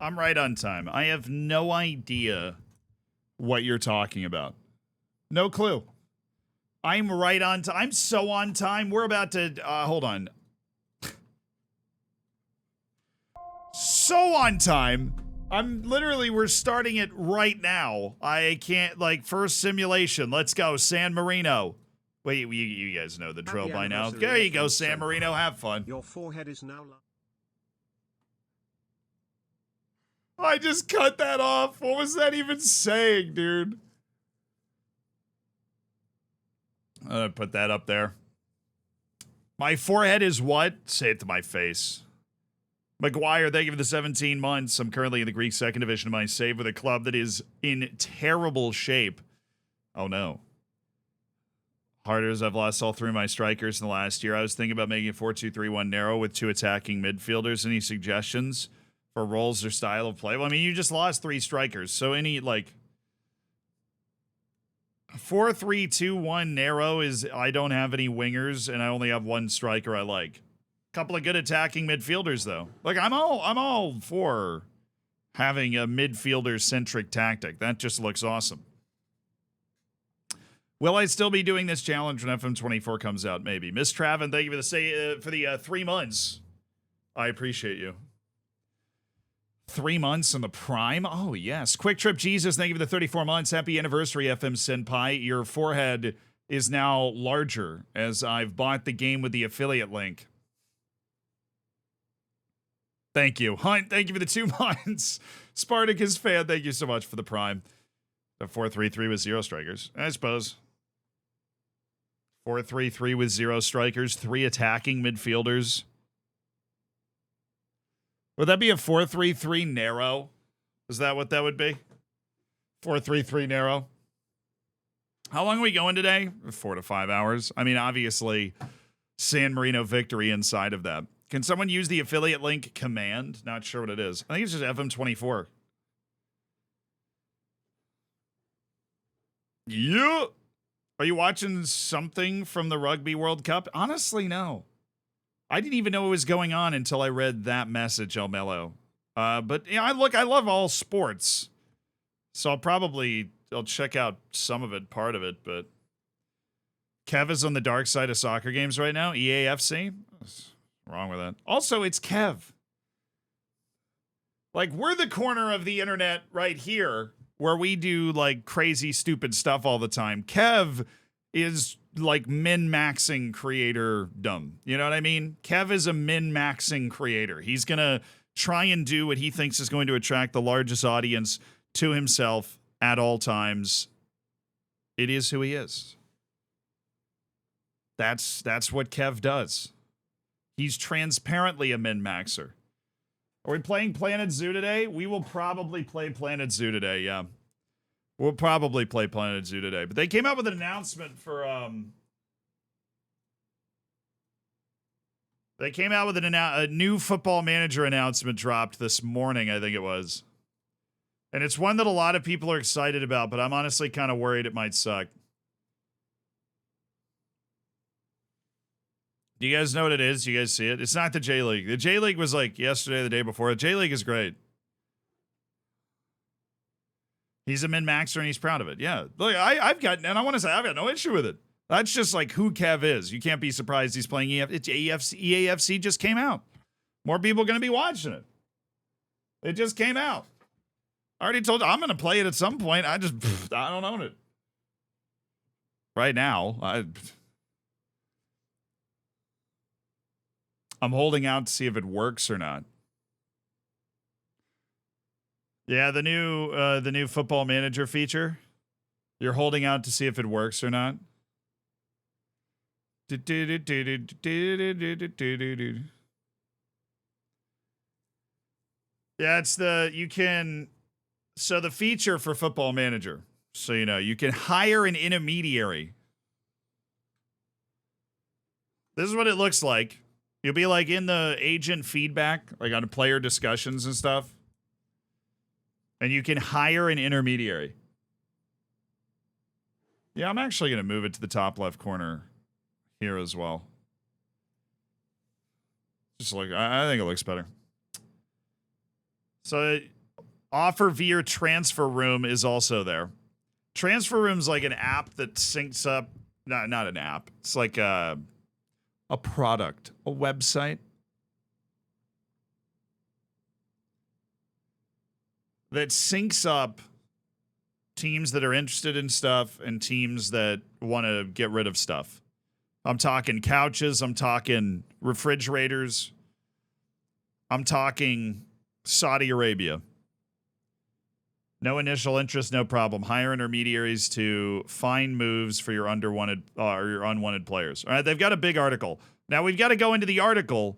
I'm right on time. I have no idea what you're talking about. No clue. I'm right on time. I'm so on time. We're about to, hold on. So on time. We're starting it right now. I can't, first simulation. Let's go, San Marino. Wait, you guys know the drill by now. There you go, San Marino. Have fun. Your forehead is now... I just cut that off. What was that even saying, dude? I'm gonna put that up there. My forehead is what? Say it to my face. McGuire, thank you for the 17 months. I'm currently in the Greek second division of my save with a club that is in terrible shape. Oh, no. Harder as I've lost all three of my strikers in the last year. I was thinking about making a 4-2-3-1 narrow with two attacking midfielders. Any suggestions for roles or style of play? Well, I mean, you just lost three strikers. So any, 4-3-2-1 narrow is I don't have any wingers and I only have one striker I like. Couple of good attacking midfielders though. I'm all for having a midfielder centric tactic. That just looks awesome. Will I still be doing this challenge when FM24 comes out? Maybe. Miss Travin, thank you for the 3 months. I appreciate you. 3 months in the prime? Oh, yes. Quick Trip Jesus, thank you for the 34 months. Happy anniversary, FM Senpai. Your forehead is now larger as I've bought the game with the affiliate link. Thank you. Hunt, thank you for the 2 months. Spartacus fan, thank you so much for the prime. The 4-3-3 with 0 strikers, I suppose. 4-3-3 with 0 strikers, 3 attacking midfielders. Would that be a 4-3-3 narrow? Is that what that would be? 4-3-3 narrow. How long are we going today? 4 to 5 hours. I mean, obviously, San Marino victory inside of that. Can someone use the affiliate link command? Not sure what it is. I think it's just FM24. Yeah. Are you watching something from the Rugby World Cup? Honestly, no. I didn't even know what was going on until I read that message, El Mello. But yeah, I love all sports. So I'll check out some of it, part of it, but Kev is on the dark side of soccer games right now. EAFC? What's wrong with that? Also, it's Kev. We're the corner of the internet right here where we do crazy, stupid stuff all the time. Kev is min-maxing creator dumb. You know what I mean? Kev is a min-maxing creator. He's going to try and do what he thinks is going to attract the largest audience to himself at all times. It is who he is. That's what Kev does. He's transparently a min-maxer. Are we playing Planet Zoo today? We will probably play Planet Zoo today, yeah. We'll probably play Planet Zoo today. But they came out with an announcement for, They came out with a new Football Manager announcement dropped this morning, I think it was. And it's one that a lot of people are excited about, but I'm honestly kind of worried it might suck. Do you guys know what it is? Do you guys see it? It's not the J-League. The J-League was yesterday, the day before. The J-League is great. He's a min-maxer and he's proud of it. Yeah. Look, I've got no issue with it. That's just who Kev is. You can't be surprised he's playing EAFC just came out. More people are going to be watching it. It just came out. I already told you I'm going to play it at some point. I don't own it. Right now, I'm holding out to see if it works or not. Yeah, the new Football Manager feature. You're holding out to see if it works or not. Yeah, so the feature for Football Manager, so you know, you can hire an intermediary. This is what it looks like. You'll be in the agent feedback, on player discussions and stuff. And you can hire an intermediary. Yeah, I'm actually going to move it to the top left corner here as well. I think it looks better. So Offer via Transfer Room is also there. Transfer Room's like an app that syncs up. No, not an app. It's like a product, a website that syncs up teams that are interested in stuff and teams that want to get rid of stuff. I'm talking couches. I'm talking refrigerators. I'm talking Saudi Arabia. No initial interest, no problem. Hire intermediaries to find moves for your or your unwanted players. All right, they've got a big article. Now we've got to go into the article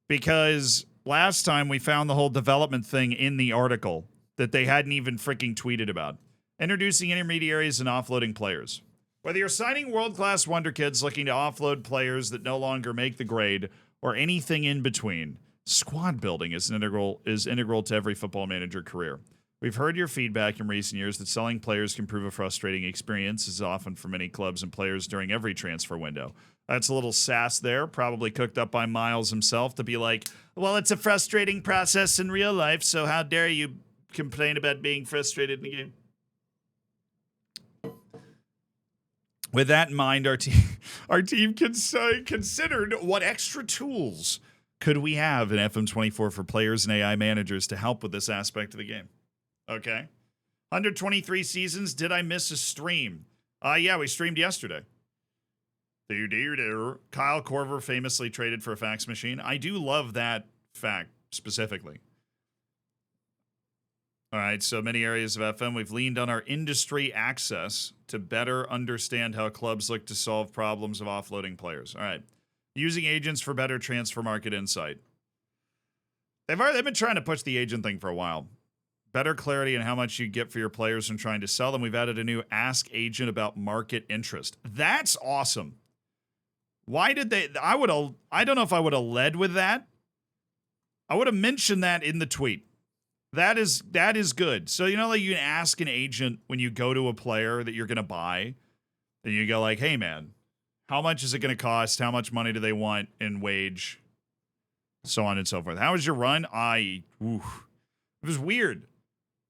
because last time we found the whole development thing in the article that they hadn't even freaking tweeted about. Introducing intermediaries and offloading players. Whether you're signing world-class wonder kids looking to offload players that no longer make the grade or anything in between, squad building is integral to every Football Manager career. We've heard your feedback in recent years that selling players can prove a frustrating experience, as often for many clubs and players during every transfer window. That's a little sass there, probably cooked up by Miles himself to be like, well, it's a frustrating process in real life, so how dare you complain about being frustrated in the game? With that in mind, our team considered what extra tools could we have in FM24 for players and AI managers to help with this aspect of the game. Okay. 123 seasons. Did I miss a stream? Yeah, we streamed yesterday. Kyle Korver famously traded for a fax machine. I do love that fact specifically. All right, so many areas of FM, we've leaned on our industry access to better understand how clubs look to solve problems of offloading players. All right. Using agents for better transfer market insight. They've been trying to push the agent thing for a while. Better clarity on how much you get for your players from trying to sell them. We've added a new Ask Agent about market interest. That's awesome. Why did they? I don't know if I would have led with that. I would have mentioned that in the tweet. That is good. So, you know, like you can ask an agent when you go to a player that you're going to buy, and you go like, hey, man, how much is it going to cost? How much money do they want in wage? So on and so forth. How was your run? It was weird.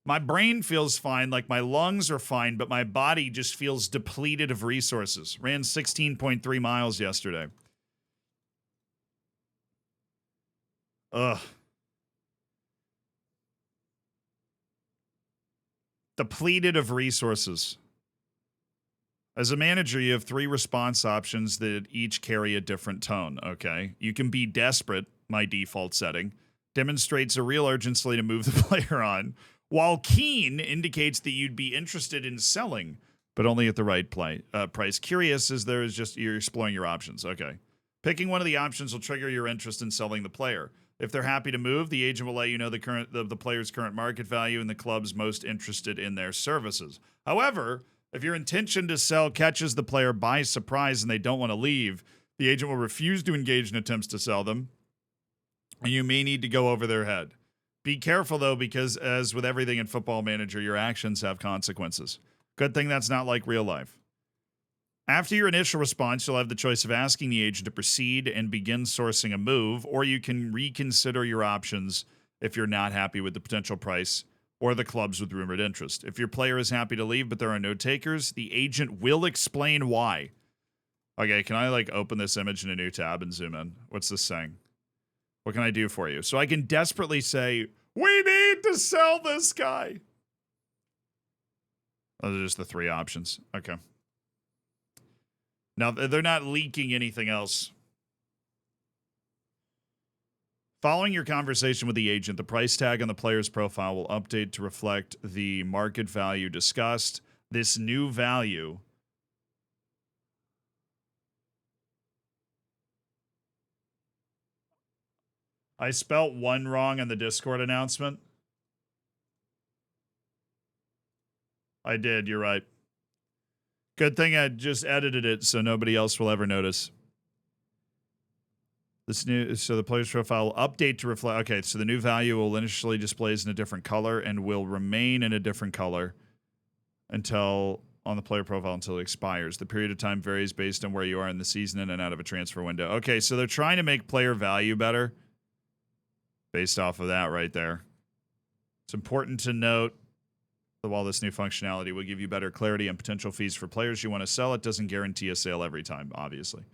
My brain feels fine, like my lungs are fine, but my body just feels depleted of resources. Ran 16.3 miles yesterday. Ugh. Depleted of resources. As a manager, you have 3 response options that each carry a different tone, okay? You can be desperate, my default setting, demonstrates a real urgency to move the player on, while keen indicates that you'd be interested in selling, but only at the right price. Curious is you're exploring your options, okay? Picking one of the options will trigger your interest in selling the player. If they're happy to move, the agent will let you know the player's current market value and the club's most interested in their services. However, if your intention to sell catches the player by surprise and they don't want to leave, the agent will refuse to engage in attempts to sell them, and you may need to go over their head. Be careful, though, because as with everything in Football Manager, your actions have consequences. Good thing that's not like real life. After your initial response, you'll have the choice of asking the agent to proceed and begin sourcing a move, or you can reconsider your options if you're not happy with the potential price or the clubs with rumored interest. If your player is happy to leave but there are no takers, the agent will explain why. Okay, can I open this image in a new tab and zoom in? What's this saying? What can I do for you? So I can desperately say, we need to sell this guy. Those are just the 3 options. Okay. Now, they're not leaking anything else. Following your conversation with the agent, the price tag on the player's profile will update to reflect the market value discussed. This new value I spelt 1 wrong on the Discord announcement. I did, you're right. Good thing I just edited it so nobody else will ever notice. So the player's profile will update to reflect. Okay, so the new value will initially displays in a different color and will remain in a different color on the player profile until it expires. The period of time varies based on where you are in the season in and out of a transfer window. Okay, so they're trying to make player value better based off of that right there. It's important to note that while this new functionality will give you better clarity and potential fees for players you want to sell, it doesn't guarantee a sale every time, obviously.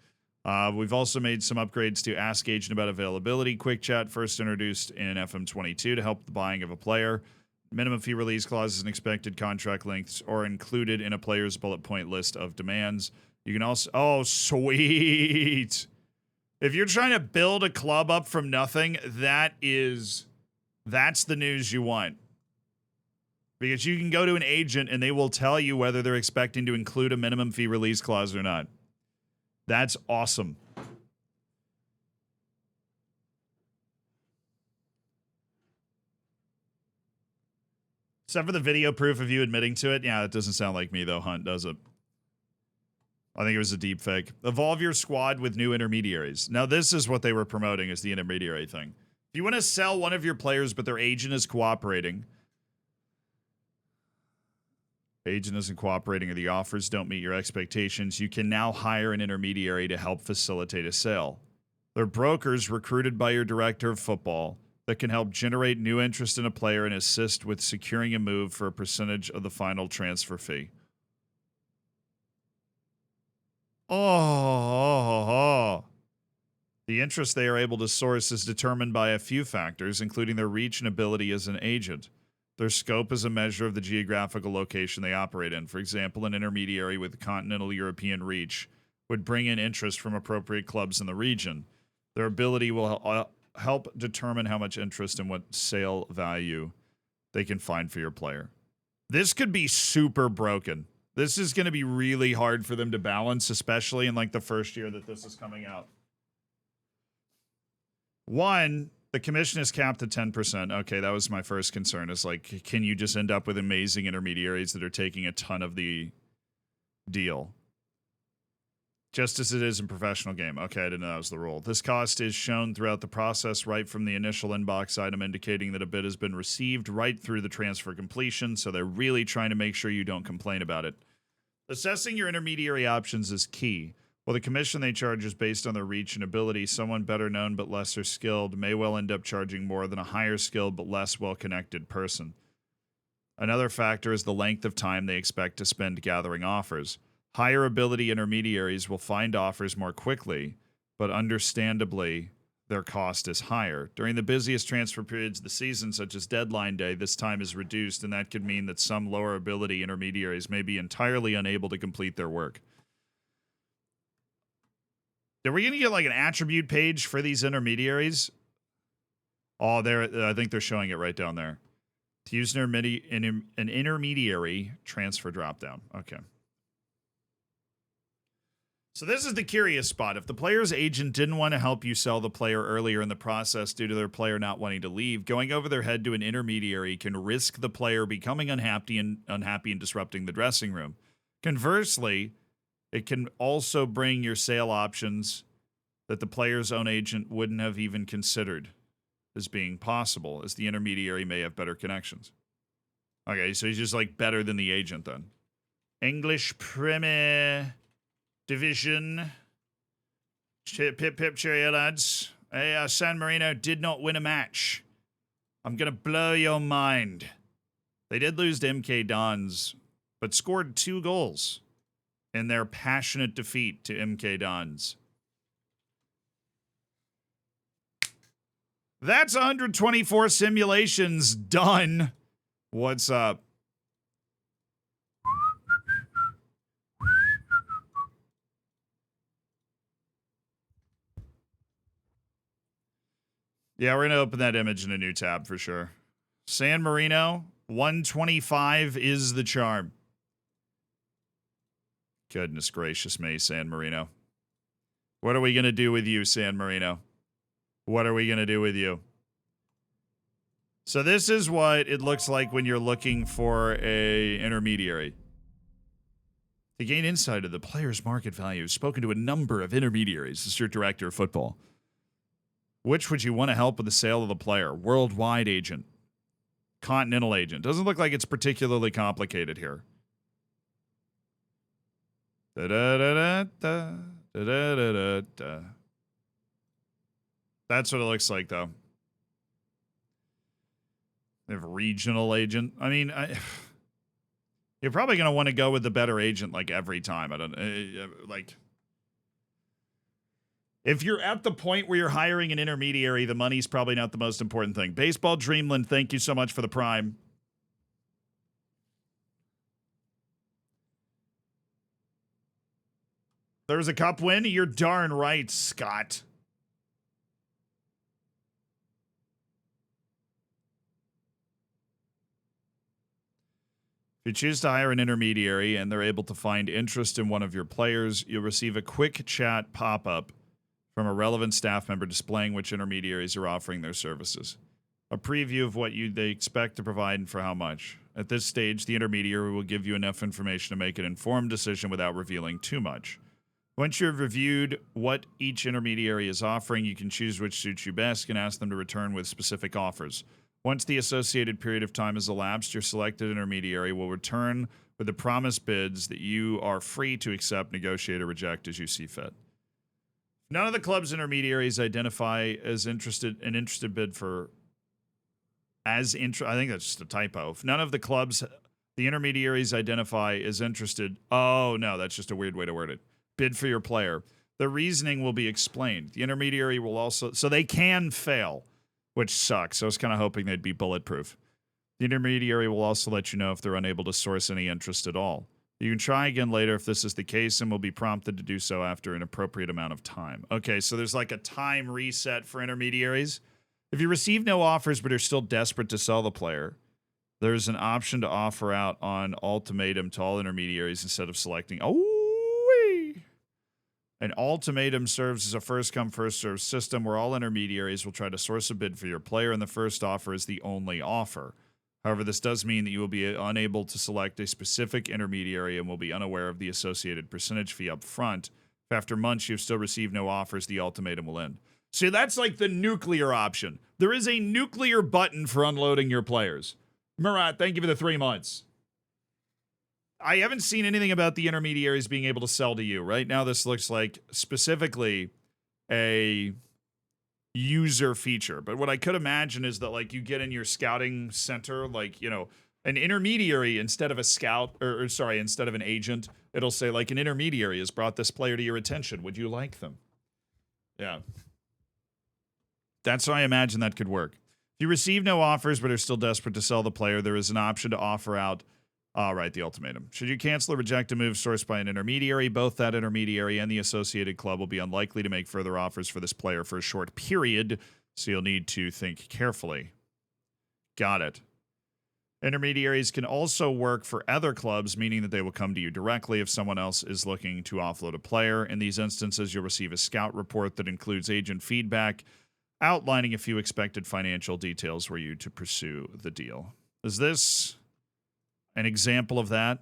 We've also made some upgrades to Ask Agent about availability. Quick chat, first introduced in FM22 to help the buying of a player. Minimum fee release clauses and expected contract lengths are included in a player's bullet point list of demands. You can also... Oh, sweet! If you're trying to build a club up from nothing, that's the news you want. Because you can go to an agent and they will tell you whether they're expecting to include a minimum fee release clause or not. That's awesome. Except for the video proof of you admitting to it. Yeah, that doesn't sound like me though, Hunt, does it? I think it was a deep fake. Evolve your squad with new intermediaries. Now, this is what they were promoting as the intermediary thing. If you want to sell one of your players, but their agent is cooperating, agent isn't cooperating or the offers don't meet your expectations, you can now hire an intermediary to help facilitate a sale. They're brokers recruited by your director of football that can help generate new interest in a player and assist with securing a move for a percentage of the final transfer fee. Oh. The interest they are able to source is determined by a few factors, including their reach and ability as an agent. Their scope is a measure of the geographical location they operate in. For example, an intermediary with continental European reach would bring in interest from appropriate clubs in the region. Their ability will help determine how much interest and what sale value they can find for your player. This could be super broken. This is going to be really hard for them to balance, especially in like the first year that this is coming out. One, the commission is capped at 10%. Okay, that was my first concern. Is like, can you just end up with amazing intermediaries that are taking a ton of the deal? Just as it is in professional game. Okay, I didn't know that was the rule. This cost is shown throughout the process, right from the initial inbox item indicating that a bid has been received, right through the transfer completion, so they're really trying to make sure you don't complain about it. Assessing your intermediary options is key. While the commission they charge is based on their reach and ability, someone better known but lesser skilled may well end up charging more than a higher skilled but less well-connected person. Another factor is the length of time they expect to spend gathering offers. Higher ability intermediaries will find offers more quickly, but understandably, their cost is higher. During the busiest transfer periods of the season, such as deadline day, this time is reduced, and that could mean that some lower ability intermediaries may be entirely unable to complete their work. Are we going to get like an attribute page for these intermediaries? Oh, I think they're showing it right down there. To use an intermediary transfer dropdown. Okay. So this is the curious spot. If the player's agent didn't want to help you sell the player earlier in the process due to their player not wanting to leave, going over their head to an intermediary can risk the player becoming unhappy and disrupting the dressing room. Conversely, it can also bring your sale options that the player's own agent wouldn't have even considered as being possible, as the intermediary may have better connections. Okay, so he's just like better than the agent then. English Premier Division. Pip pip cheerio, lads. Hey, San Marino did not win a match. I'm going to blow your mind. They did lose to MK Dons, but scored 2 goals in their passionate defeat to MK Dons. That's 124 simulations done. What's up? Yeah, we're going to open that image in a new tab for sure. San Marino, 125 is the charm. Goodness gracious me, San Marino. What are we going to do with you, San Marino? What are we going to do with you? So this is what it looks like when you're looking for a intermediary. To gain insight of the player's market value, spoken to a number of intermediaries. This is your director of football. Which would you want to help with the sale of the player? Worldwide agent. Continental agent. Doesn't look like it's particularly complicated here. Da-da-da-da-da. Da-da-da-da-da. That's what it looks like, though. They have regional agent. I mean, you're probably going to want to go with the better agent like every time. I don't like. If you're at the point where you're hiring an intermediary, the money's probably not the most important thing. Baseball Dreamland, thank you so much for the Prime. There's a cup win? You're darn right, Scott. If you choose to hire an intermediary and they're able to find interest in one of your players, you'll receive a quick chat pop-up from a relevant staff member displaying which intermediaries are offering their services. A preview of what they expect to provide and for how much. At this stage, the intermediary will give you enough information to make an informed decision without revealing too much. Once you've reviewed what each intermediary is offering, you can choose which suits you best and ask them to return with specific offers. Once the associated period of time has elapsed, your selected intermediary will return with the promised bids that you are free to accept, negotiate, or reject as you see fit. None of the club's intermediaries identify as interested bid for I think that's just a typo. If none of the clubs, the intermediaries identify as interested. Oh, no, that's just a weird way to word it. Bid for your player. The reasoning will be explained. The intermediary will also, so they can fail, which sucks. I was kind of hoping they'd be bulletproof. The intermediary will also let you know if they're unable to source any interest at all. You can try again later if this is the case and will be prompted to do so after an appropriate amount of time. Okay, so there's like a time reset for intermediaries. If you receive no offers but are still desperate to sell the player, there's an option to offer out on ultimatum to all intermediaries instead of selecting. An ultimatum serves as a first-come, first-served system where all intermediaries will try to source a bid for your player, and the first offer is the only offer. However, this does mean that you will be unable to select a specific intermediary and will be unaware of the associated percentage fee up front. If after months you've still received no offers, the ultimatum will end. See, that's like the nuclear option. There is a nuclear button for unloading your players. Murat, thank you for the 3 months. I haven't seen anything about the intermediaries being able to sell to you. Right now, this looks like specifically a user feature. But what I could imagine is that, like, you get in your scouting center, like, you know, an intermediary instead of a scout, instead of an agent, it'll say, like, an intermediary has brought this player to your attention. Would you like them? Yeah. That's how I imagine that could work. If you receive no offers but are still desperate to sell the player, there is an option to offer out the ultimatum. Should you cancel or reject a move sourced by an intermediary, both that intermediary and the associated club will be unlikely to make further offers for this player for a short period, so you'll need to think carefully. Got it. Intermediaries can also work for other clubs, meaning that they will come to you directly if someone else is looking to offload a player. In these instances, you'll receive a scout report that includes agent feedback, outlining a few expected financial details for you to pursue the deal. Is this an example of that?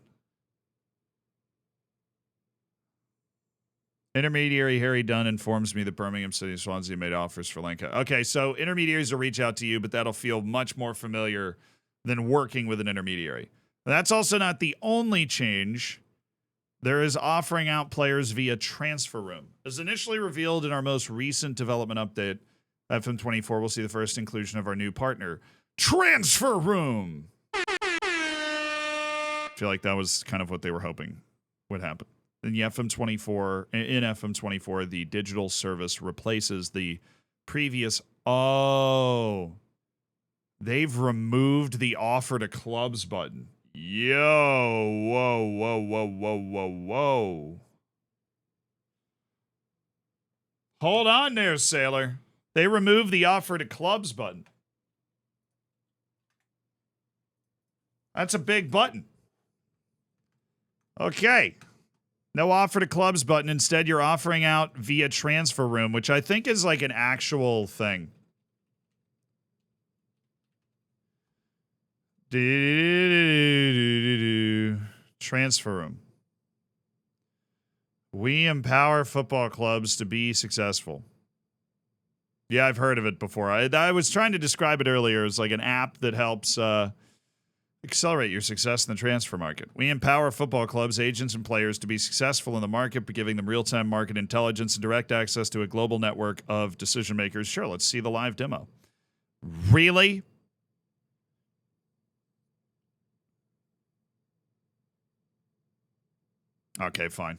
Intermediary Harry Dunn informs me that Birmingham City and Swansea made offers for Lenka. Okay, so intermediaries will reach out to you, but that'll feel much more familiar than working with an intermediary. That's also not the only change. There is offering out players via transfer room. As initially revealed in our most recent development update, FM24 will see the first inclusion of our new partner, Transfer Room. I feel like that was kind of what they were hoping would happen. In FM24, the digital service replaces the previous. Oh, they've removed the offer to clubs button. Yo, whoa. Hold on there, sailor. They removed the offer to clubs button. That's a big button. Okay. No offer to clubs button. Instead, you're offering out via transfer room, which I think is like an actual thing. Transfer room. We empower football clubs to be successful. Yeah, I've heard of it before. I was trying to describe it earlier as like an app that helps accelerate your success in the transfer market. We empower football clubs, agents, and players to be successful in the market by giving them real-time market intelligence and direct access to a global network of decision makers. Sure, let's see the live demo. Really? Okay, fine.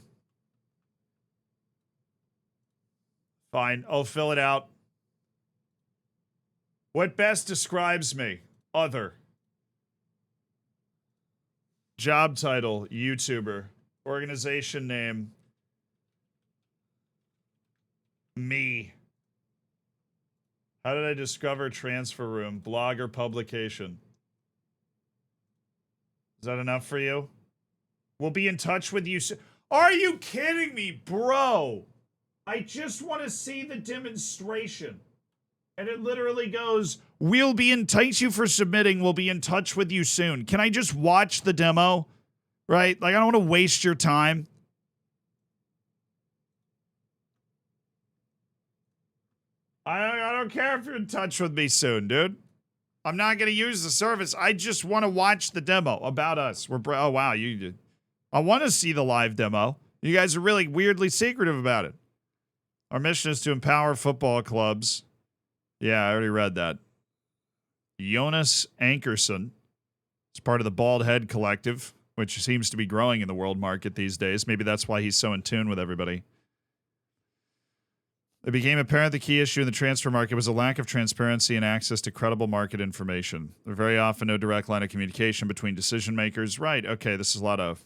Fine, I'll fill it out. What best describes me? Other. Job title, YouTuber. Organization name, me. How did I discover Transfer Room? Blog or publication? Is that enough for you? We'll be in touch with you soon. Are you kidding me, bro? I just want to see the demonstration. And it literally goes, we'll be in touch. Thank you for submitting. We'll be in touch with you soon. Can I just watch the demo? Right? Like, I don't want to waste your time. I don't care if you're in touch with me soon, dude. I'm not going to use the service. I just want to watch the demo about us. Oh, wow. I want to see the live demo. You guys are really weirdly secretive about it. Our mission is to empower football clubs. Yeah, I already read that. Jonas Ankerson is part of the Bald Head Collective, which seems to be growing in the world market these days. Maybe that's why he's so in tune with everybody. It became apparent the key issue in the transfer market was a lack of transparency and access to credible market information. There are very often no direct line of communication between decision makers. Right, okay, this is a lot of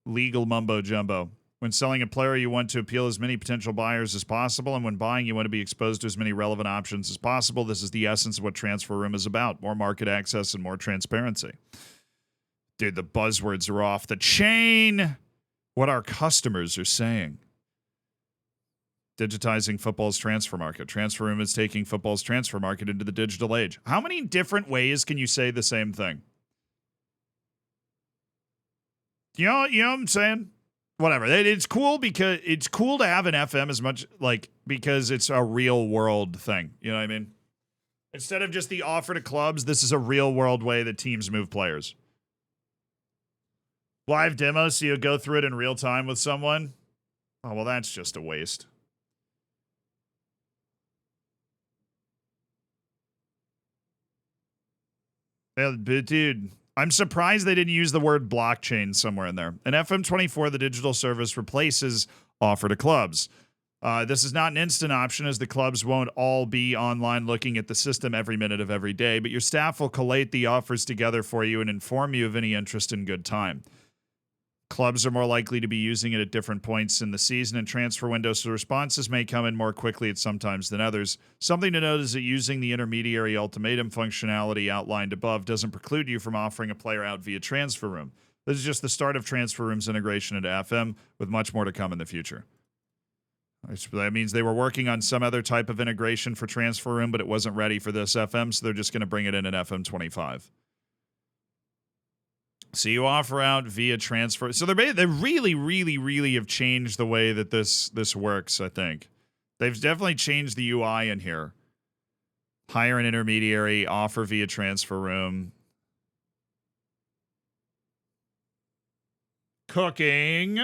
legal mumbo-jumbo. When selling a player, you want to appeal as many potential buyers as possible, and when buying, you want to be exposed to as many relevant options as possible. This is the essence of what Transfer Room is about. More market access and more transparency. Dude, the buzzwords are off the chain. What our customers are saying. Digitizing football's transfer market. Transfer Room is taking football's transfer market into the digital age. How many different ways can you say the same thing? You know what I'm saying? Whatever. It's cool because it's cool to have an FM as much because it's a real world thing. You know what I mean? Instead of just the offer to clubs, this is a real world way that teams move players. Live demos, so you go through it in real time with someone. Oh, well, that's just a waste. Yeah, but dude, I'm surprised they didn't use the word blockchain somewhere in there. In FM24, the digital service replaces offer to clubs. This is not an instant option, as the clubs won't all be online looking at the system every minute of every day, but your staff will collate the offers together for you and inform you of any interest in good time. Clubs are more likely to be using it at different points in the season and transfer windows, so responses may come in more quickly at some times than others. Something to note is that using the intermediary ultimatum functionality outlined above doesn't preclude you from offering a player out via Transfer Room. This is just the start of Transfer Room's integration into FM, with much more to come in the future. That means they were working on some other type of integration for Transfer Room, but it wasn't ready for this FM, so they're just going to bring it in FM25. So you offer out via transfer. So they really, really, really have changed the way that this works, I think. They've definitely changed the UI in here. Hire an intermediary, offer via Transfer Room. Cooking.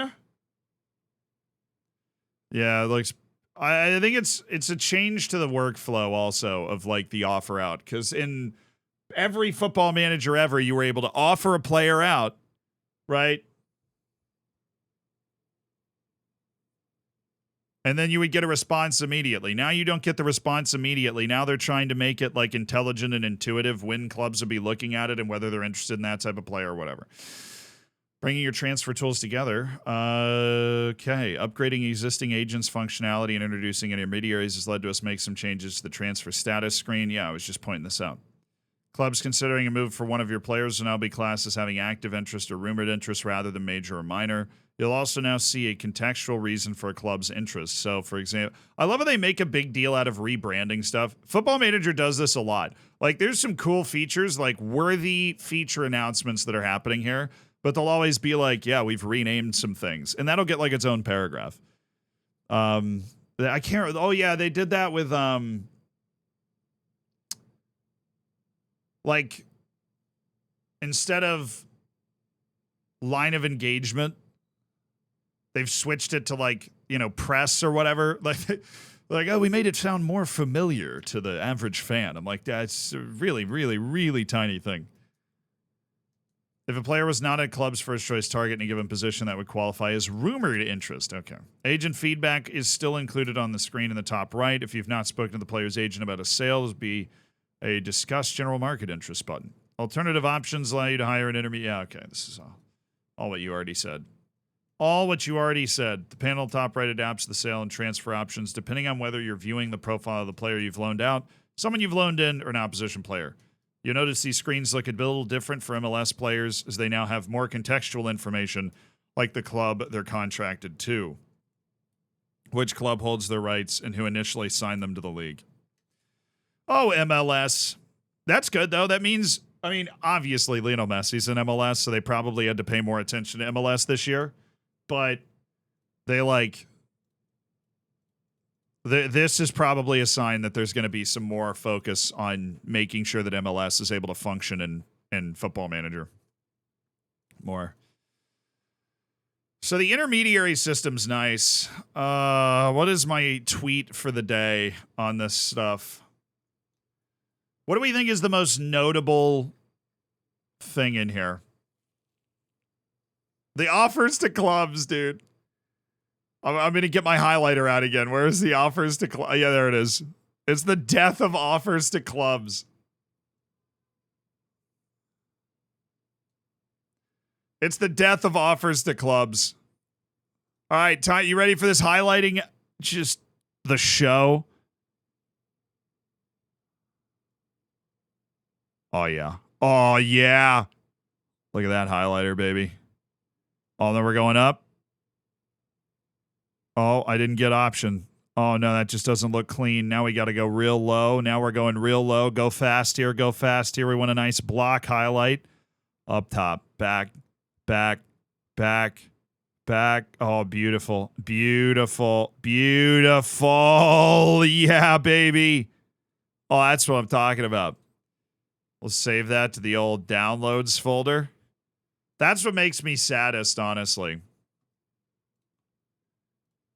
Yeah, it looks... I think it's a change to the workflow also of like the offer out, because in every football manager ever, you were able to offer a player out, right? And then you would get a response immediately. Now you don't get the response immediately. Now they're trying to make it like intelligent and intuitive when clubs will be looking at it and whether they're interested in that type of player or whatever. Bringing your transfer tools together. Okay. Upgrading existing agents functionality and introducing intermediaries has led to us make some changes to the transfer status screen. Yeah, I was just pointing this out. Clubs considering a move for one of your players will now be classed as having active interest or rumored interest rather than major or minor. You'll also now see a contextual reason for a club's interest. So, for example, I love how they make a big deal out of rebranding stuff. Football Manager does this a lot. Like, there's some cool features, like worthy feature announcements that are happening here, but they'll always be like, yeah, we've renamed some things. And that'll get like its own paragraph. I can't, oh yeah, they did that with, like, instead of line of engagement, they've switched it to like, press or whatever. Like, oh, we made it sound more familiar to the average fan. I'm like, that's a really, really, really tiny thing. If a player was not a club's first choice target in a given position, that would qualify as rumored interest. Okay. Agent feedback is still included on the screen in the top right. If you've not spoken to the player's agent about a sale, there'll be a discuss general market interest button. Alternative options allow you to hire an intermediate. Yeah, okay. This is all what you already said. All what you already said. The panel top right adapts the sale and transfer options depending on whether you're viewing the profile of the player you've loaned out, someone you've loaned in, or an opposition player. You'll notice these screens look a little different for MLS players as they now have more contextual information like the club they're contracted to, which club holds their rights, and who initially signed them to the league. Oh, MLS. That's good, though. That means, I mean, obviously Lionel Messi's in MLS, so they probably had to pay more attention to MLS this year. But they this is probably a sign that there's going to be some more focus on making sure that MLS is able to function in Football Manager more. So the intermediary system's nice. What is my tweet for the day on this stuff? What do we think is the most notable thing in here? The offers to clubs, dude. I'm going to get my highlighter out again. Where's the offers to clubs? Yeah, there it is. It's the death of offers to clubs. It's the death of offers to clubs. All right, Ty, you ready for this highlighting just the show? Oh, yeah. Oh, yeah. Look at that highlighter, baby. Oh, then we're going up. Oh, I didn't get option. Oh, no, that just doesn't look clean. Now we got to go real low. Now we're going real low. Go fast here. Go fast here. We want a nice block highlight. Up top. Back. Back. Back. Back. Oh, beautiful. Beautiful. Beautiful. Yeah, baby. Oh, that's what I'm talking about. We'll save that to the old downloads folder. That's what makes me saddest, honestly.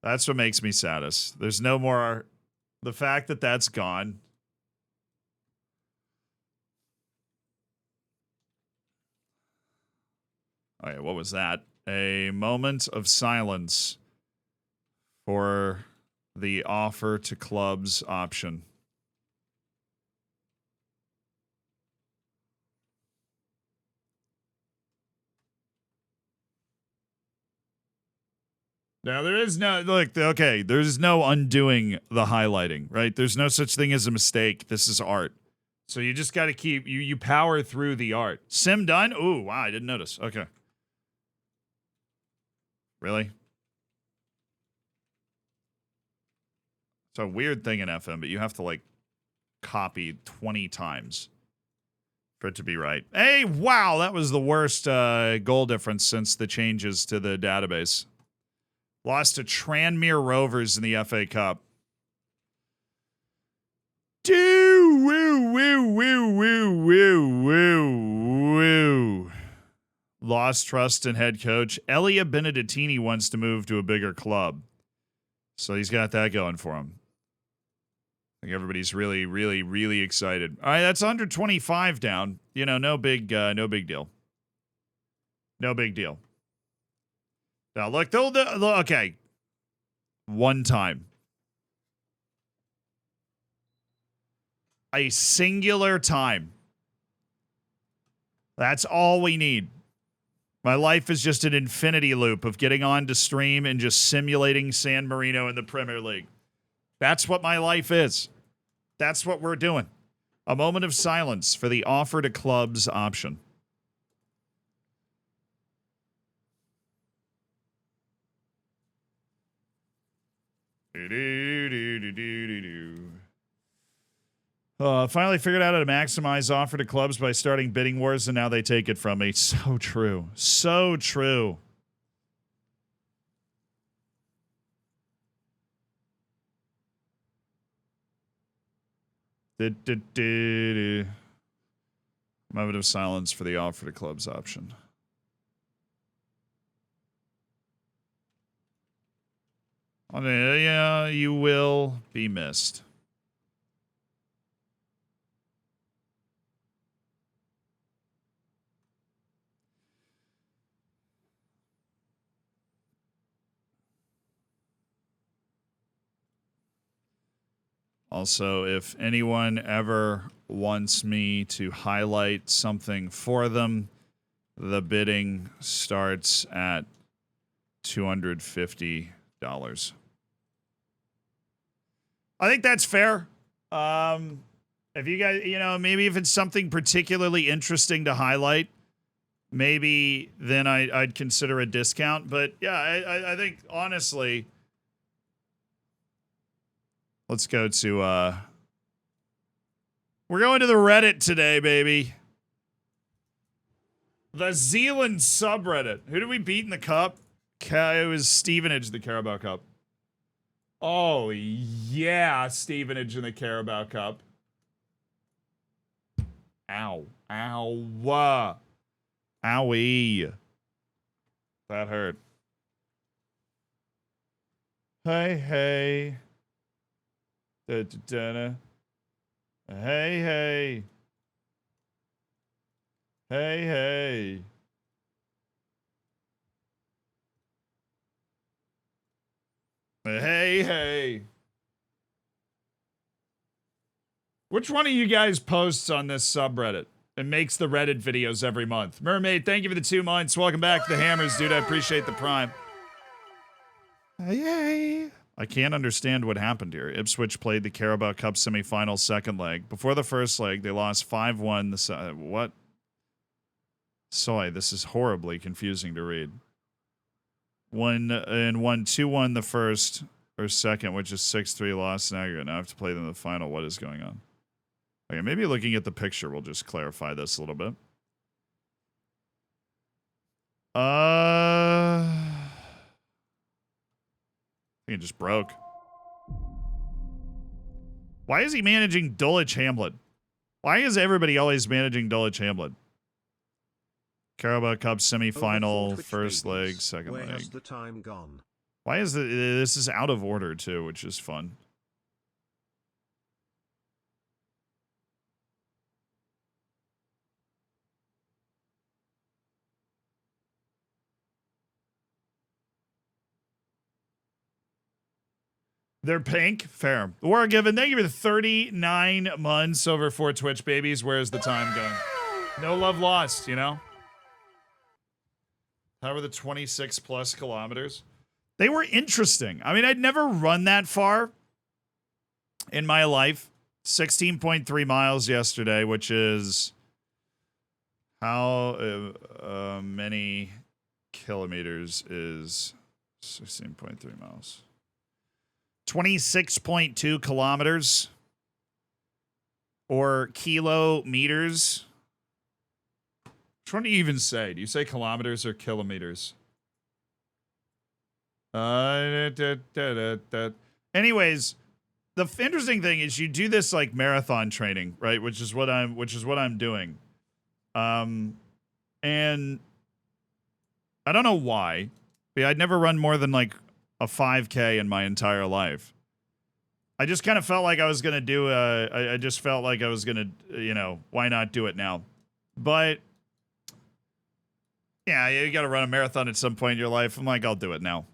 That's what makes me saddest. There's no more. The fact that that's gone. Oh, yeah, what was that? A moment of silence for the offer to clubs option. Now, there is no, look, okay, there's no undoing the highlighting, right? There's no such thing as a mistake. This is art. So you just got to keep, you power through the art. Sim done? Ooh, wow, I didn't notice. Okay. Really? It's a weird thing in FM, but you have to, like, copy 20 times for it to be right. Hey, wow, that was the worst goal difference since the changes to the database. Lost to Tranmere Rovers in the FA Cup. Woo, woo, woo, woo, woo, woo, woo. Lost trust in head coach. Elia Benedettini wants to move to a bigger club. So he's got that going for him. I think everybody's really, really, really excited. All right, that's 125 down. You know, no big deal. No big deal. Now, look, okay. One time. A singular time. That's all we need. My life is just an infinity loop of getting on to stream and just simulating San Marino in the Premier League. That's what my life is. That's what we're doing. A moment of silence for the offer to clubs option. Finally figured out how to maximize offer to clubs by starting bidding wars, and now they take it from me. So true. So true. Moment of silence for the offer to clubs option. Yeah, you will be missed. Also, if anyone ever wants me to highlight something for them, the bidding starts at $250. I think that's fair. If you guys, maybe if it's something particularly interesting to highlight, maybe then I'd consider a discount. But yeah, I think honestly, let's go to we're going to the Reddit today, baby. The Zealand subreddit. Who did we beat in the cup? It was Stevenage, the Carabao Cup. Oh yeah, Stevenage in the Carabao Cup. Ow. Ow. Owie. That hurt. Hey. Da-da-da-da. Hey. Hey. Hey. Which one of you guys posts on this subreddit and makes the Reddit videos every month? Mermaid, thank you for the 2 months. Welcome back to the Hammers, dude. I appreciate the prime. Hey. I can't understand what happened here. Ipswich played the Carabao Cup semifinal second leg. Before the first leg, they lost 5-1. What? Sorry, this is horribly confusing to read. Won 2-1 the first or second, which is 6-3 loss in aggregate. Now I have to play them in the final. What is going on? Okay, maybe looking at the picture will just clarify this a little bit. I think it just broke. Why is he managing Dulwich Hamlet? Why is everybody always managing Dulwich Hamlet? Carabao Cup semifinal, first leg, second leg. Where has the time gone? Why is this is out of order too, which is fun. They're pink. Fair. War given. Thank you for the 39 months over 4 Twitch babies. Where's the time going? No love lost, you know? How were the 26 plus kilometers? They were interesting. I mean, I'd never run that far in my life. 16.3 miles yesterday, which is how many kilometers is 16.3 miles? 26.2 kilometers or kilometers. Which one do you even say? Do you say kilometers or kilometers? Anyways, the interesting thing is you do this like marathon training, right? Which is what I'm doing. And I don't know why, but I'd never run more than like a 5K in my entire life. I just kind of felt like I was going to do I just felt like I was going to, why not do it now? But yeah, you got to run a marathon at some point in your life. I'm like, I'll do it now.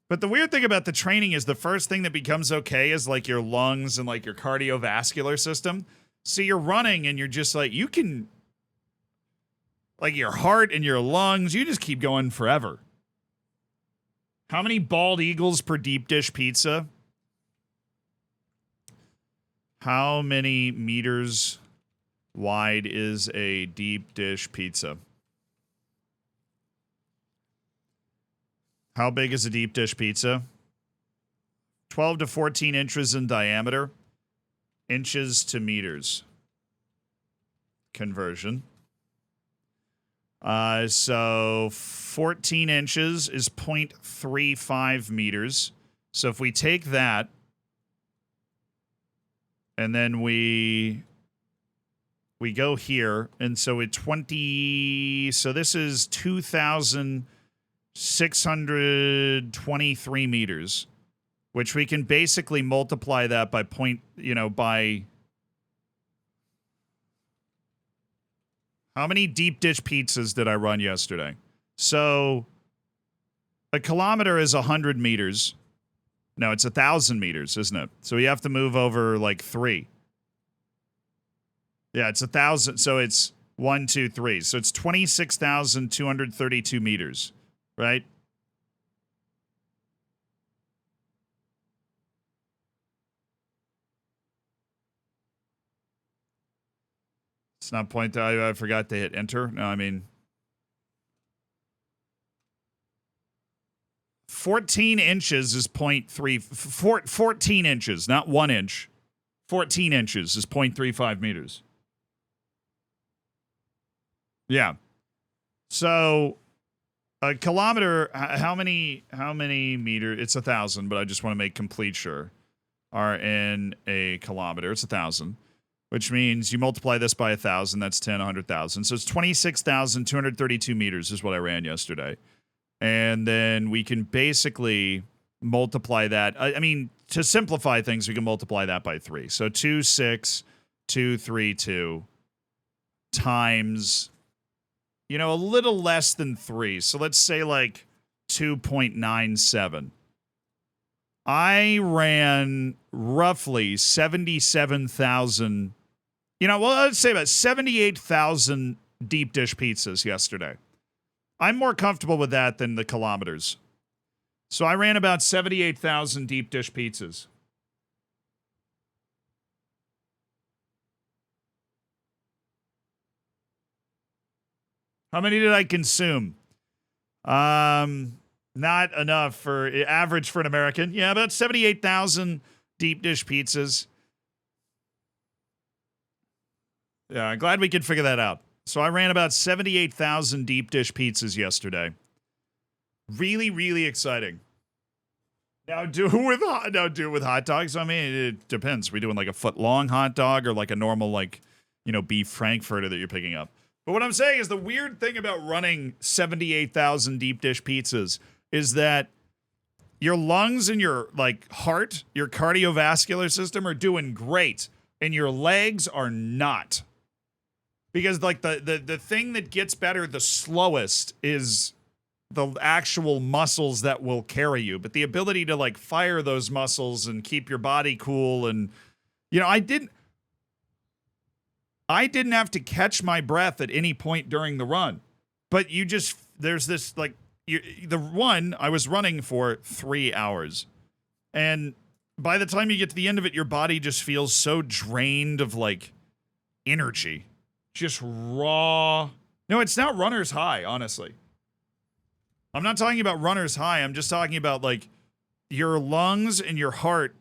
But the weird thing about the training is the first thing that becomes okay is like your lungs and like your cardiovascular system. So you're running and you're just like, you can, like your heart and your lungs, you just keep going forever. How many bald eagles per deep dish pizza? How many meters wide is a deep dish pizza? How big is a deep dish pizza? 12 to 14 inches in diameter. Inches to meters. Conversion. So 14 inches is 0.35 meters. So if we take that, and then we go here, and so it's 20, so this is 2,623 meters, which we can basically multiply that by by how many deep dish pizzas did I run yesterday? So a kilometer is 100 meters. No, it's 1,000 meters, isn't it? So you have to move over like 3. Yeah, it's 1,000. So it's 1, 2, 3. So it's 26,232 meters, right? It's not point. I forgot to hit enter. No, I mean 14 inches is 0.3. 14 inches, not 1 inch. 14 inches is 0.35 meters. Yeah. So a kilometer, how many meters? It's 1,000, but I just want to make complete sure. Are in a kilometer. It's 1,000, which means you multiply this by 1,000. That's 10, 100,000. So it's 26,232 meters is what I ran yesterday. And then we can basically multiply that. I mean, to simplify things, we can multiply that by 3. So 26232 times, a little less than 3. So let's say like 2.97. I ran roughly 77,000, let's say about 78,000 deep dish pizzas yesterday. I'm more comfortable with that than the kilometers. So I ran about 78,000 deep dish pizzas. How many did I consume? Not enough for average for an American. Yeah, about 78,000 deep dish pizzas. Yeah, I'm glad we could figure that out. So I ran about 78,000 deep dish pizzas yesterday. Really, really exciting. Now do it with hot dogs. I mean, it depends. Are we doing like a foot long hot dog or like a normal beef frankfurter that you're picking up? But what I'm saying is the weird thing about running 78,000 deep dish pizzas is that your lungs and your heart, your cardiovascular system are doing great, and your legs are not. Because the thing that gets better the slowest is the actual muscles that will carry you. But the ability to fire those muscles and keep your body cool, and I didn't have to catch my breath at any point during the run. But there's this I was running for 3 hours. And by the time you get to the end of it, your body just feels so drained of energy. Just raw. No, it's not runner's high, honestly. I'm not talking about runner's high. I'm just talking about your lungs and your heart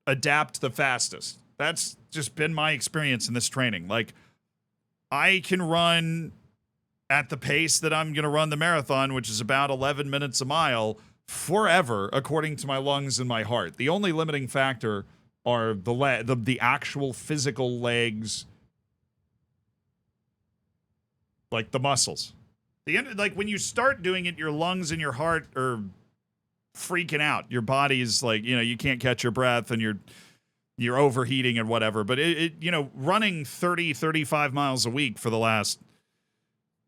adapt the fastest. That's just been my experience in this training. I can run at the pace that I'm going to run the marathon, which is about 11 minutes a mile, forever, according to my lungs and my heart. The only limiting factor are the actual physical legs, the muscles. The end, when you start doing it, your lungs and your heart are freaking out. Your body's you can't catch your breath, and you're overheating and whatever. But running 30, 35 miles a week for the last,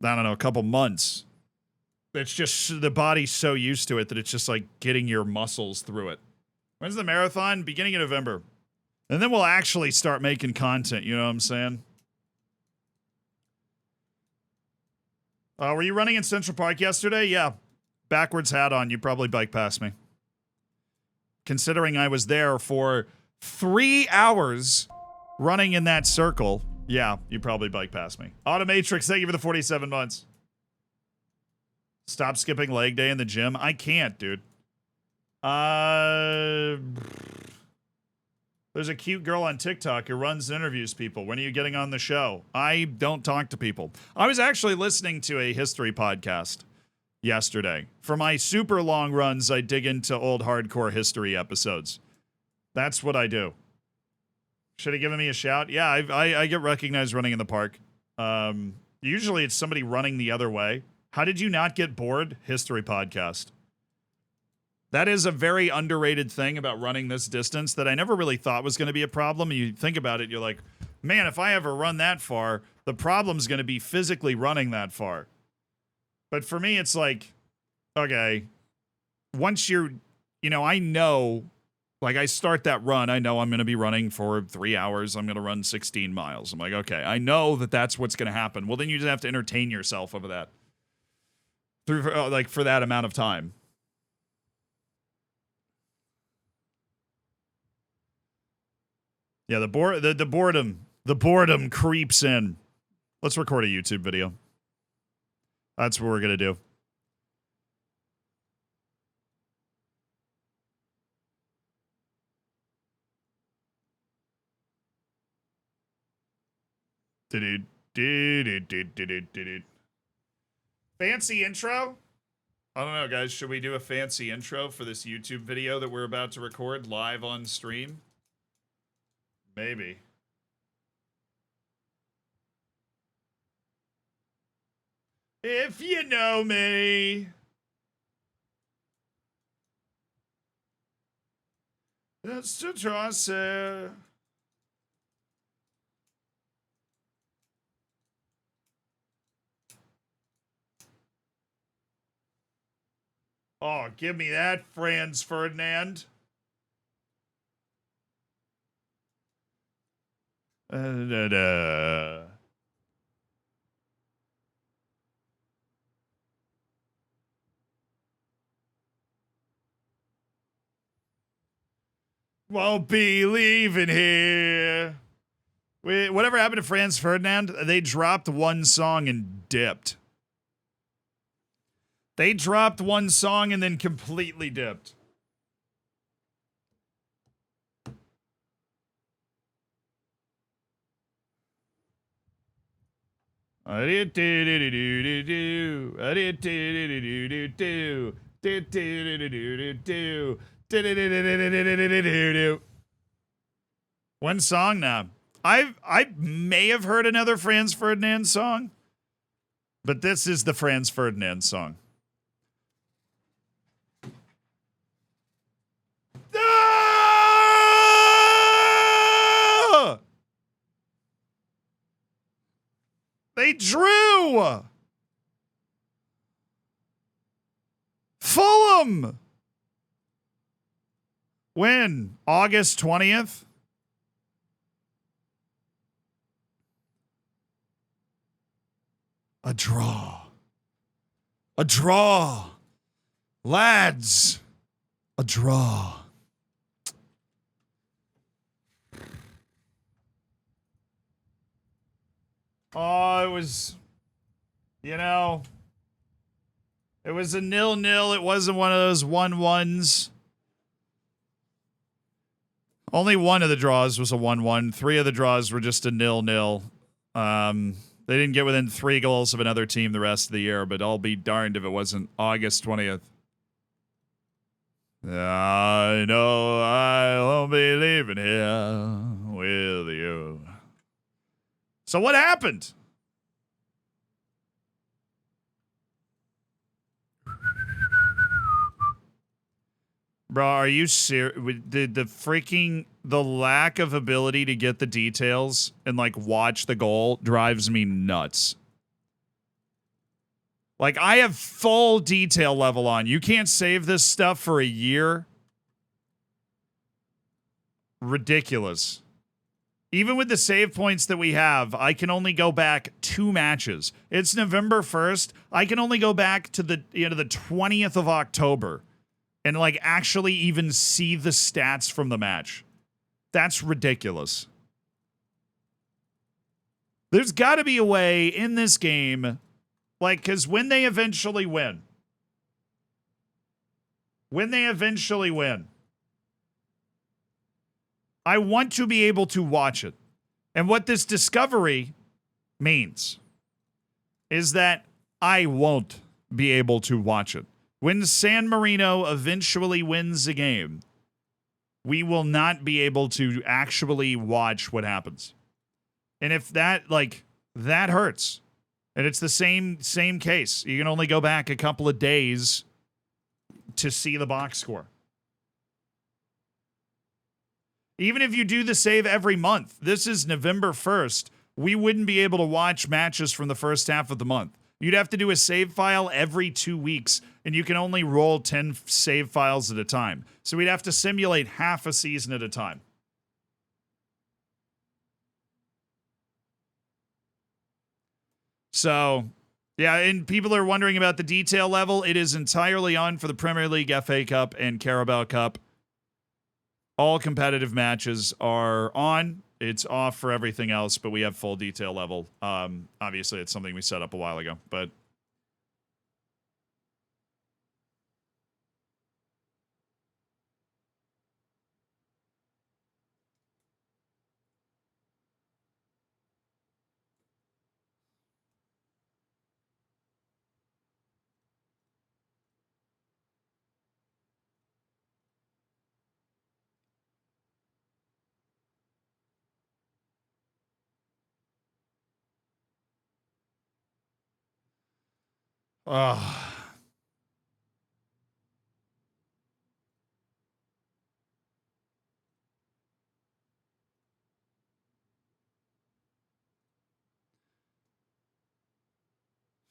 I don't know, a couple months, it's just the body's so used to it that it's just getting your muscles through it. When's the marathon? Beginning of November. And then we'll actually start making content, you know what I'm saying? Were you running in Central Park yesterday? Yeah. Backwards hat on. You probably bike past me. Considering I was there for 3 hours running in that circle, yeah, you probably bike past me. Automatrix, thank you for the 47 months. Stop skipping leg day in the gym. I can't, dude. There's a cute girl on TikTok who runs and interviews people. When are you getting on the show? I don't talk to people. I was actually listening to a history podcast yesterday. For my super long runs, I dig into old hardcore history episodes. That's what I do. Should have given me a shout. Yeah, I get recognized running in the park. Usually it's somebody running the other way. How did you not get bored? History podcast. That is a very underrated thing about running this distance that I never really thought was going to be a problem. You think about it, you're like, man, if I ever run that far, the problem's going to be physically running that far. But for me, it's okay, once you're, I know Like, I start that run. I know I'm going to be running for 3 hours. I'm going to run 16 miles. I'm like, okay, I know that that's what's going to happen. Well, then you just have to entertain yourself over that. For that amount of time. Yeah, the boredom creeps in. Let's record a YouTube video. That's what we're going to do. Fancy intro? I don't know, guys. Should we do a fancy intro for this YouTube video that we're about to record live on stream? Maybe. If you know me. That's to trust it. Oh, give me that, Franz Ferdinand. Won't be leaving here. Wait, whatever happened to Franz Ferdinand? They dropped one song and dipped. They dropped one song and then completely dipped. One song now. I may have heard another Franz Ferdinand song, but this is the Franz Ferdinand song. They drew! Fulham! When? August 20th? A draw. A draw. Lads. A draw. Oh, it was, it was a 0-0. It wasn't one of those 1-1s. Only one of the draws was a 1-1. 3 of the draws were just a 0-0. They didn't get within 3 goals of another team the rest of the year, but I'll be darned if it wasn't August 20th. I know I won't be leaving here with you. So what happened? Bro, are you serious? The lack of ability to get the details and like watch the goal drives me nuts. Like, I have full detail level on. You can't save this stuff for a year. Ridiculous. Even with the save points that we have, I can only go back 2 matches. It's November 1st. I can only go back to the 20th of October and like actually even see the stats from the match. That's ridiculous. There's got to be a way in this game, like, because when they eventually win, I want to be able to watch it. And what this discovery means is that I won't be able to watch it. When San Marino eventually wins a game, we will not be able to actually watch what happens. And if that, like, that hurts. And it's the same case. You can only go back a couple of days to see the box score. Even if you do the save every month, this is November 1st, we wouldn't be able to watch matches from the first half of the month. You'd have to do a save file every 2 weeks, and you can only roll 10 save files at a time. So we'd have to simulate half a season at a time. So, yeah, and people are wondering about the detail level. It is entirely on for the Premier League, FA Cup, and Carabao Cup. All competitive matches are on. It's off for everything else, but we have full detail level. Obviously, it's something we set up a while ago, but...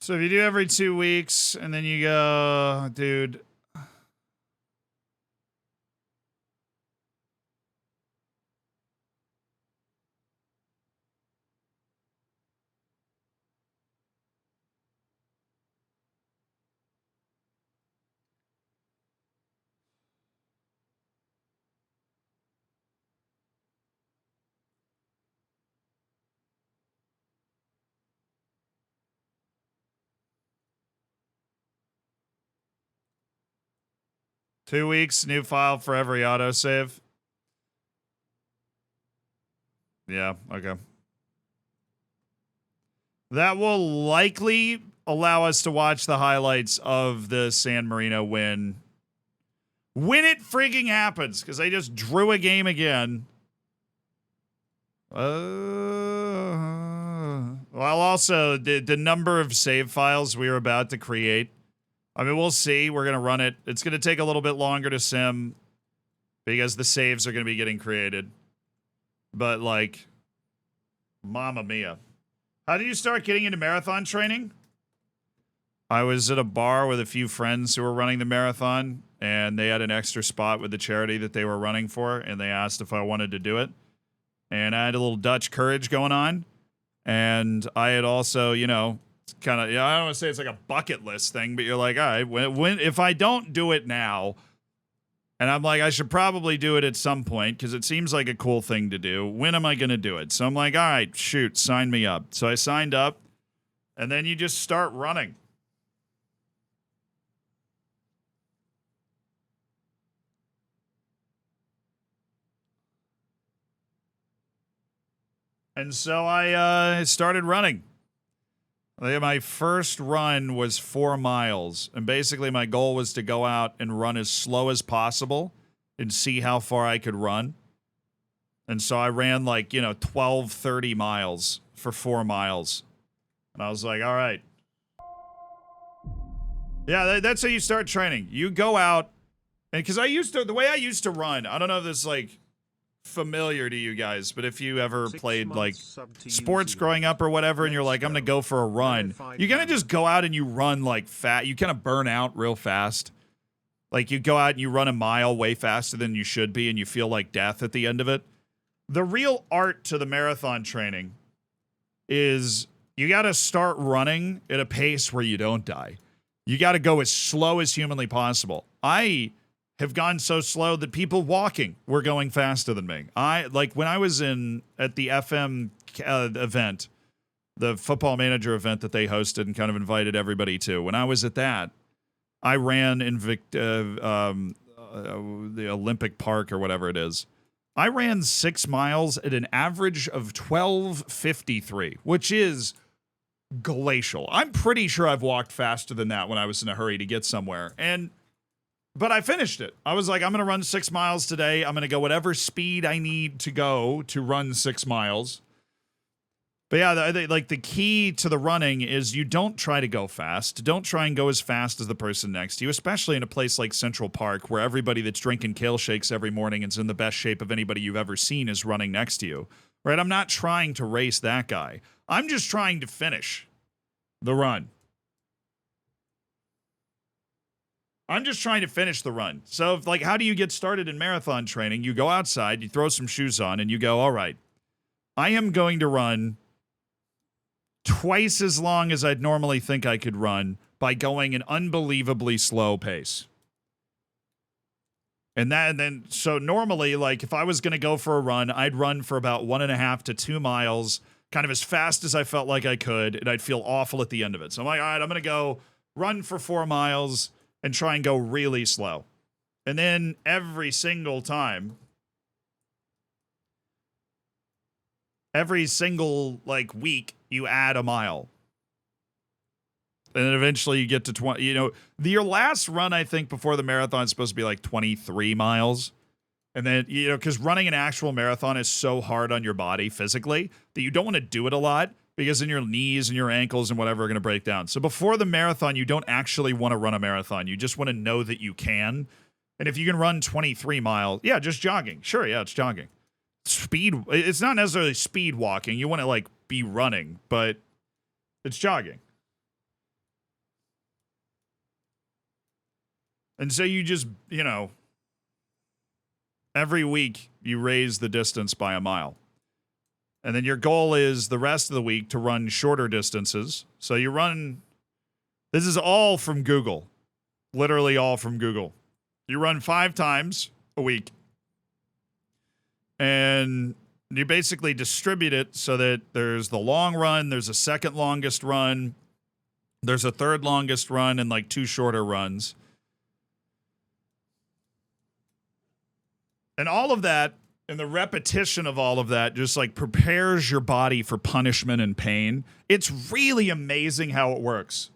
So if you do every 2 weeks, and then you go, dude... Two weeks, new file for every autosave. Yeah, okay. That will likely allow us to watch the highlights of the San Marino win. When it frigging happens, because they just drew a game again. Well, also, the number of save files we are about to create. I mean, we'll see. We're going to run it. It's going to take a little bit longer to sim because the saves are going to be getting created. But, like, mamma mia. How did you start getting into marathon training? I was at a bar with a few friends who were running the marathon, and they had an extra spot with the charity that they were running for, and they asked if I wanted to do it. And I had a little Dutch courage going on, and I had also, you know, kind of, I don't want to say it's like a bucket list thing, but you're like, all right, when if I don't do it now, and I'm like, I should probably do it at some point because it seems like a cool thing to do. When am I going to do it? So I'm like, all right, shoot, sign me up. So I signed up, and then you just start running. And so I started running. My first run was 4 miles. And basically my goal was to go out and run as slow as possible and see how far I could run. And so I ran 12, 30 miles for 4 miles. And I was like, all right. Yeah, that's how you start training. You go out. And because the way I used to run, I don't know if this is familiar to you guys, but if you ever played sports growing up or whatever, and you're like, I'm gonna go for a run, you're gonna just go out and you run fat. You kind of burn out real fast. Like you go out and you run a mile way faster than you should be, and you feel like death at the end of it. The real art to the marathon training is you got to start running at a pace where you don't die. You got to go as slow as humanly possible. I have gone so slow that people walking were going faster than me. When I was at the FM event, the football manager event that they hosted and kind of invited everybody to. When I was at that, I ran in the Olympic Park or whatever it is. I ran 6 miles at an average of 12:53, which is glacial. I'm pretty sure I've walked faster than that when I was in a hurry to get somewhere. But I finished it. I was like, I'm going to run 6 miles today. I'm going to go whatever speed I need to go to run 6 miles. But yeah, the key to the running is you don't try to go fast. Don't try and go as fast as the person next to you, especially in a place like Central Park where everybody that's drinking kale shakes every morning and is in the best shape of anybody you've ever seen is running next to you. Right? I'm not trying to race that guy. I'm just trying to finish the run. I'm just trying to finish the run. So, like, how do you get started in marathon training? You go outside, you throw some shoes on, and you go, all right, I am going to run twice as long as I'd normally think I could run by going an unbelievably slow pace. And then, so normally, like, if I was going to go for a run, I'd run for about 1.5 to 2 miles, kind of as fast as I felt like I could, and I'd feel awful at the end of it. So I'm like, all right, I'm going to go run for 4 miles and try and go really slow. And then every single time, every single, like, week, you add a mile. And then eventually you get to 20, your last run, I think, before the marathon is supposed to be like 23 miles. And then, because running an actual marathon is so hard on your body physically that you don't want to do it a lot because then your knees and your ankles and whatever are going to break down. So before the marathon, you don't actually want to run a marathon. You just want to know that you can. And if you can run 23 miles, yeah, just jogging. Sure, yeah, it's jogging. Speed, it's not necessarily speed walking. You want to, like, be running, but it's jogging. And so you just, every week you raise the distance by a mile. And then your goal is the rest of the week to run shorter distances. So you run, this is all from Google, literally all from Google. You run 5 times a week. And you basically distribute it so that there's the long run, there's a second longest run, there's a third longest run, and like 2 shorter runs. And all of that, and the repetition of all of that, just like prepares your body for punishment and pain. It's really amazing how it works.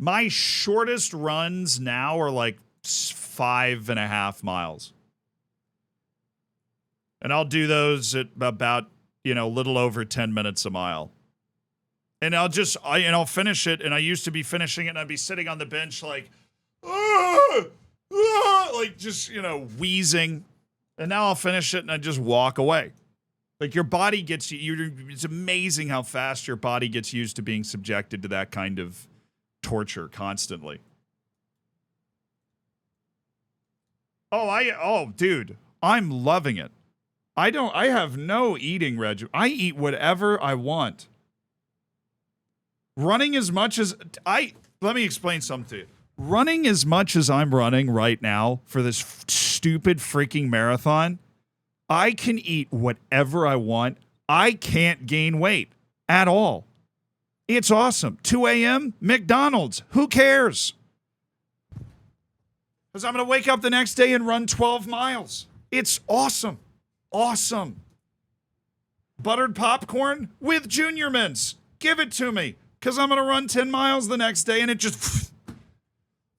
My shortest runs now are like 5.5 miles. And I'll do those at about, a little over 10 minutes a mile. And I'll finish it. And I used to be finishing it and I'd be sitting on the bench like, like just, wheezing. And now I'll finish it and I just walk away. Like your body gets it's amazing how fast your body gets used to being subjected to that kind of torture constantly. Dude, I'm loving it. I have no eating regimen. I eat whatever I want. Running as much as let me explain something to you. Running as much as I'm running right now for this stupid freaking marathon, I can eat whatever I want. I can't gain weight at all. It's awesome. 2 a.m., McDonald's. Who cares? Because I'm going to wake up the next day and run 12 miles. It's awesome. Awesome. Buttered popcorn with Junior Mints. Give it to me. Because I'm going to run 10 miles the next day and it just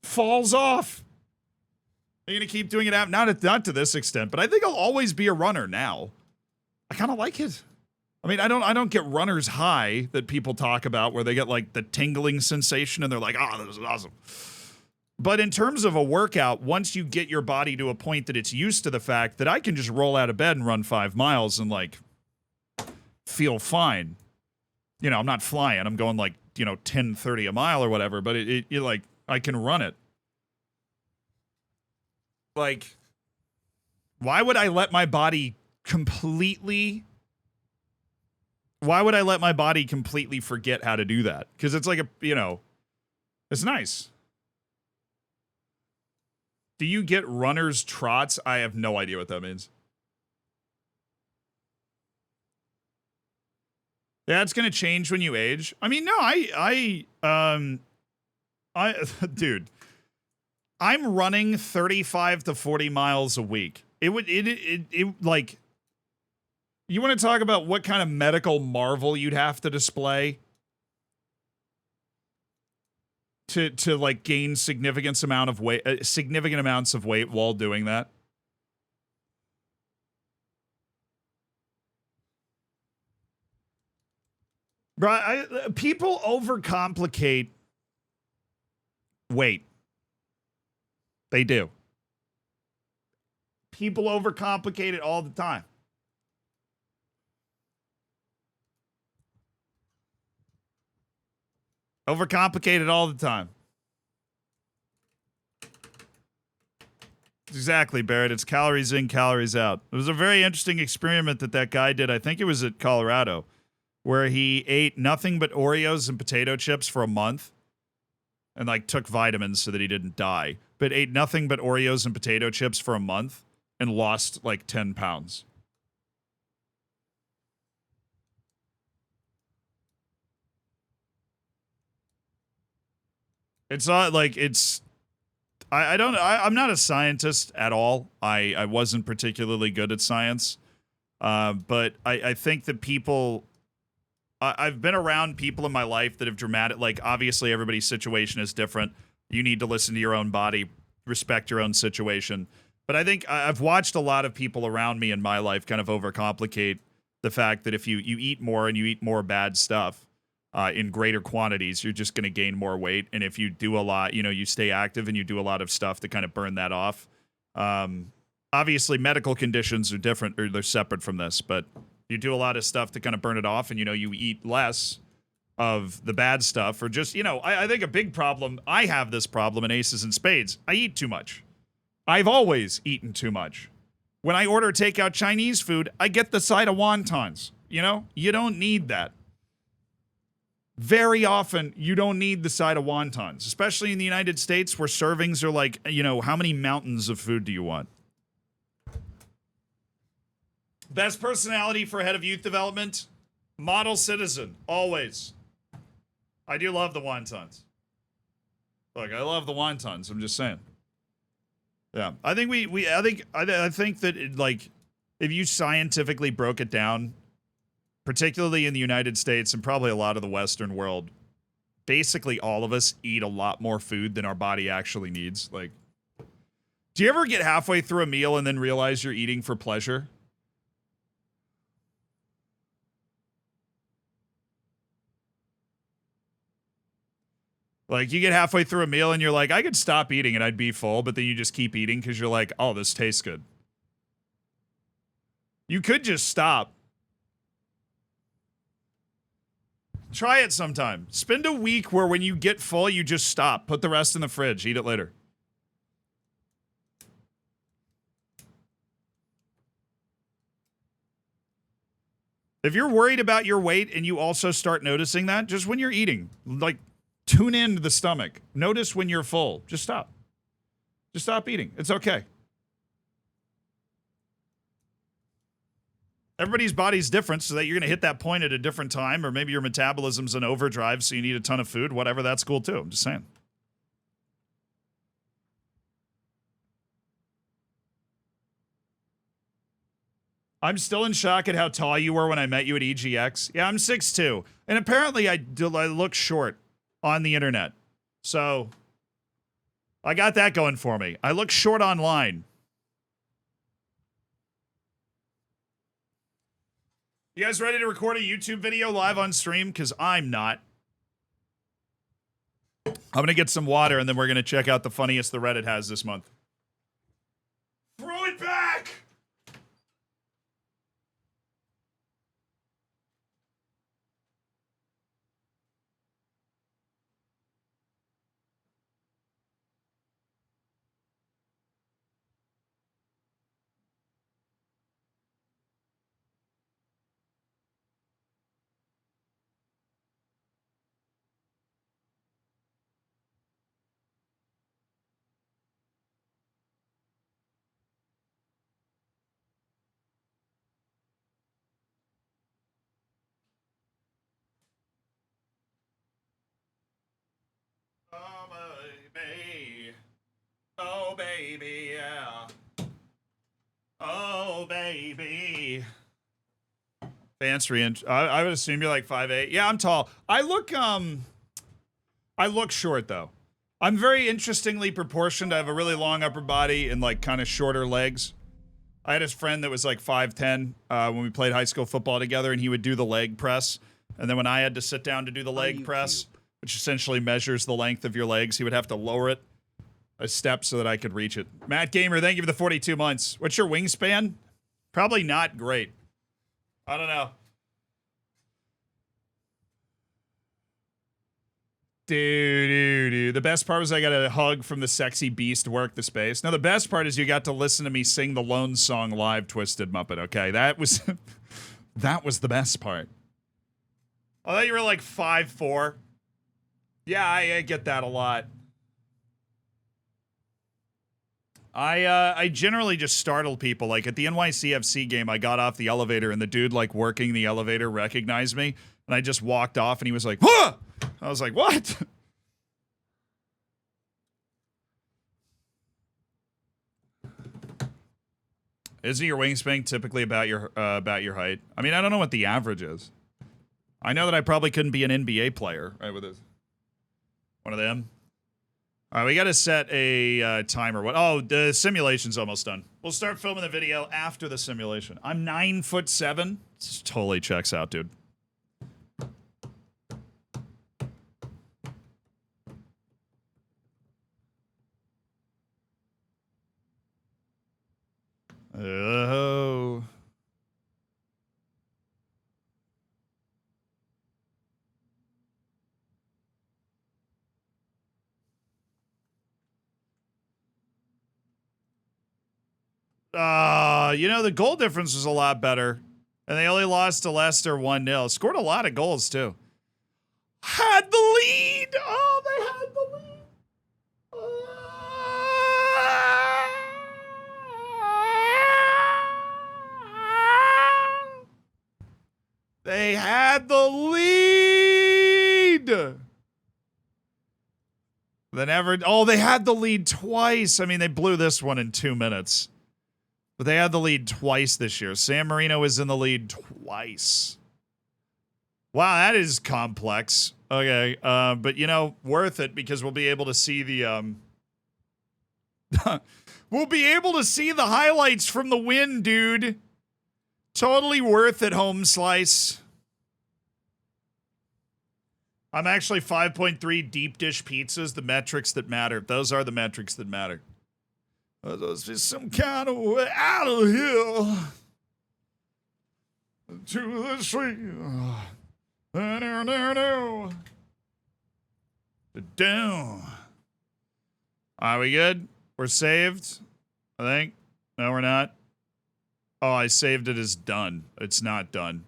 falls off. I'm going to keep doing it out. Not to this extent, but I think I'll always be a runner now. I kind of like it. I mean, I don't get runner's high that people talk about where they get like the tingling sensation and they're like, this is awesome. But in terms of a workout, once you get your body to a point that it's used to the fact that I can just roll out of bed and run 5 miles and like feel fine. I'm not flying. I'm going like, 10:30 a mile or whatever, but it like I can run it. Like, why would I let my body completely forget how to do that? Because it's like it's nice. Do you get runner's trots? I have no idea what that means. Yeah, it's going to change when you age. I mean, no, dude, I'm running 35 to 40 miles a week. It like, you want to talk about what kind of medical marvel you'd have to display to like gain significant amounts of weight while doing that? Bro, people overcomplicate weight. They do. People overcomplicate it all the time. Overcomplicate it all the time. Exactly, Barrett. It's calories in, calories out. It was a very interesting experiment that guy did. I think it was at Colorado, where he ate nothing but Oreos and potato chips for a month and like took vitamins so that he didn't die, but ate nothing but Oreos and potato chips for a month and lost like 10 pounds. It's not like it's I'm not a scientist at all. I wasn't particularly good at science. But I think that I've been around people in my life that have like, obviously everybody's situation is different. You need to listen to your own body, respect your own situation. But I think I've watched a lot of people around me in my life kind of overcomplicate the fact that if you eat more and you eat more bad stuff in greater quantities, you're just going to gain more weight. And if you do a lot, you stay active and you do a lot of stuff to kind of burn that off. Obviously, medical conditions are different, or they're separate from this, but you do a lot of stuff to kind of burn it off, and, you eat less of the bad stuff, or just, I think a big problem, I have this problem in Aces and Spades. I eat too much. I've always eaten too much. When I order takeout Chinese food, I get the side of wontons. You don't need that. Very often, you don't need the side of wontons, especially in the United States where servings are like, how many mountains of food do you want? Best personality for head of youth development? Model citizen, always. I do love the wontons. Look, I love the wontons, I'm just saying. Yeah, I think I think that if you scientifically broke it down, particularly in the United States and probably a lot of the Western world, basically all of us eat a lot more food than our body actually needs. Like, do you ever get halfway through a meal and then realize you're eating for pleasure? Like, you get halfway through a meal and you're like, I could stop eating and I'd be full, but then you just keep eating because you're like, oh, this tastes good. You could just stop. Try it sometime. Spend a week where when you get full, you just stop. Put the rest in the fridge. Eat it later. If you're worried about your weight and you also start noticing that, just when you're eating, like, tune in to the stomach. Notice when you're full. Just stop. Just stop eating. It's okay. Everybody's body's different, so that you're going to hit that point at a different time, or maybe your metabolism's in overdrive, so you need a ton of food. Whatever, that's cool too. I'm just saying. I'm still in shock at how tall you were when I met you at EGX. Yeah, I'm 6'2", and apparently I look short on the internet. So I got that going for me. I look short online. You guys ready to record a YouTube video live on stream? Because I'm not. I'm going to get some water, and then we're going to check out the funniest the Reddit has this month. Throw it back! Oh, baby. Oh, baby, yeah. Oh, baby. Fans I would assume you're like 5'8". Yeah, I'm tall. I look short, though. I'm very interestingly proportioned. I have a really long upper body and, like, kind of shorter legs. I had his friend that was, like, 5'10", when we played high school football together, and he would do the leg press. And then when I had to sit down to do the leg press, which essentially measures the length of your legs, he would have to lower it a step so that I could reach it. Matt Gamer, thank you for the 42 months. What's your wingspan? Probably not great. I don't know. Dude. The best part was I got a hug from the sexy beast work the space. Now, the best part is you got to listen to me sing the Lone Song live, Twisted Muppet, okay? That was that was the best part. I thought you were like 5'4". Yeah, I get that a lot. I generally just startle people. Like at the NYCFC game, I got off the elevator and the dude like working the elevator recognized me, and I just walked off and he was like, "Huh!" I was like, "What?" Isn't your wingspan typically about your height? I mean, I don't know what the average is. I know that I probably couldn't be an NBA player, right, with one of them. All right, we got to set a timer. What? Oh, the simulation's almost done. We'll start filming the video after the simulation. I'm 9'7". This totally checks out, dude. Oh. You know, the goal difference was a lot better. And they only lost to Leicester 1-0. Scored a lot of goals, too. Had the lead! Oh, they had the lead! They had the lead! They had the lead twice. I mean, they blew this one in 2 minutes. But they had the lead twice this year. San Marino is in the lead twice. Wow, that is complex. Okay, but you know, worth it because we'll be able to see the we'll be able to see the highlights from the win, dude. Totally worth it, home slice. I'm actually 5.3 deep dish pizzas, the metrics that matter. Those are the metrics that matter. There's just some kind of way out of here to the street. Down. Are we good? We're saved, I think. No, we're not. Oh, I saved it as done. It's not done.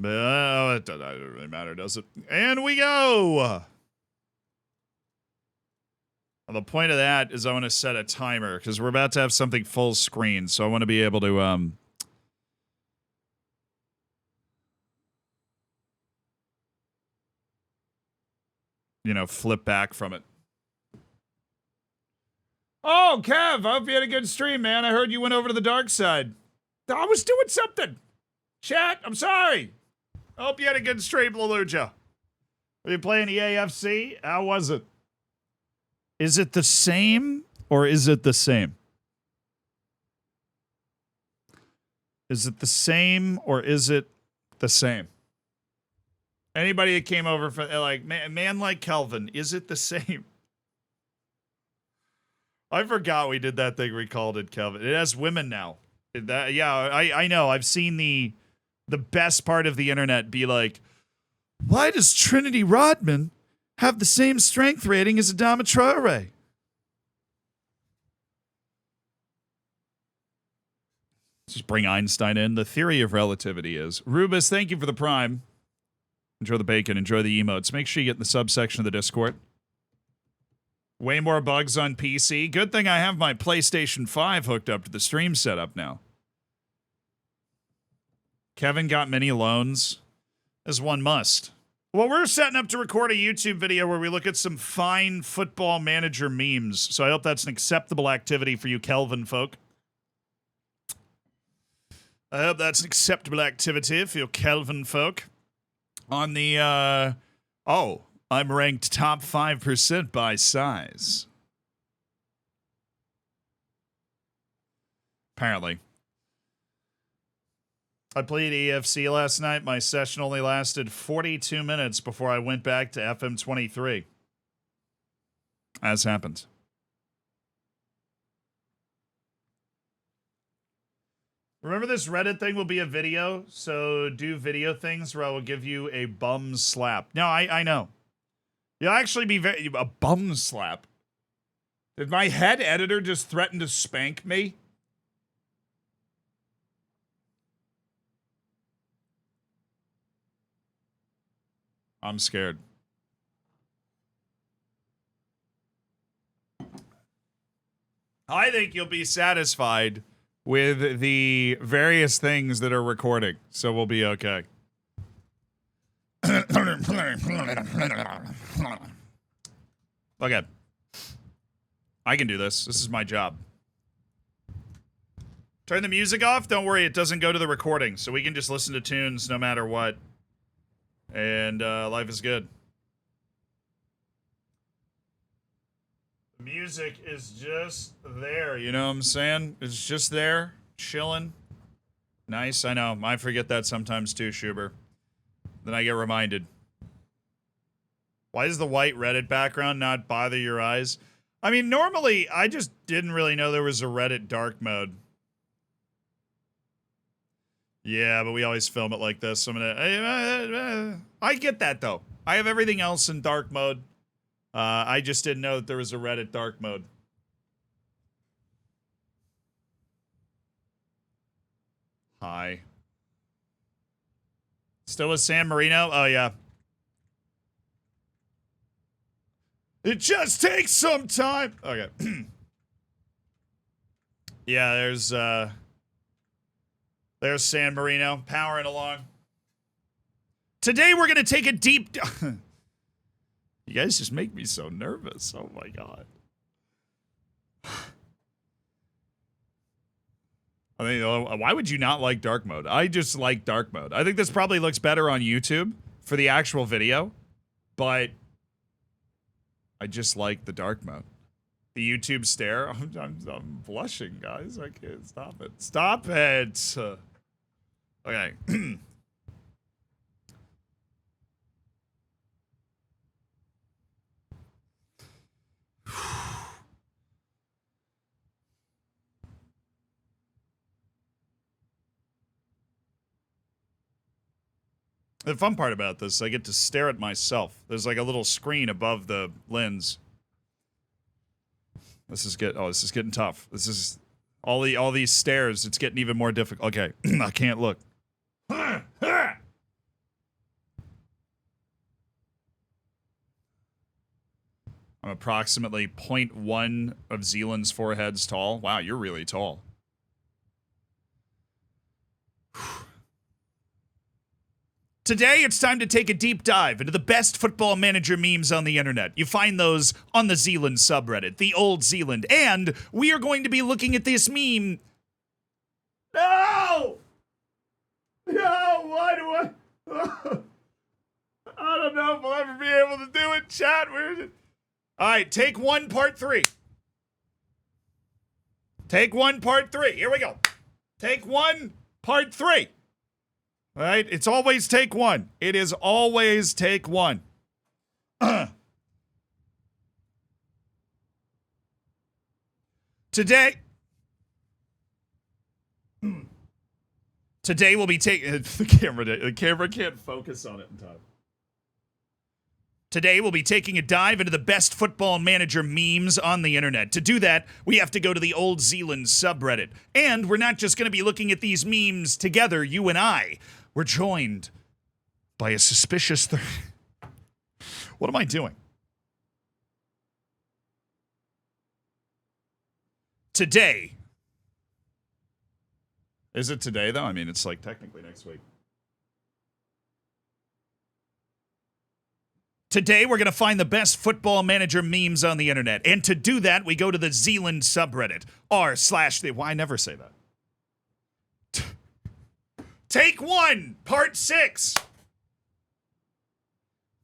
But it doesn't really matter, does it? And we go! Well, the point of that is I want to set a timer, because we're about to have something full screen, so I want to be able to, you know, flip back from it. Oh, Kev, I hope you had a good stream, man. I heard you went over to the dark side. I was doing something. Chat, I'm sorry. I hope you had a good stream, Leluja. Were you playing the AFC? How was it? Is it the same or is it the same? Is it the same or is it the same? Anybody that came over for like man like Kelvin, is it the same? I forgot we did that thing we called it, Kelvin. It has women now. I know. I've seen the best part of the internet be like, why does Trinity Rodman have the same strength rating as Adama Traore? Just bring Einstein in. The theory of relativity is. Rubus, thank you for the prime. Enjoy the bacon. Enjoy the emotes. Make sure you get in the subsection of the Discord. Way more bugs on PC. Good thing I have my PlayStation 5 hooked up to the stream setup now. Kevin got many loans, as one must. Well, we're setting up to record a YouTube video where we look at some fine football manager memes. So I hope that's an acceptable activity for you Kelvin folk. I hope that's an acceptable activity for you Kelvin folk. On the, I'm ranked top 5% by size. Apparently. I played EFC last night. My session only lasted 42 minutes before I went back to FM23. As happened. Remember, this Reddit thing will be a video, so do video things where I will give you a bum slap. No, I know. You'll actually be a bum slap. Did my head editor just threaten to spank me? I'm scared. I think you'll be satisfied with the various things that are recording, so we'll be okay. Okay. I can do this. This is my job. Turn the music off. Don't worry, it doesn't go to the recording, so we can just listen to tunes no matter what. And life is good. The music is just there, you know what I'm saying? It's just there, chilling. Nice, I know. I forget that sometimes too, Schuber. Then I get reminded. Why does the white Reddit background not bother your eyes? I mean, normally, I just didn't really know there was a Reddit dark mode. Yeah, but we always film it like this. So I'm gonna... I get that, though. I have everything else in dark mode. I just didn't know that there was a Reddit dark mode. Hi. Still with San Marino? Oh, yeah. It just takes some time. Okay. Yeah, there's San Marino powering along. Today we're going to take a deep... You guys just make me so nervous. Oh, my God. I mean, why would you not like dark mode? I just like dark mode. I think this probably looks better on YouTube for the actual video, but I just like the dark mode. The YouTube stare. I'm blushing, guys. I can't stop it. Stop it. Okay. The fun part about this, I get to stare at myself. There's like a little screen above the lens. This is getting tough. This is all these stares. It's getting even more difficult. Okay, I can't look. I'm approximately 0.1 of Zealand's foreheads tall. Wow, you're really tall. Today, it's time to take a deep dive into the best football manager memes on the internet. You find those on the Zealand subreddit, the Old Zealand, and we are going to be looking at this meme. No! No, why do I... I don't know if we'll ever be able to do it, chat. Where is it? All right, take one, part 3. Take one, part 3. Here we go. Take one, part 3. All right, it's always take one. It is always take one. Today we'll be taking the camera can't focus on it in time. Today we'll be taking a dive into the best football manager memes on the internet. To do that, we have to go to the Old Zealand subreddit. And we're not just going to be looking at these memes together, you and I. We're joined by a suspicious What am I doing? Today. Is it today, though? I mean, it's like technically next week. Today, we're going to find the best football manager memes on the internet. And to do that, we go to the Zealand subreddit. Why I never say that? Take one, part 6.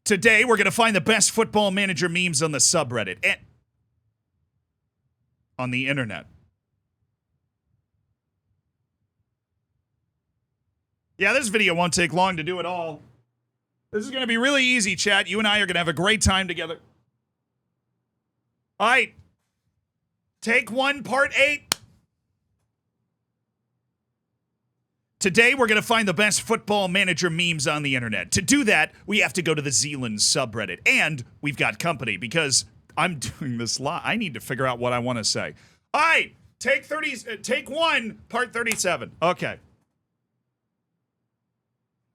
Today, we're going to find the best football manager memes on the subreddit and on the internet. Yeah, this video won't take long to do it all. This is going to be really easy, chat. You and I are going to have a great time together. All right. Take one, part 8. Today, we're going to find the best football manager memes on the internet. To do that, we have to go to the Zealand subreddit. And we've got company because I'm doing this live. I need to figure out what I want to say. All right, take 1, part 37. Okay.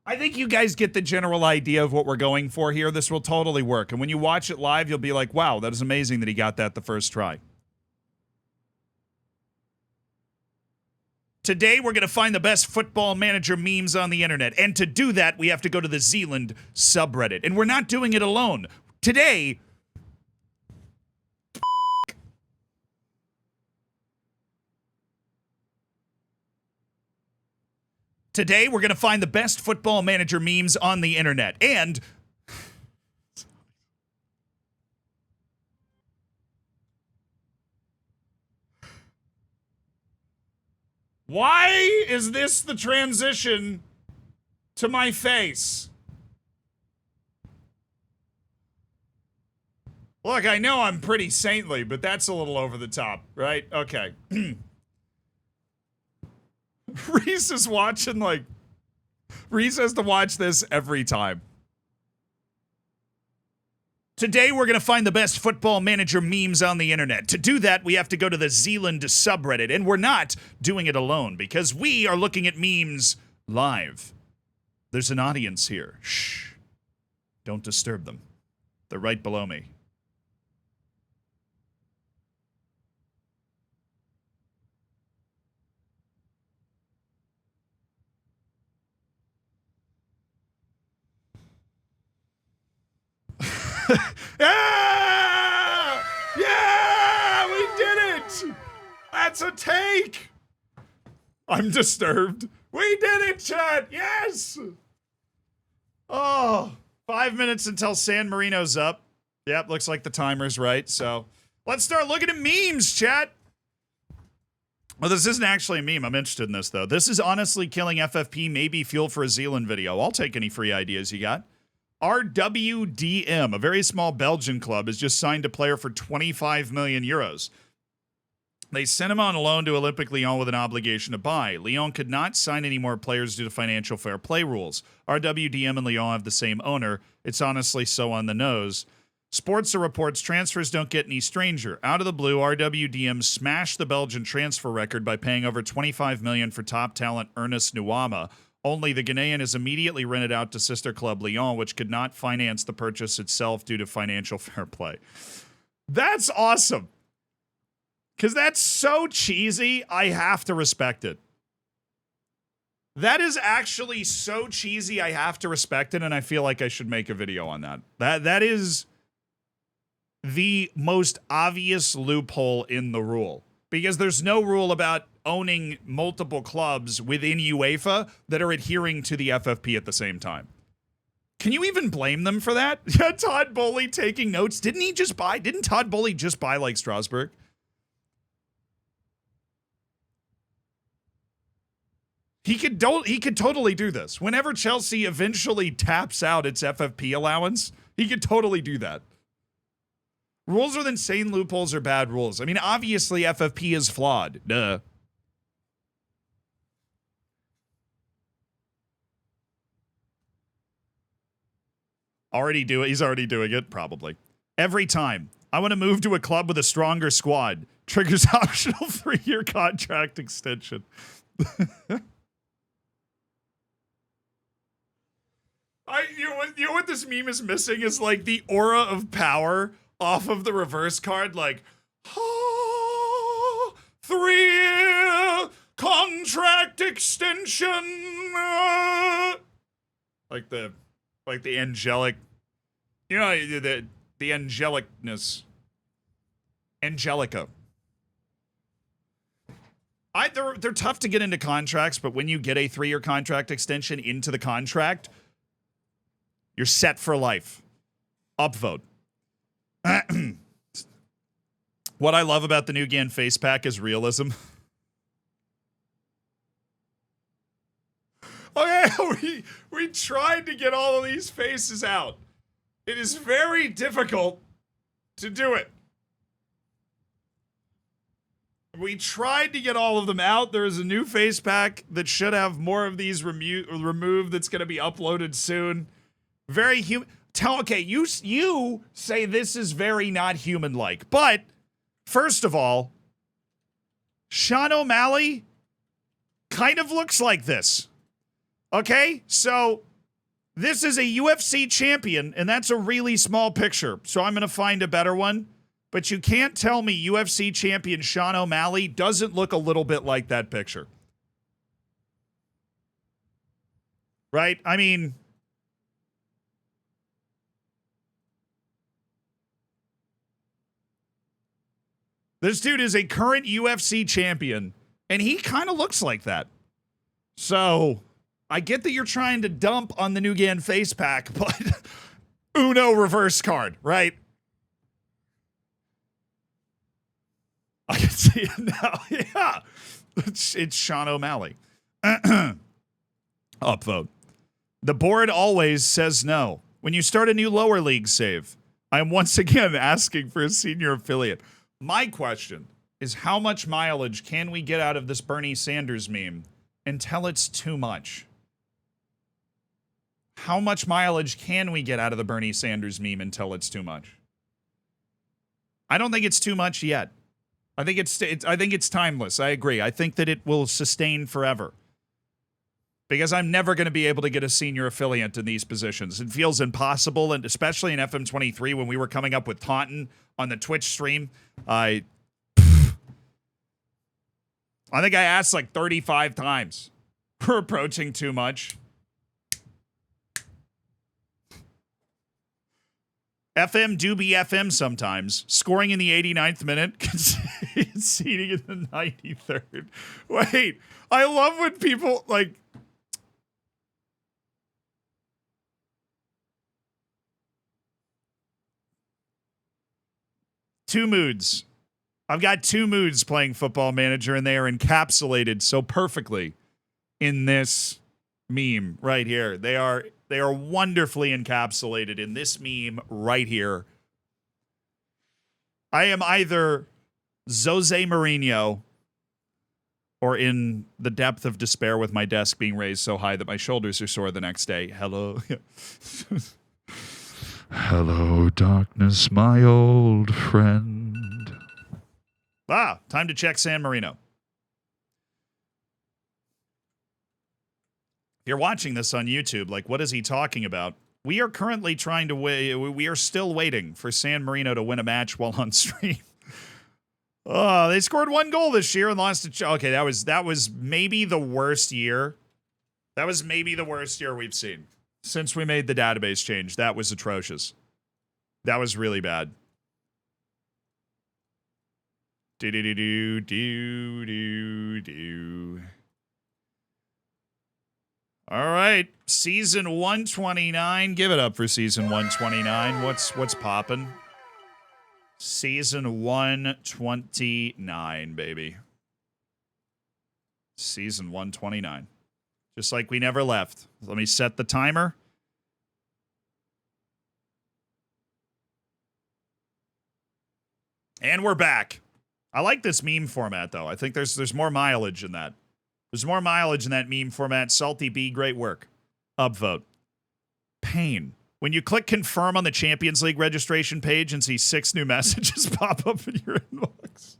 I think you guys get the general idea of what we're going for here. This will totally work. And when you watch it live, you'll be like, wow, that is amazing that he got that the first try. Today, we're going to find the best football manager memes on the internet. And to do that, we have to go to the Zealand subreddit. And we're not doing it alone. Today... Today, we're going to find the best football manager memes on the internet. And... why is this the transition to my face? Look, I know I'm pretty saintly, but that's a little over the top, right? Okay. Reese is watching, like... Reese has to watch this every time. Today, we're going to find the best football manager memes on the internet. To do that, we have to go to the Zealand subreddit. And we're not doing it alone, because we are looking at memes live. There's an audience here. Shh. Don't disturb them. They're right below me. Yeah! Yeah! We did it! That's a take! I'm disturbed. We did it, chat! Yes! Oh, 5 minutes until San Marino's up. Yep, looks like the timer's right, so let's start looking at memes, chat! Well, this isn't actually a meme. I'm interested in this, though. This is honestly killing FFP, maybe fuel for a Zealand video. I'll take any free ideas you got. RWDM, a very small Belgian club, has just signed a player for 25 million euros. They sent him on loan to Olympique Lyon with an obligation to buy. Lyon could not sign any more players due to financial fair play rules. RWDM and Lyon have the same owner. It's honestly so on the nose. Sportsa reports transfers don't get any stranger. Out of the blue, RWDM smashed the Belgian transfer record by paying over 25 million for top talent Ernest Nuama. Only the Ghanaian is immediately rented out to sister club Lyon, which could not finance the purchase itself due to financial fair play. That's awesome. Because that's so cheesy, I have to respect it. That is actually so cheesy, I have to respect it, and I feel like I should make a video on that. That is the most obvious loophole in the rule. Because there's no rule about owning multiple clubs within UEFA that are adhering to the FFP at the same time. Can you even blame them for that? Yeah, Todd Bowley taking notes. Didn't Todd Bowley just buy, like, Strasbourg? He could totally do this. Whenever Chelsea eventually taps out its FFP allowance, he could totally do that. Rules are insane, loopholes are bad rules. I mean, obviously FFP is flawed. Duh. He's already doing it, probably. Every time. I want to move to a club with a stronger squad. Triggers optional 3-year contract extension. You know what this meme is missing is, like, the aura of power off of the reverse card, like, 3-year contract extension. Like the angelic, you know, the angelicness. Angelica. They're tough to get into contracts, but when you get a 3-year contract extension into the contract, you're set for life. Upvote. What I love about the new GAN face pack is realism. Okay, we tried to get all of these faces out. It is very difficult to do it. We tried to get all of them out. There is a new face pack that should have more of these removed that's going to be uploaded soon. Very human. Okay, you say this is very not human-like. But, first of all, Sean O'Malley kind of looks like this. Okay? So, this is a UFC champion, and that's a really small picture. So I'm going to find a better one. But you can't tell me UFC champion Sean O'Malley doesn't look a little bit like that picture. Right? I mean, this dude is a current UFC champion, and he kind of looks like that. So, I get that you're trying to dump on the Nugan face pack, but Uno reverse card, right? I can see it now. Yeah. It's Sean O'Malley. Upvote. The board always says no. When you start a new lower league save, I am once again asking for a senior affiliate. My question is, how much mileage can we get out of this Bernie Sanders meme until it's too much? How much mileage can we get out of the Bernie Sanders meme until it's too much? I don't think it's too much yet. I think it's timeless. I agree. I think that it will sustain forever. Because I'm never going to be able to get a senior affiliate in these positions. It feels impossible, and especially in FM23 when we were coming up with Taunton on the Twitch stream. I think I asked like 35 times. We're approaching too much. FM do be FM sometimes. Scoring in the 89th minute, conceding in the 93rd. Wait, I love when people, like... Two moods. I've got two moods playing Football Manager, and they are encapsulated so perfectly in this meme right here. They are wonderfully encapsulated in this meme right here. I am either Jose Marino or in the depth of despair with my desk being raised so high that my shoulders are sore the next day. Hello. Hello, darkness, my old friend. Time to check San Marino. If you're watching this on YouTube, like, what is he talking about? We are currently trying to we are still waiting for San Marino to win a match while on stream. They scored 1 goal this year and lost to... Okay, that was maybe the worst year. That was maybe the worst year we've seen. Since we made the database change, that was atrocious. That was really bad. Do. All right, season 129. Give it up for season 129. What's poppin'? Season 129, baby. Season 129. Just like we never left. Let me set the timer. And we're back. I like this meme format, though. I think there's more mileage in that. There's more mileage in that meme format. Salty B, great work. Upvote. Pain. When you click confirm on the Champions League registration page and see 6 new messages pop up in your inbox.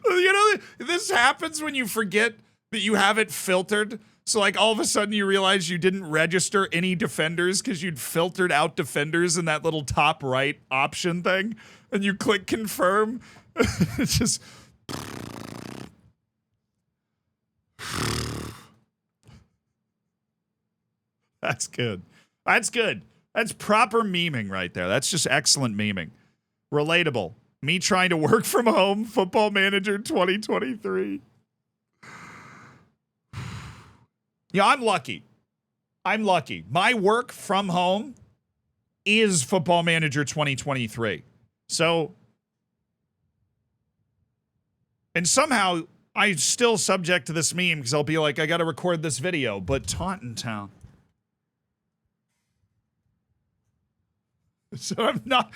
You know, this happens when you forget that you have it filtered. So, like, all of a sudden you realize you didn't register any defenders because you'd filtered out defenders in that little top right option thing. And you click confirm. It's just... That's good. That's good. That's proper memeing right there. That's just excellent memeing. Relatable. Me trying to work from home, Football Manager 2023. Yeah, I'm lucky. I'm lucky. My work from home is Football Manager 2023. So, and somehow I'm still subject to this meme because I'll be like, I got to record this video, but Taunton Town. So I'm not,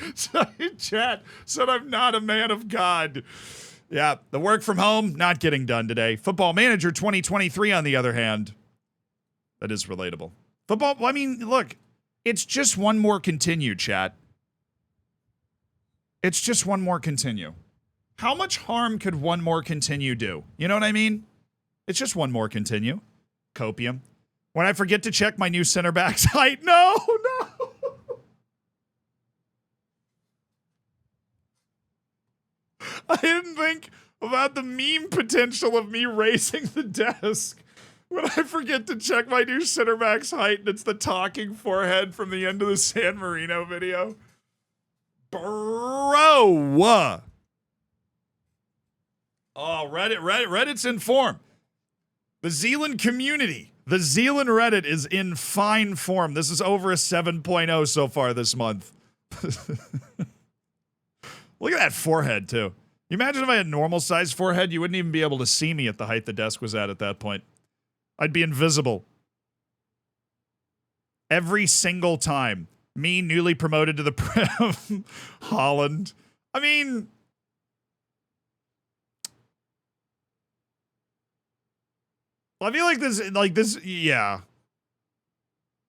chat said I'm not a man of God. Yeah, the work from home, not getting done today. Football Manager 2023, on the other hand, that is relatable. Football, I mean, look, it's just one more continue, chat. It's just one more continue. How much harm could one more continue do? You know what I mean? It's just one more continue. Copium. When I forget to check my new center back's height, no. I didn't think about the meme potential of me raising the desk when I forget to check my new center back's height and it's the talking forehead from the end of the San Marino video. Bro. Oh, Reddit's in form. The Zealand community. The Zealand Reddit is in fine form. This is over a 7.0 so far this month. Look at that forehead, too. You imagine if I had normal sized forehead, you wouldn't even be able to see me at the height the desk was at that point. I'd be invisible. Every single time. Me, newly promoted to the Prem. Holland. I mean, I feel like this, yeah.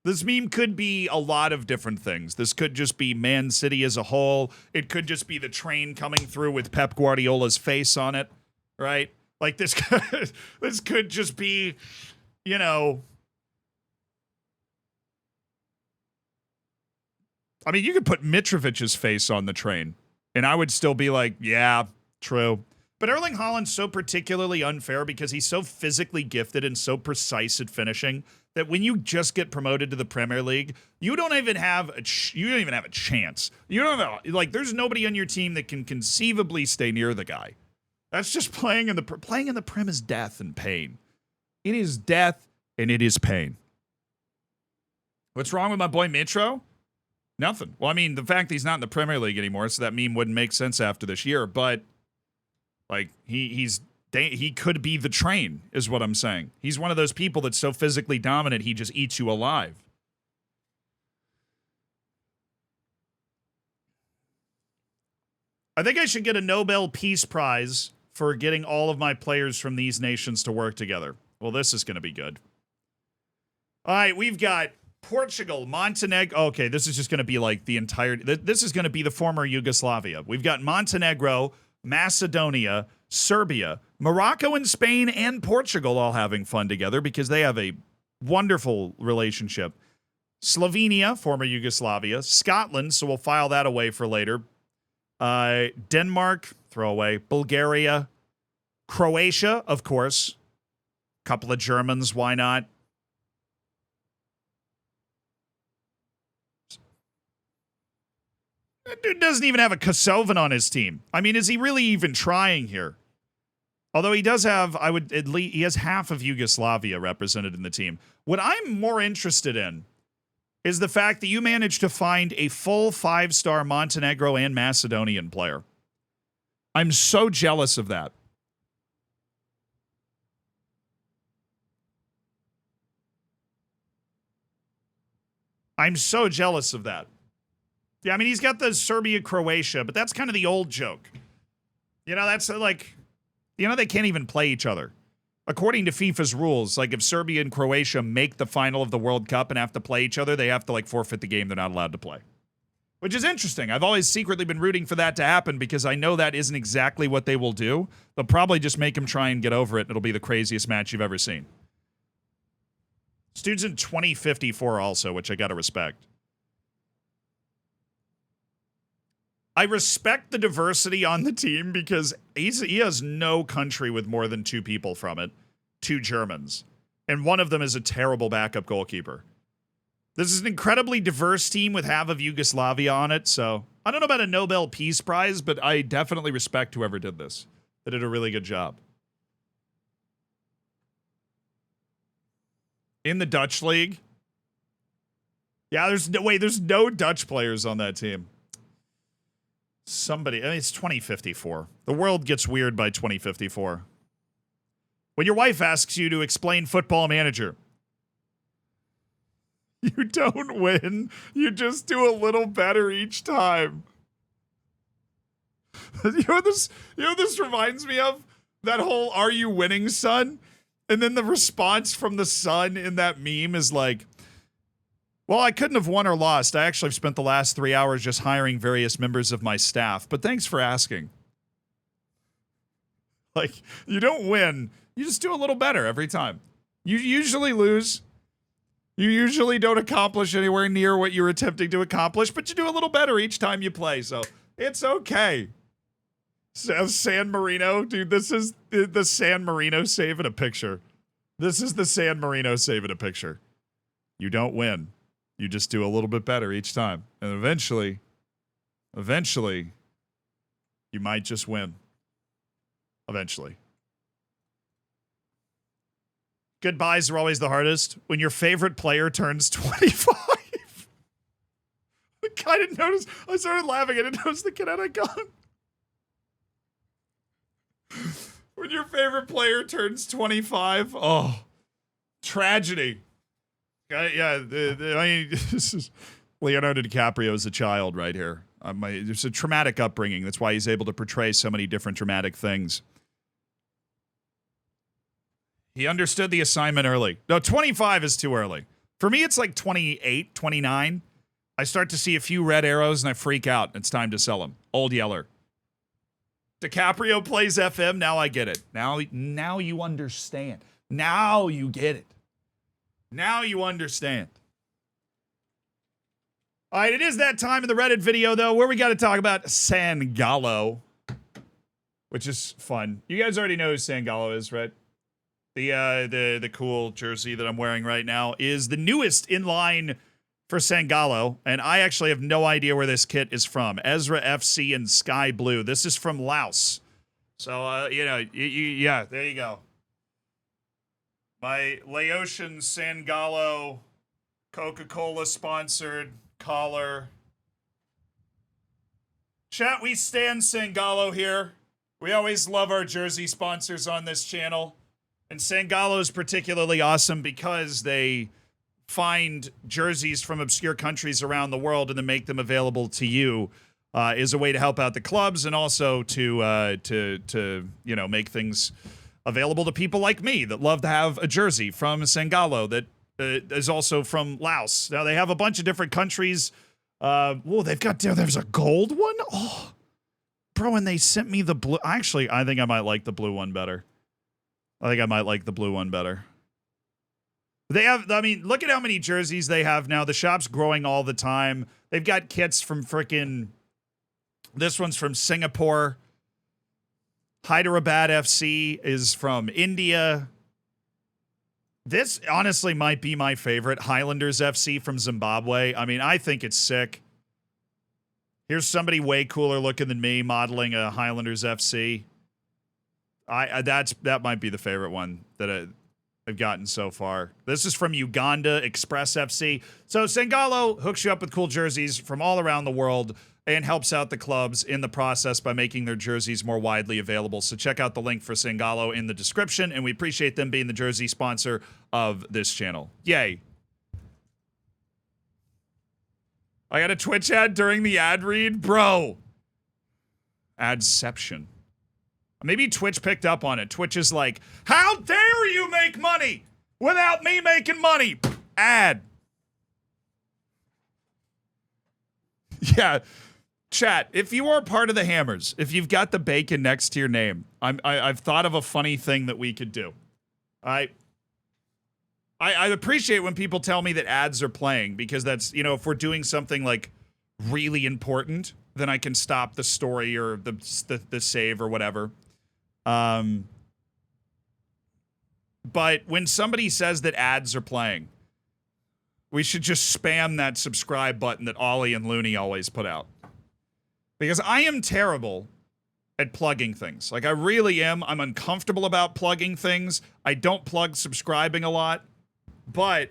This meme could be a lot of different things. This could just be Man City as a whole. It could just be the train coming through with Pep Guardiola's face on it, right? Like this could just be, you know. I mean, you could put Mitrovic's face on the train, and I would still be like, yeah, true. But Erling Haaland's so particularly unfair because he's so physically gifted and so precise at finishing that when you just get promoted to the Premier League, you don't even have a chance. You don't have there's nobody on your team that can conceivably stay near the guy. That's just playing in the Prem is death and pain. It is death and it is pain. What's wrong with my boy Mitro? Nothing. Well, I mean, the fact that he's not in the Premier League anymore, so that meme wouldn't make sense after this year. But like he could be the train, is what I'm saying. He's one of those people that's so physically dominant, he just eats you alive. I think I should get a Nobel Peace Prize for getting all of my players from these nations to work together. Well, this is going to be good. All right, we've got Portugal, Montenegro. Okay, this is just going to be like the entire... This is going to be the former Yugoslavia. We've got Montenegro, Macedonia, Serbia, Morocco and Spain and Portugal all having fun together because they have a wonderful relationship. Slovenia, former Yugoslavia, Scotland, so we'll file that away for later. Denmark, throw away. Bulgaria, Croatia, of course. Couple of Germans, why not? That dude doesn't even have a Kosovan on his team. I mean, is he really even trying here? Although he does have, he has half of Yugoslavia represented in the team. What I'm more interested in is the fact that you managed to find a full 5-star Montenegro and Macedonian player. I'm so jealous of that. I'm so jealous of that. Yeah, I mean, he's got the Serbia-Croatia, but that's kind of the old joke. You know, that's like, you know, they can't even play each other. According to FIFA's rules, like if Serbia and Croatia make the final of the World Cup and have to play each other, they have to like forfeit the game. They're not allowed to play. Which is interesting. I've always secretly been rooting for that to happen because I know that isn't exactly what they will do. They'll probably just make them try and get over it. It'll be the craziest match you've ever seen. This dude's in 2054 also, which I gotta respect. I respect the diversity on the team because he has no country with more than 2 people from it. 2 Germans. And one of them is a terrible backup goalkeeper. This is an incredibly diverse team with half of Yugoslavia on it, so I don't know about a Nobel Peace Prize, but I definitely respect whoever did this. They did a really good job. In the Dutch league? Yeah, there's no Dutch players on that team. Somebody, I mean, it's 2054. The world gets weird by 2054. When your wife asks you to explain Football Manager, you don't win. You just do a little better each time. You know what this reminds me of? That whole "Are you winning, son?" And then the response from the son in that meme is like, "Well, I couldn't have won or lost. I actually spent the last 3 hours just hiring various members of my staff, but thanks for asking." Like, you don't win. You just do a little better every time. You usually lose. You usually don't accomplish anywhere near what you're attempting to accomplish, but you do a little better each time you play, so it's okay. San Marino, dude, this is the San Marino save in a picture. This is the San Marino save in a picture. You don't win. You just do a little bit better each time. And eventually, you might just win. Eventually. Goodbyes are always the hardest. When your favorite player turns 25. I didn't notice. I started laughing. I didn't notice the kinetic gun. When your favorite player turns 25. Oh, tragedy. Yeah, I mean, this is Leonardo DiCaprio as a child right here. It's a traumatic upbringing. That's why he's able to portray so many different dramatic things. He understood the assignment early. No, 25 is too early. For me, it's like 28, 29. I start to see a few red arrows and I freak out. It's time to sell them. Old Yeller. DiCaprio plays FM. Now I get it. Now you understand. Now you get it. Now you understand. All right, it is that time in the Reddit video, though, where we got to talk about Sangalo, which is fun. You guys already know who Sangalo is, right? The cool jersey that I'm wearing right now is the newest in line for Sangalo, and I actually have no idea where this kit is from. Ezra FC in Sky Blue. This is from Laos. So, yeah, there you go. My Laotian Sangalo Coca-Cola sponsored collar. Chat, we stand Sangalo here. We always love our jersey sponsors on this channel. And Sangalo is particularly awesome because they find jerseys from obscure countries around the world and then make them available to you. Is a way to help out the clubs and also to make things available to people like me that love to have a jersey from Sangalo that is also from Laos. Now they have a bunch of different countries. There's a gold one. Oh, bro, and they sent me the blue. Actually, I think I might like the blue one better. They have, look at how many jerseys they have now. The shop's growing all the time. They've got kits from this one's from Singapore. Hyderabad FC is from India. This honestly might be my favorite. Highlanders FC from Zimbabwe. I mean, I think it's sick. Here's somebody way cooler looking than me modeling a Highlanders FC. That might be the favorite one that I've gotten so far. This is from Uganda, Express FC. So Sangalo hooks you up with cool jerseys from all around the world and helps out the clubs in the process by making their jerseys more widely available. So check out the link for Sangalo in the description, and we appreciate them being the jersey sponsor of this channel. Yay. I got a Twitch ad during the ad read? Bro. Adception. Maybe Twitch picked up on it. Twitch is like, how dare you make money without me making money? Ad. Yeah. Chat, if you are part of the Hammers, if you've got the bacon next to your name, I've thought of a funny thing that we could do. I appreciate when people tell me that ads are playing because that's, if we're doing something like really important, then I can stop the story or the save or whatever. But when somebody says that ads are playing, we should just spam that subscribe button that Ollie and Looney always put out. Because I am terrible at plugging things. Like, I really am. I'm uncomfortable about plugging things. I don't plug subscribing a lot. But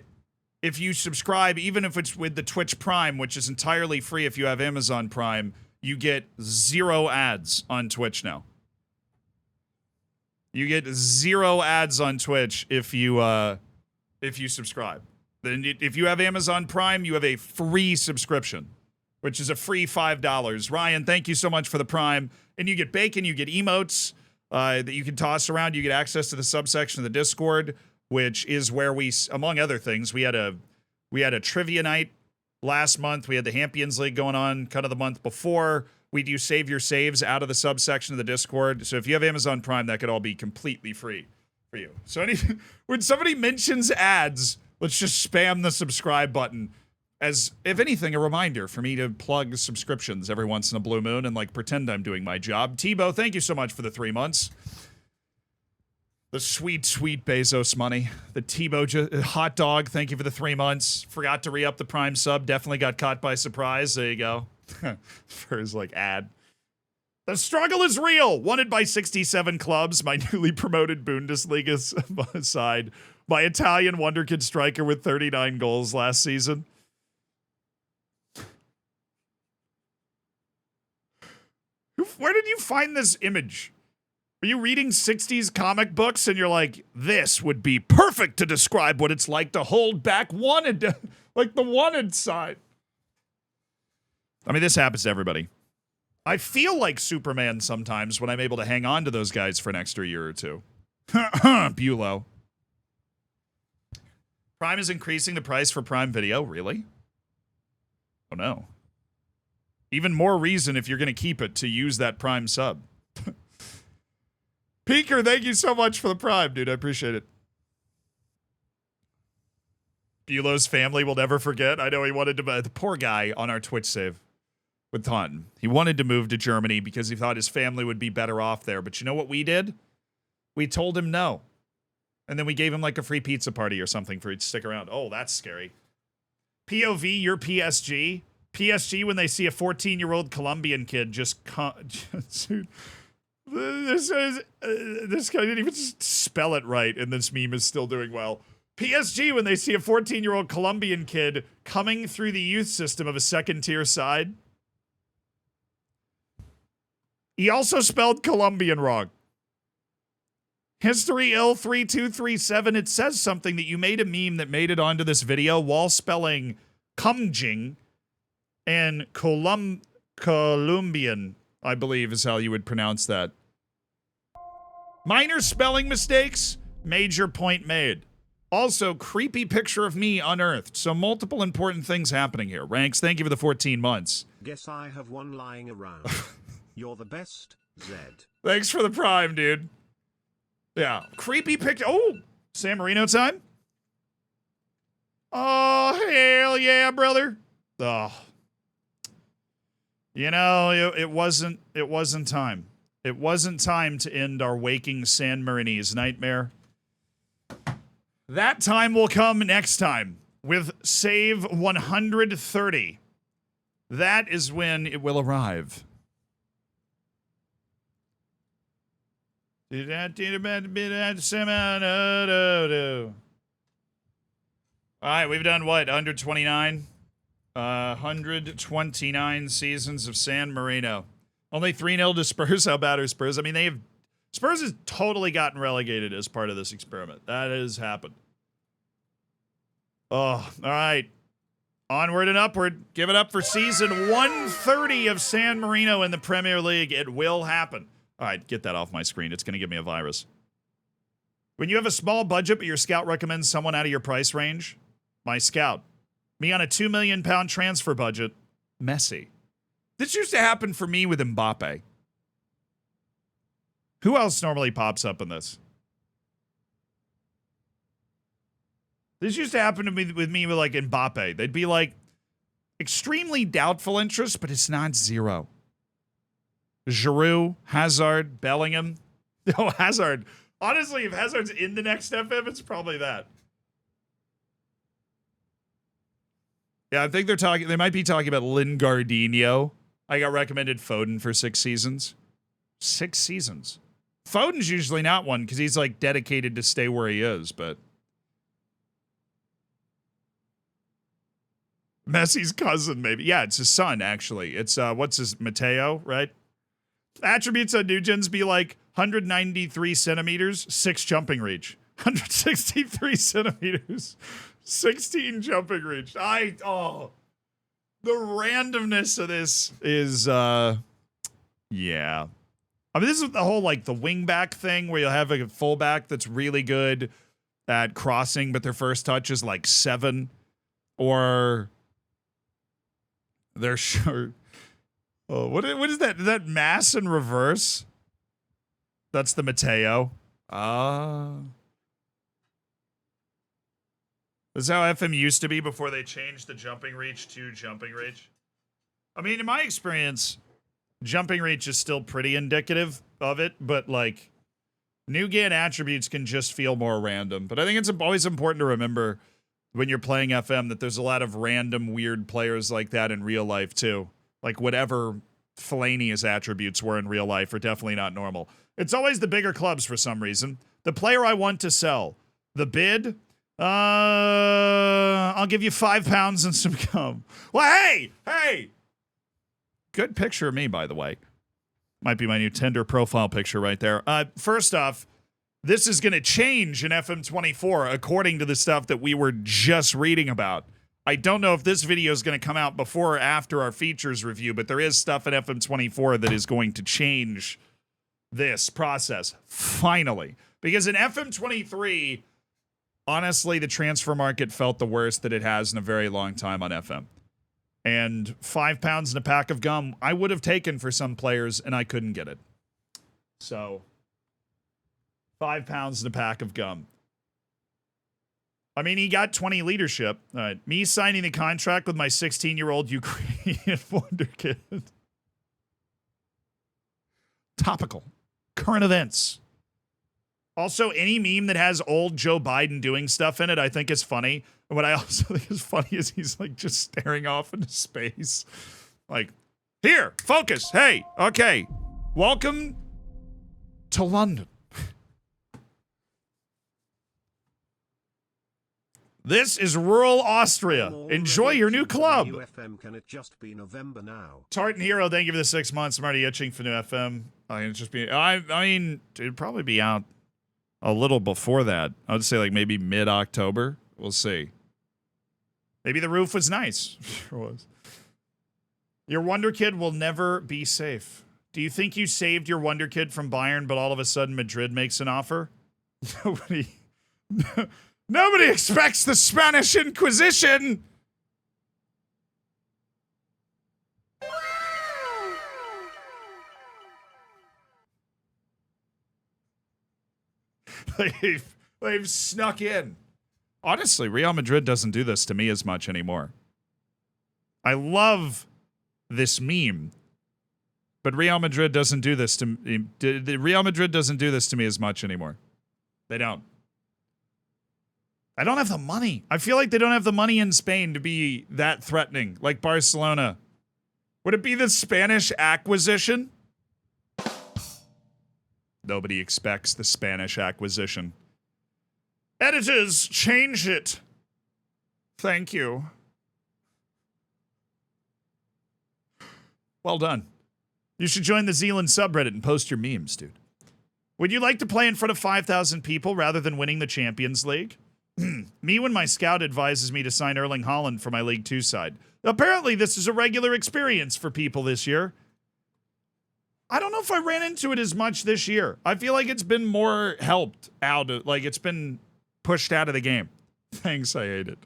if you subscribe, even if it's with the Twitch Prime, which is entirely free if you have Amazon Prime, you get 0 ads on Twitch now. You get 0 ads on Twitch if you subscribe. Then if you have Amazon Prime, you have a free subscription. which is a free $5. Ryan, thank you so much for the Prime. And you get bacon, you get emotes that you can toss around. You get access to the subsection of the Discord, which is where we, among other things, we had a trivia night last month. We had the Hampions League going on kind of the month before. We do save your saves out of the subsection of the Discord. So if you have Amazon Prime, that could all be completely free for you. So when somebody mentions ads, let's just spam the subscribe button as, if anything, a reminder for me to plug subscriptions every once in a blue moon and like pretend I'm doing my job. Tebow, thank you so much for the 3 months. The sweet, sweet Bezos money. The Tebow hot dog, thank you for the 3 months. Forgot to re-up the Prime sub. Definitely got caught by surprise. There you go. For his like ad. The struggle is real. Wanted by 67 clubs. My newly promoted Bundesliga side. My Italian wonderkid striker with 39 goals last season. Where did you find this image? Are you reading 60s comic books and you're like, this would be perfect to describe what it's like to hold back wanted, like the wanted side. I mean, this happens to everybody. I feel like Superman sometimes when I'm able to hang on to those guys for an extra year or two. Bulow. Prime is increasing the price for Prime Video. Really? Oh, no. Even more reason, if you're going to keep it, to use that Prime sub. Peeker, thank you so much for the Prime, dude. I appreciate it. Bulow's family will never forget. I know he wanted to... The poor guy on our Twitch save with Taunton. He wanted to move to Germany because he thought his family would be better off there. But you know what we did? We told him no. And then we gave him like a free pizza party or something for him to stick around. Oh, that's scary. POV, you're PSG. PSG, when they see a 14-year-old Colombian kid just this guy didn't even spell it right, and this meme is still doing well. PSG, when they see a 14-year-old Colombian kid coming through the youth system of a second-tier side. He also spelled Colombian wrong. History L3237, it says something that you made a meme that made it onto this video while spelling Kumjing and Colombian, I believe is how you would pronounce that. Minor spelling mistakes, major point made. Also, creepy picture of me unearthed. So multiple important things happening here. Ranks, thank you for the 14 months. Guess I have one lying around. You're the best, Zed. Thanks for the Prime, dude. Yeah, creepy picture. Oh, San Marino time? Oh, hell yeah, brother. Oh. You know, it wasn't time. It wasn't time to end our waking San Marinese nightmare. That time will come next time with save 130. That is when it will arrive. All right, we've done what? 129? 129 seasons of San Marino. Only 3-0 to Spurs. How bad are Spurs? I mean, Spurs has totally gotten relegated as part of this experiment. That has happened. Oh, all right. Onward and upward. Give it up for season 130 of San Marino in the Premier League. It will happen. All right, get that off my screen. It's going to give me a virus. When you have a small budget, but your scout recommends someone out of your price range, my scout. Me on a £2 million transfer budget, Messi. This used to happen for me with Mbappe. Who else normally pops up in this? This used to happen to me with like Mbappe. They'd be like extremely doubtful interest, but it's not zero. Giroud, Hazard, Bellingham. No, Hazard. Honestly, if Hazard's in the next FM, it's probably that. Yeah, I think they might be talking about Lingardinho. I got recommended Foden for 6 seasons. 6 seasons. Foden's usually not one because he's like dedicated to stay where he is, but Messi's cousin, maybe. Yeah, it's his son, actually. It's, what's his, Mateo, right? Attributes on Nugent's be like 193 centimeters, 6 jumping reach. 163 centimeters, 16 jumping reach. The randomness of this is, yeah. I mean, this is the whole, like, the wingback thing where you'll have like, a fullback that's really good at crossing, but their first touch is like 7. Or they're short. Oh, what is that? Is that mass in reverse? That's the Mateo. This is how FM used to be before they changed the jumping reach to jumping reach. I mean, in my experience, jumping reach is still pretty indicative of it, but like new GAN attributes can just feel more random. But I think it's always important to remember when you're playing FM that there's a lot of random weird players like that in real life too. Like whatever Fellaini's attributes were in real life are definitely not normal. It's always the bigger clubs for some reason. The player I want to sell. The bid? I'll give you £5 and some gum. Well, hey! Good picture of me, by the way. Might be my new Tinder profile picture right there. First off, this is going to change in FM24 according to the stuff that we were just reading about. I don't know if this video is going to come out before or after our features review, but there is stuff in FM24 that is going to change this process, finally. Because in FM23, honestly, the transfer market felt the worst that it has in a very long time on FM. And £5 and a pack of gum, I would have taken for some players, and I couldn't get it. So, £5 and a pack of gum. I mean, he got 20 leadership. Me signing the contract with my 16-year-old Ukrainian wonder kid. Topical. Current events. Also, any meme that has old Joe Biden doing stuff in it, I think is funny. And what I also think is funny is he's like just staring off into space. Like, here, focus. Hey, okay. Welcome to London. This is rural Austria. Enjoy your new club. New FM, can it just be November now? Tartan Hero, thank you for the 6 months. I'm already itching for new FM. I mean, it'd probably be out a little before that. I would say like maybe mid-October. We'll see. Maybe the roof was nice. Sure was. Your Wonder Kid will never be safe. Do you think you saved your Wonder Kid from Bayern, but all of a sudden Madrid makes an offer? Nobody expects the Spanish Inquisition! They've snuck in. Honestly, Real Madrid doesn't do this to me as much anymore. I love this meme, but Real Madrid doesn't do this to me. Real Madrid doesn't do this to me as much anymore. They don't. I don't have the money. I feel like they don't have the money in Spain to be that threatening, like Barcelona. Would it be the Spanish acquisition? Nobody expects the Spanish acquisition. Editors, change it. Thank you. Well done. You should join the Zealand subreddit and post your memes, dude. Would you like to play in front of 5,000 people rather than winning the Champions League? Me when my scout advises me to sign Erling Haaland for my League 2 side. Apparently this is a regular experience for people this year. I don't know if I ran into it as much this year. I feel like it's been more helped out. Like it's been pushed out of the game. Thanks, I hate it.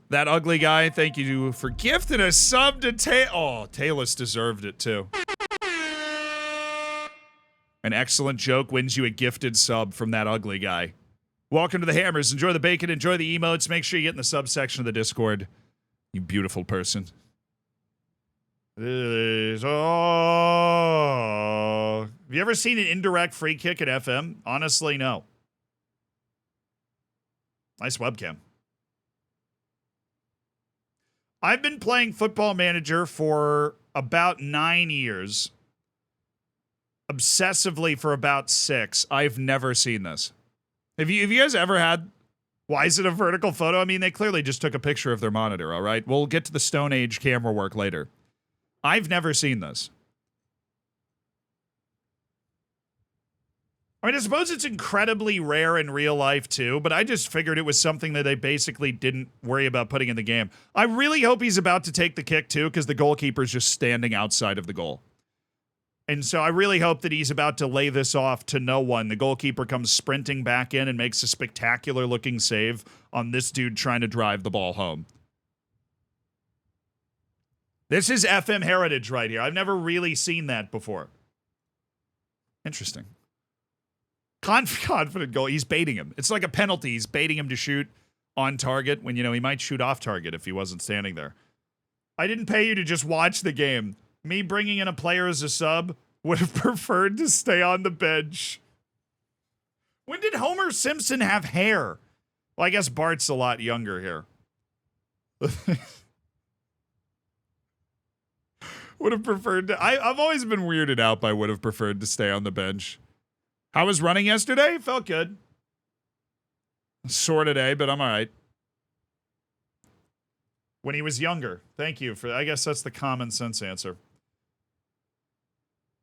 That ugly guy, thank you for gifting a sub to Talus deserved it too. An excellent joke wins you a gifted sub from that ugly guy. Welcome to the Hammers. Enjoy the bacon, enjoy the emotes. Make sure you get in the subsection of the Discord. You beautiful person. Have you ever seen an indirect free kick at FM? Honestly, no. Nice webcam. I've been playing Football Manager for about 9 years. Obsessively for about 6. I've never seen this. Have you guys ever had... Why is it a vertical photo? I mean, they clearly just took a picture of their monitor, all right? We'll get to the Stone Age camera work later. I've never seen this. I mean, I suppose it's incredibly rare in real life, too, but I just figured it was something that they basically didn't worry about putting in the game. I really hope he's about to take the kick, too, because the goalkeeper's just standing outside of the goal. And so I really hope that he's about to lay this off to no one. The goalkeeper comes sprinting back in and makes a spectacular-looking save on this dude trying to drive the ball home. This is FM heritage right here. I've never really seen that before. Interesting. Confident goal. He's baiting him. It's like a penalty. He's baiting him to shoot on target when, he might shoot off target if he wasn't standing there. I didn't pay you to just watch the game. Me bringing in a player as a sub would have preferred to stay on the bench. When did Homer Simpson have hair? Well, I guess Bart's a lot younger here. Would have preferred to... I've always been weirded out by would have preferred to stay on the bench. How was running yesterday? Felt good. Sore today, but I'm all right. When he was younger. Thank you for... I guess that's the common sense answer.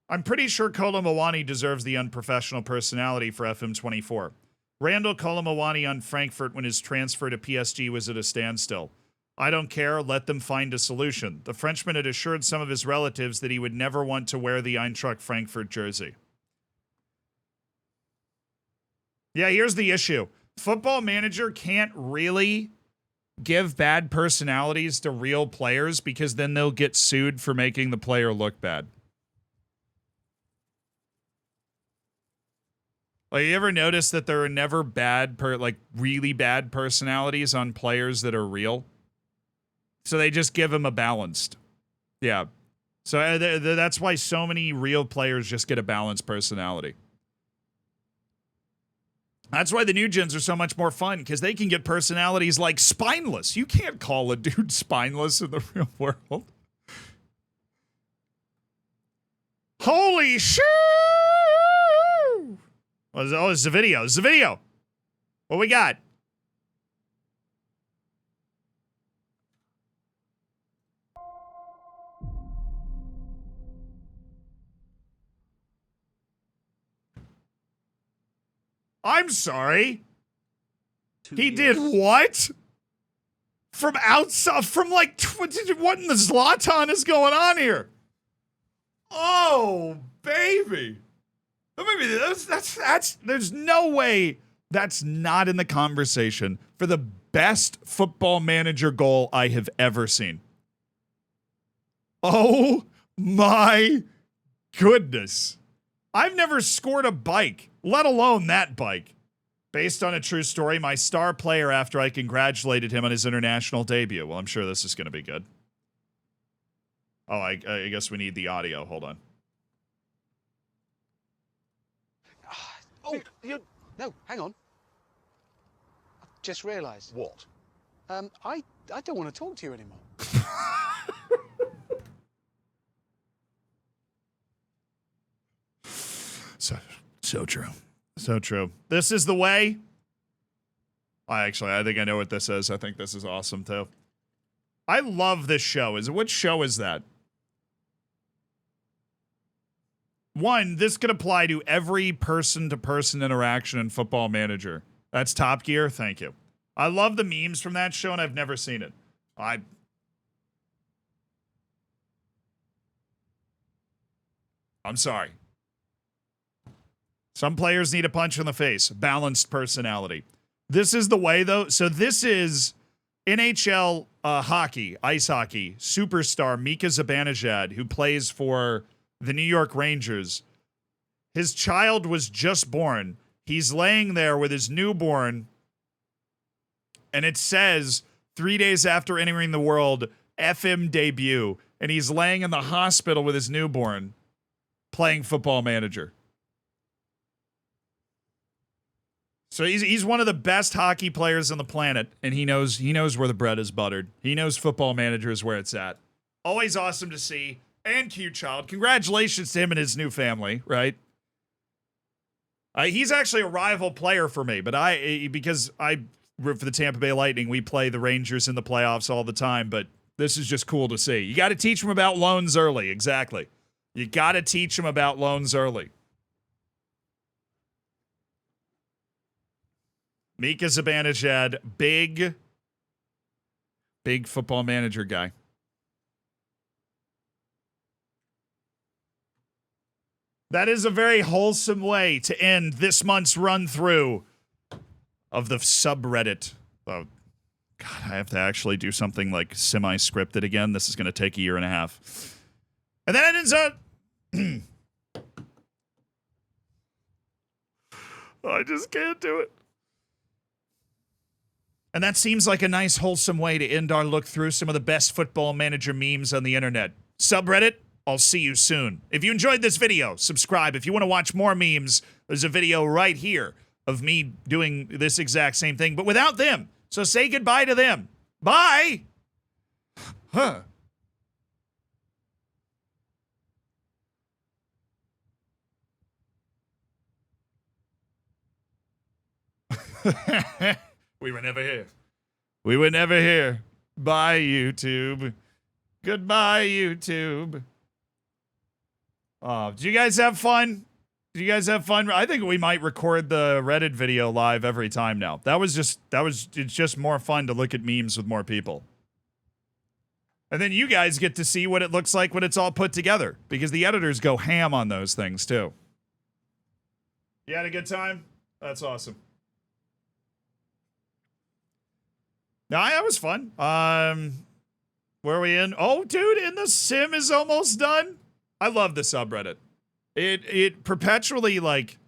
I'm pretty sure Kolomowani deserves the unprofessional personality for FM24. Randall Kolomowani on Frankfurt when his transfer to PSG was at a standstill. I don't care, let them find a solution. The Frenchman had assured some of his relatives that he would never want to wear the Eintracht Frankfurt jersey. Yeah, here's the issue. Football Manager can't really give bad personalities to real players because then they'll get sued for making the player look bad. Like, you ever notice that there are never really bad personalities on players that are real? So they just give them a balanced. Yeah. So that's why so many real players just get a balanced personality. That's why the new gens are so much more fun, because they can get personalities like spineless. You can't call a dude spineless in the real world. Holy shit! Oh, it's a video. It's a video. What we got? I'm sorry. He did what? From outside, from like, what in the Zlatan is going on here? Oh, baby. Maybe that's, there's no way that's not in the conversation for the best Football Manager goal I have ever seen. Oh my goodness. I've never scored a bike, let alone that bike. Based on a true story, my star player after I congratulated him on his international debut. Well, I'm sure this is going to be good. Oh, I guess we need the audio. Hold on. Oh, no, hang on. I've just realised. What? I don't want to talk to you anymore. So true. So true. This is the way. I think I know what this is. I think this is awesome too. I love this show. What show is that? One, this could apply to every person-to-person interaction in Football Manager. That's Top Gear. Thank you. I love the memes from that show, and I've never seen it. I'm sorry. Some players need a punch in the face. Balanced personality. This is the way, though. So this is NHL hockey, ice hockey, superstar Mika Zibanejad, who plays for the New York Rangers. His child was just born. He's laying there with his newborn, and it says 3 days after entering the world, FM debut, and he's laying in the hospital with his newborn, playing Football Manager. So he's one of the best hockey players on the planet, and he knows where the bread is buttered. He knows Football Manager is where it's at. Always awesome to see. And cute child. Congratulations to him and his new family, right? He's actually a rival player for me, but because I root for the Tampa Bay Lightning, we play the Rangers in the playoffs all the time, but this is just cool to see. You got to teach them about loans early. Exactly. You got to teach them about loans early. Mika Zibanejad, big Football Manager guy. That is a very wholesome way to end this month's run through of the subreddit. Oh, God, I have to actually do something like semi-scripted again. This is going to take a year and a half. And then it ends up... I just can't do it. And that seems like a nice, wholesome way to end our look through some of the best Football Manager memes on the internet. Subreddit, I'll see you soon. If you enjoyed this video, subscribe. If you want to watch more memes, there's a video right here of me doing this exact same thing, but without them. So say goodbye to them. Bye! Huh. We were never here. We were never here. Bye, YouTube. Goodbye, YouTube. Did you guys have fun? Did you guys have fun? I think we might record the Reddit video live every time now. It's just more fun to look at memes with more people. And then you guys get to see what it looks like when it's all put together, because the editors go ham on those things too. You had a good time? That's awesome. No, that was fun. Where are we in? Oh, dude, and the sim is almost done. I love the subreddit. It perpetually, like,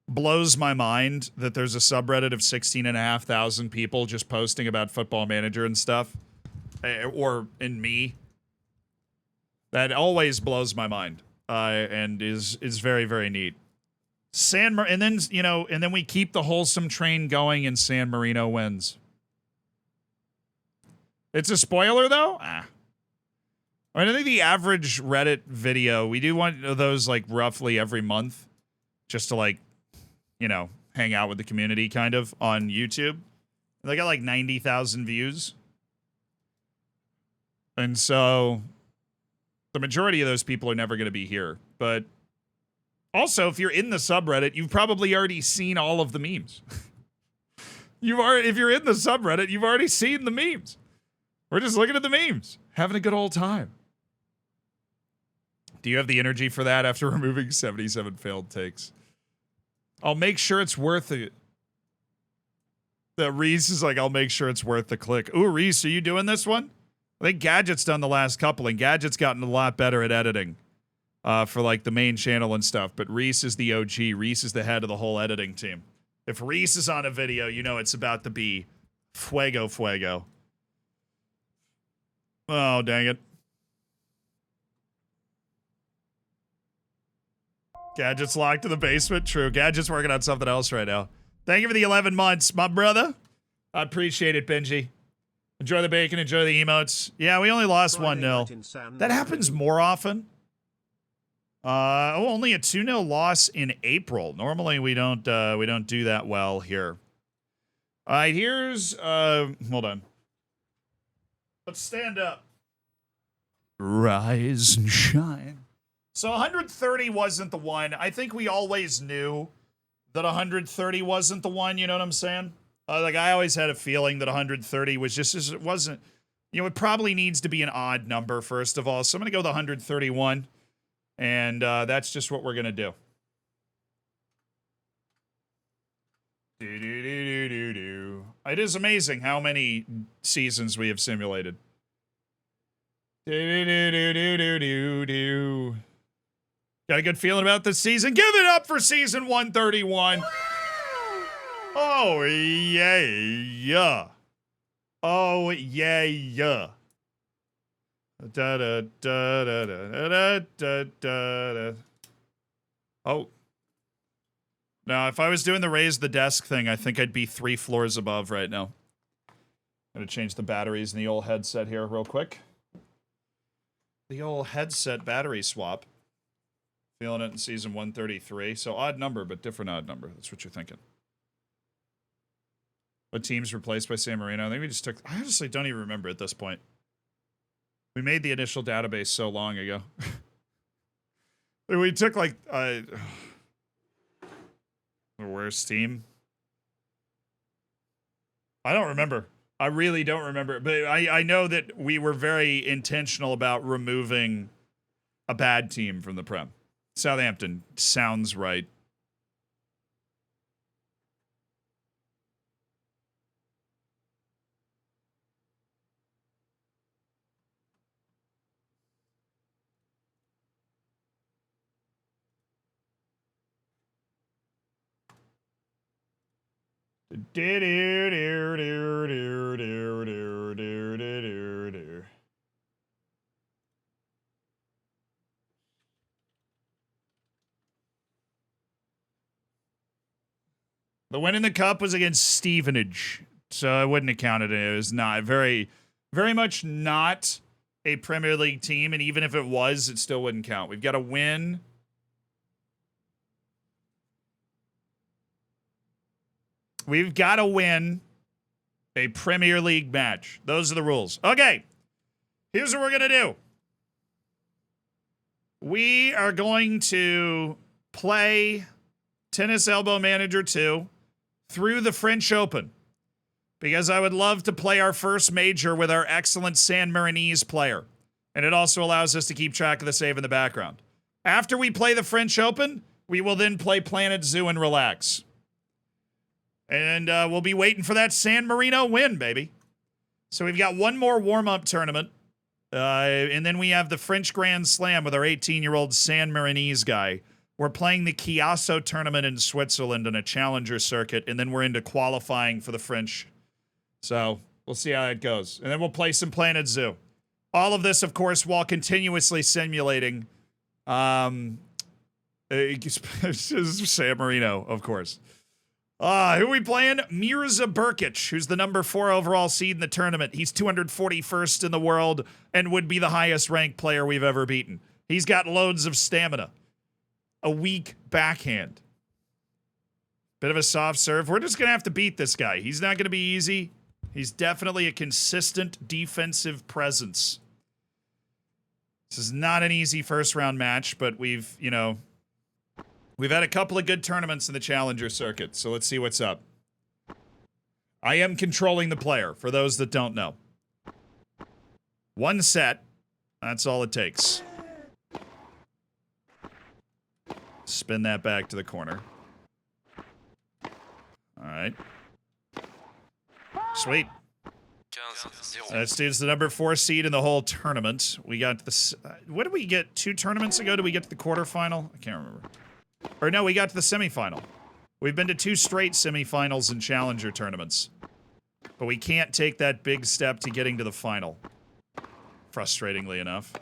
blows my mind that there's a subreddit of 16,500 people just posting about Football Manager and stuff. Or in me. That always blows my mind. And is very, very neat. And then, you know, and then we keep the wholesome train going and San Marino wins. It's a spoiler, though? I think the average Reddit video, we do one of those, like, roughly every month. Just to, like, you know, hang out with the community, kind of, on YouTube. They got, like, 90,000 views. And so, the majority of those people are never going to be here. But, also, if you're in the subreddit, you've probably already seen all of the memes. If you're in the subreddit, you've already seen the memes. We're just looking at the memes, having a good old time. Do you have the energy for that after removing 77 failed takes? I'll make sure it's worth it. Reese is like, I'll make sure it's worth the click. Ooh, Reese, are you doing this one? I think Gadget's done the last couple, and Gadget's gotten a lot better at editing for, like, the main channel and stuff. But Reese is the OG. Reese is the head of the whole editing team. If Reese is on a video, you know it's about to be fuego. Oh, dang it. Gadget's locked in the basement. True. Gadget's working on something else right now. Thank you for the 11 months, my brother. I appreciate it, Benji. Enjoy the bacon. Enjoy the emotes. Yeah, we only lost 1-0. That happens more often. Only a 2-0 loss in April. Normally, we don't do that well here. All right, here's... hold on. Let's stand up. Rise and shine. So 130 wasn't the one. I think we always knew that 130 wasn't the one, you know what I'm saying? Like, I always had a feeling that 130 was just, it wasn't, you know, it probably needs to be an odd number, first of all. So I'm going to go with 131, and that's just what we're going to do. It is amazing how many seasons we have simulated. Got a good feeling about this season? Give it up for season 131. Oh, yeah. Oh, yeah. Oh. Now, if I was doing the raise the desk thing, I think I'd be 3 floors above right now. Gonna change the batteries in the old headset here real quick. The old headset battery swap. Feeling it in season 133. So odd number, but different odd number. That's what you're thinking. What team's replaced by San Marino? I think we just took... I honestly don't even remember at this point. We made the initial database so long ago. We took, like... the worst team. I don't remember. I really don't remember. But I know that we were very intentional about removing a bad team from the Prem. Southampton sounds right. The win in the cup was against Stevenage, so I wouldn't have counted it. It was not very much not a Premier League team, and even if it was, it still wouldn't count. We've got to win. We've got to win a Premier League match. Those are the rules. Okay, here's what we're going to do. We are going to play Tennis Elbow Manager 2 through the French Open, because I would love to play our first major with our excellent San Marinese player. And it also allows us to keep track of the save in the background. After we play the French Open, we will then play Planet Zoo and relax. And we'll be waiting for that San Marino win, baby. So we've got one more warm-up tournament. And then we have the French Grand Slam with our 18-year-old San Marinese guy. We're playing the Chiasso tournament in Switzerland on a challenger circuit, and then we're into qualifying for the French. So we'll see how that goes. And then we'll play some Planet Zoo. All of this, of course, while continuously simulating San Marino, of course. Who are we playing? Mirza Burkic, who's the number 4 overall seed in the tournament. He's 241st in the world and would be the highest ranked player we've ever beaten. He's got loads of stamina. A weak backhand. Bit of a soft serve. We're just going to have to beat this guy. He's not going to be easy. He's definitely a consistent defensive presence. This is not an easy first round match, but we've had a couple of good tournaments in the challenger circuit, so let's see what's up. I am controlling the player, for those that don't know. One set. That's all it takes. Spin that back to the corner. All right. Sweet. This dude's the number 4 seed in the whole tournament. We got this. What did we get 2 tournaments ago? Did we get to the quarterfinal? I can't remember. Or no, we got to the semifinal. We've been to 2 straight semifinals in challenger tournaments. But we can't take that big step to getting to the final. Frustratingly enough.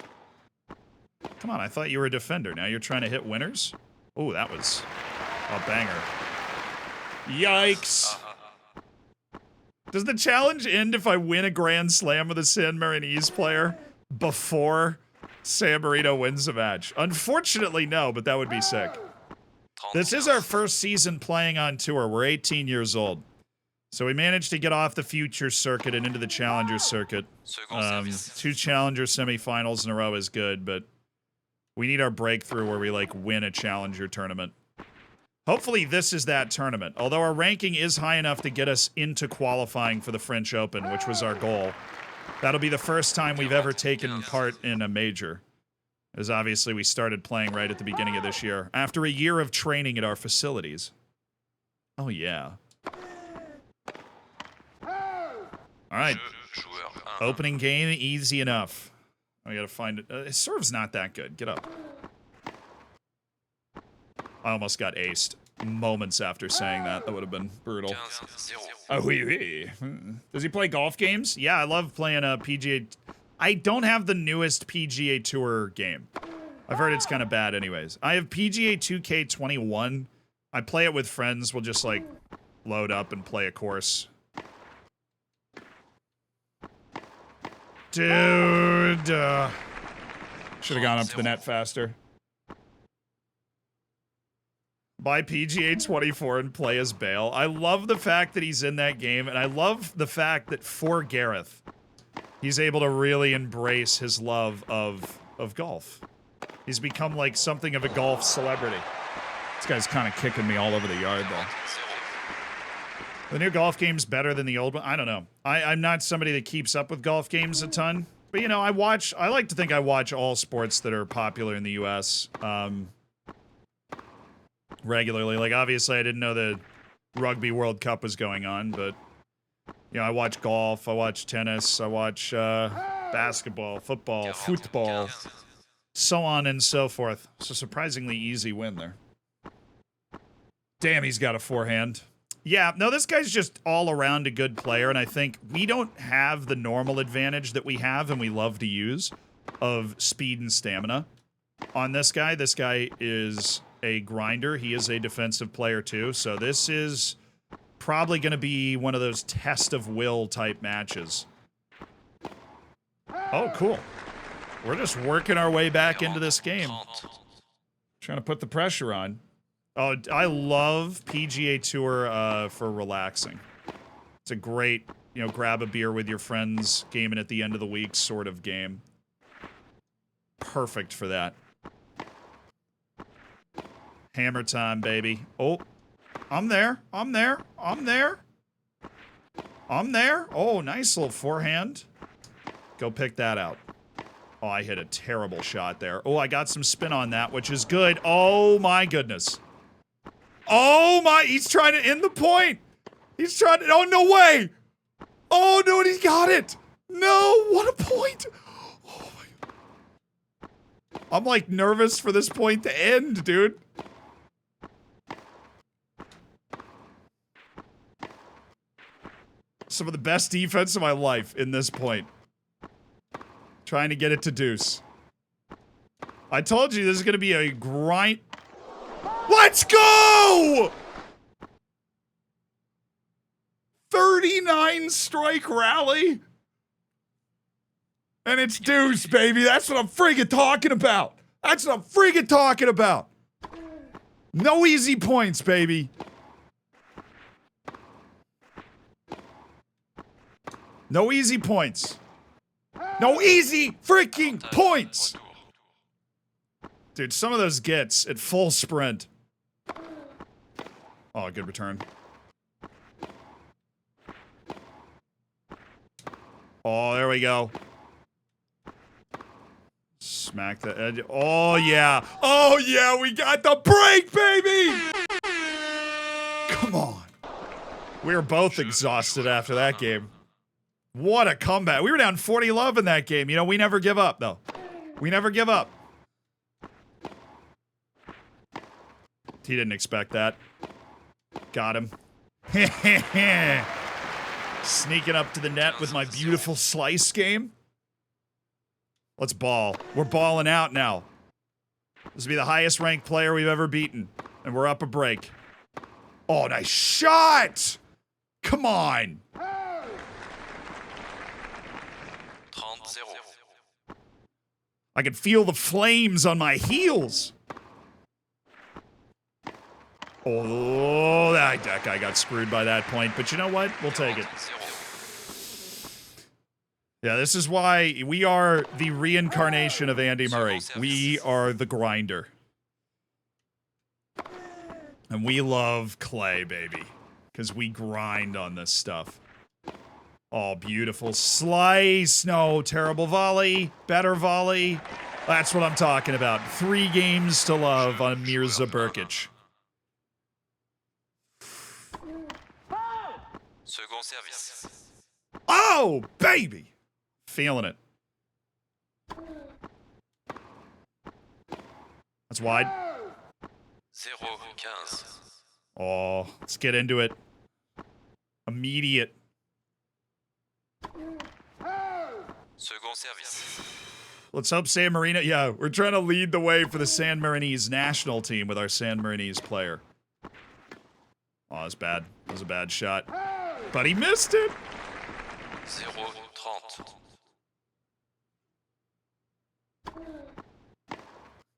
Come on, I thought you were a defender. Now you're trying to hit winners? Oh, that was a banger. Yikes. Does the challenge end if I win a Grand Slam with a San Marinese player before San Marino wins a match? Unfortunately, no, but that would be sick. This is our first season playing on tour. We're 18 years old. So we managed to get off the future circuit and into the challenger circuit. 2 challenger semifinals in a row is good, but we need our breakthrough where we, win a challenger tournament. Hopefully this is that tournament. Although our ranking is high enough to get us into qualifying for the French Open, which was our goal. That'll be the first time we've ever taken part in a major. As obviously we started playing right at the beginning of this year. After a year of training at our facilities. Oh, yeah. Alright. Opening game, easy enough. I gotta find it. His serve's not that good. Get up. I almost got aced moments after saying that. That would have been brutal. Oh, oui, oui. Does he play golf games? Yeah, I love playing a PGA. I don't have the newest PGA Tour game. I've heard it's kind of bad anyways. I have PGA 2K21. I play it with friends. We'll just, load up and play a course. Dude. Should have gone up to the net faster. Buy PGA 24 and play as Bale. I love the fact that he's in that game, and I love the fact that for Gareth, he's able to really embrace his love of golf. He's become something of a golf celebrity. This guy's kind of kicking me all over the yard, though. The new golf game's better than the old one. I don't know. I'm not somebody that keeps up with golf games a ton. But, you know, I like to think I watch all sports that are popular in the U.S. Regularly. Like, obviously, I didn't know the Rugby World Cup was going on, but, you know, I watch golf, I watch tennis, I watch basketball, football, football, so on and so forth. So, surprisingly easy win there. Damn, he's got a forehand. Yeah, no, this guy's just all around a good player, and I think we don't have the normal advantage that we have and we love to use of speed and stamina on this guy. This guy is a grinder. He is a defensive player too, so this is probably going to be one of those test of will type matches. Oh, cool. We're just working our way back into this game. Trying to put the pressure on. Oh, I love PGA Tour for relaxing. It's a great, you know, grab a beer with your friends, gaming at the end of the week sort of game. Perfect for that. Hammer time, baby. Oh, I'm there. I'm there. I'm there. I'm there. Oh, nice little forehand. Go pick that out. Oh, I hit a terrible shot there. Oh, I got some spin on that, which is good. Oh, my goodness. Oh my, he's trying to end the point. He's trying to, oh, no way. Oh, no, he got it. No, what a point. Oh my God. I'm like nervous for this point to end, dude. Some of the best defense of my life in this point. Trying to get it to deuce. I told you this is going to be a grind. Let's go! 39 strike rally. And it's deuce, baby. That's what I'm friggin' talking about. That's what I'm friggin' talking about. No easy points, baby. No easy points. No easy freaking points. Dude, some of those gets at full sprint. Oh, good return. Oh, there we go. Smack the edge. Oh, yeah. Oh, yeah, we got the break, baby! Come on. We were both exhausted after that game. What a comeback. We were down 40-love in that game. You know, we never give up, though. We never give up. He didn't expect that. Got him. Sneaking up to the net with my beautiful slice game. Let's ball. We're balling out now. This will be the highest ranked player we've ever beaten. And we're up a break. Oh, nice shot! Come on! 30-0. I can feel the flames on my heels. Oh, that guy got screwed by that point. But you know what? We'll take it. 40-0. Yeah, this is why we are the reincarnation of Andy Murray. We are the grinder. And we love clay, baby. Because we grind on this stuff. Oh, beautiful slice. No, terrible volley. Better volley. That's what I'm talking about. 3 games to love on Mirza Burkic. Second service. Oh, baby! Feeling it. That's wide. 0-15. Oh, let's get into it. Immediate. Second service. Let's hope San Marino. Yeah, we're trying to lead the way for the San Marinese national team with our San Marinese player. Oh, that's bad. That was a bad shot. But he missed it. 0-30.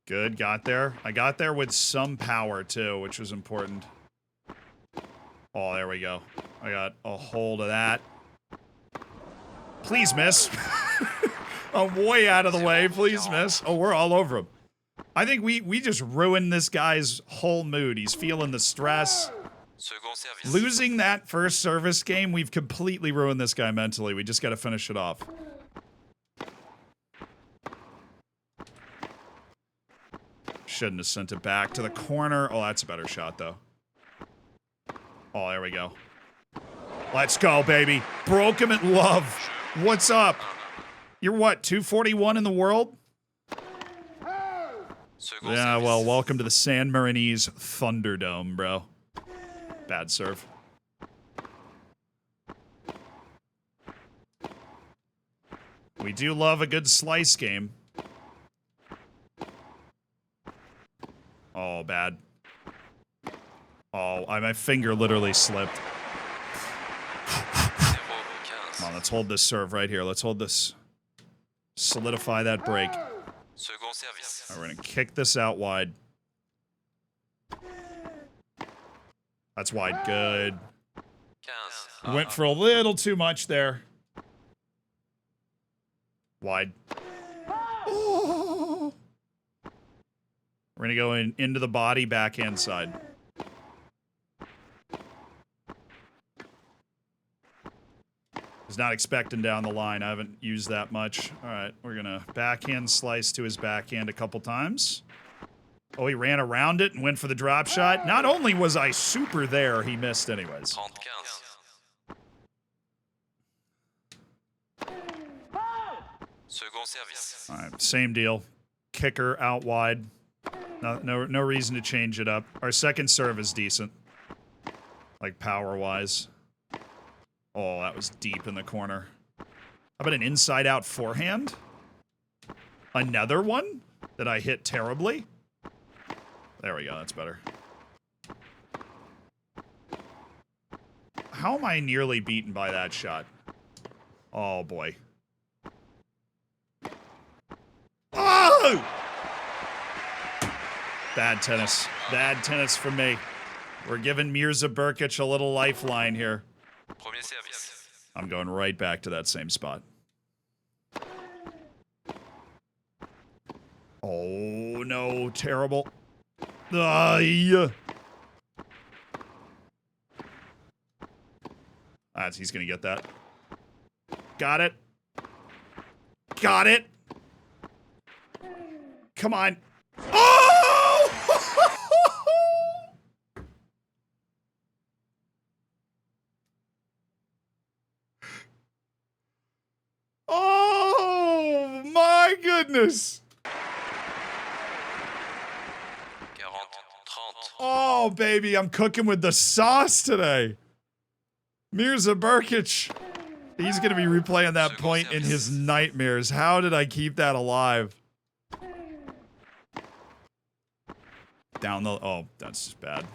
Good, got there. I got there with some power, too, which was important. Oh, there we go. I got a hold of that. Please miss. I'm way out of the way. Please miss. Oh, we're all over him. I think we just ruined this guy's whole mood. He's feeling the stress. Second service. Losing that first service game, we've completely ruined this guy mentally. We just got to finish it off. Shouldn't have sent it back to the corner. Oh, that's a better shot, though. Oh, there we go. Let's go, baby. Broke him at love. What's up? You're what, 241 in the world? Second Yeah, service. well, welcome to the San Marinese Thunderdome, bro. Bad serve. We do love a good slice game. Oh, bad. Oh, my finger literally slipped. 0-15. Come on, let's hold this serve right here. Let's hold this. Solidify that break. Second service. All right, we're going to kick this out wide. That's wide. Good. 15. Went for a little too much there. Wide. Oh. We're going to go into the body, backhand side. Was not expecting down the line. I haven't used that much. All right, we're going to backhand slice to his backhand a couple times. Oh, he ran around it and went for the drop shot. Not only was I super there, he missed anyways. 30-15. Second service. All right, same deal. Kicker out wide. No reason to change it up. Our second serve is decent. Like power-wise. Oh, that was deep in the corner. How about an inside-out forehand? Another one that I hit terribly? There we go, that's better. How am I nearly beaten by that shot? Oh, boy. Oh! Bad tennis. Bad tennis for me. We're giving Mirza Burkic a little lifeline here. Premier service. I'm going right back to that same spot. Oh, no. Terrible. He's going to get that. Got it. Got it. Come on. Oh! Oh, my goodness. 40-30. Oh, baby, I'm cooking with the sauce today. Mirza Burkic. He's going to be replaying that point in his nightmares. How did I keep that alive? Down the... Oh, that's just bad.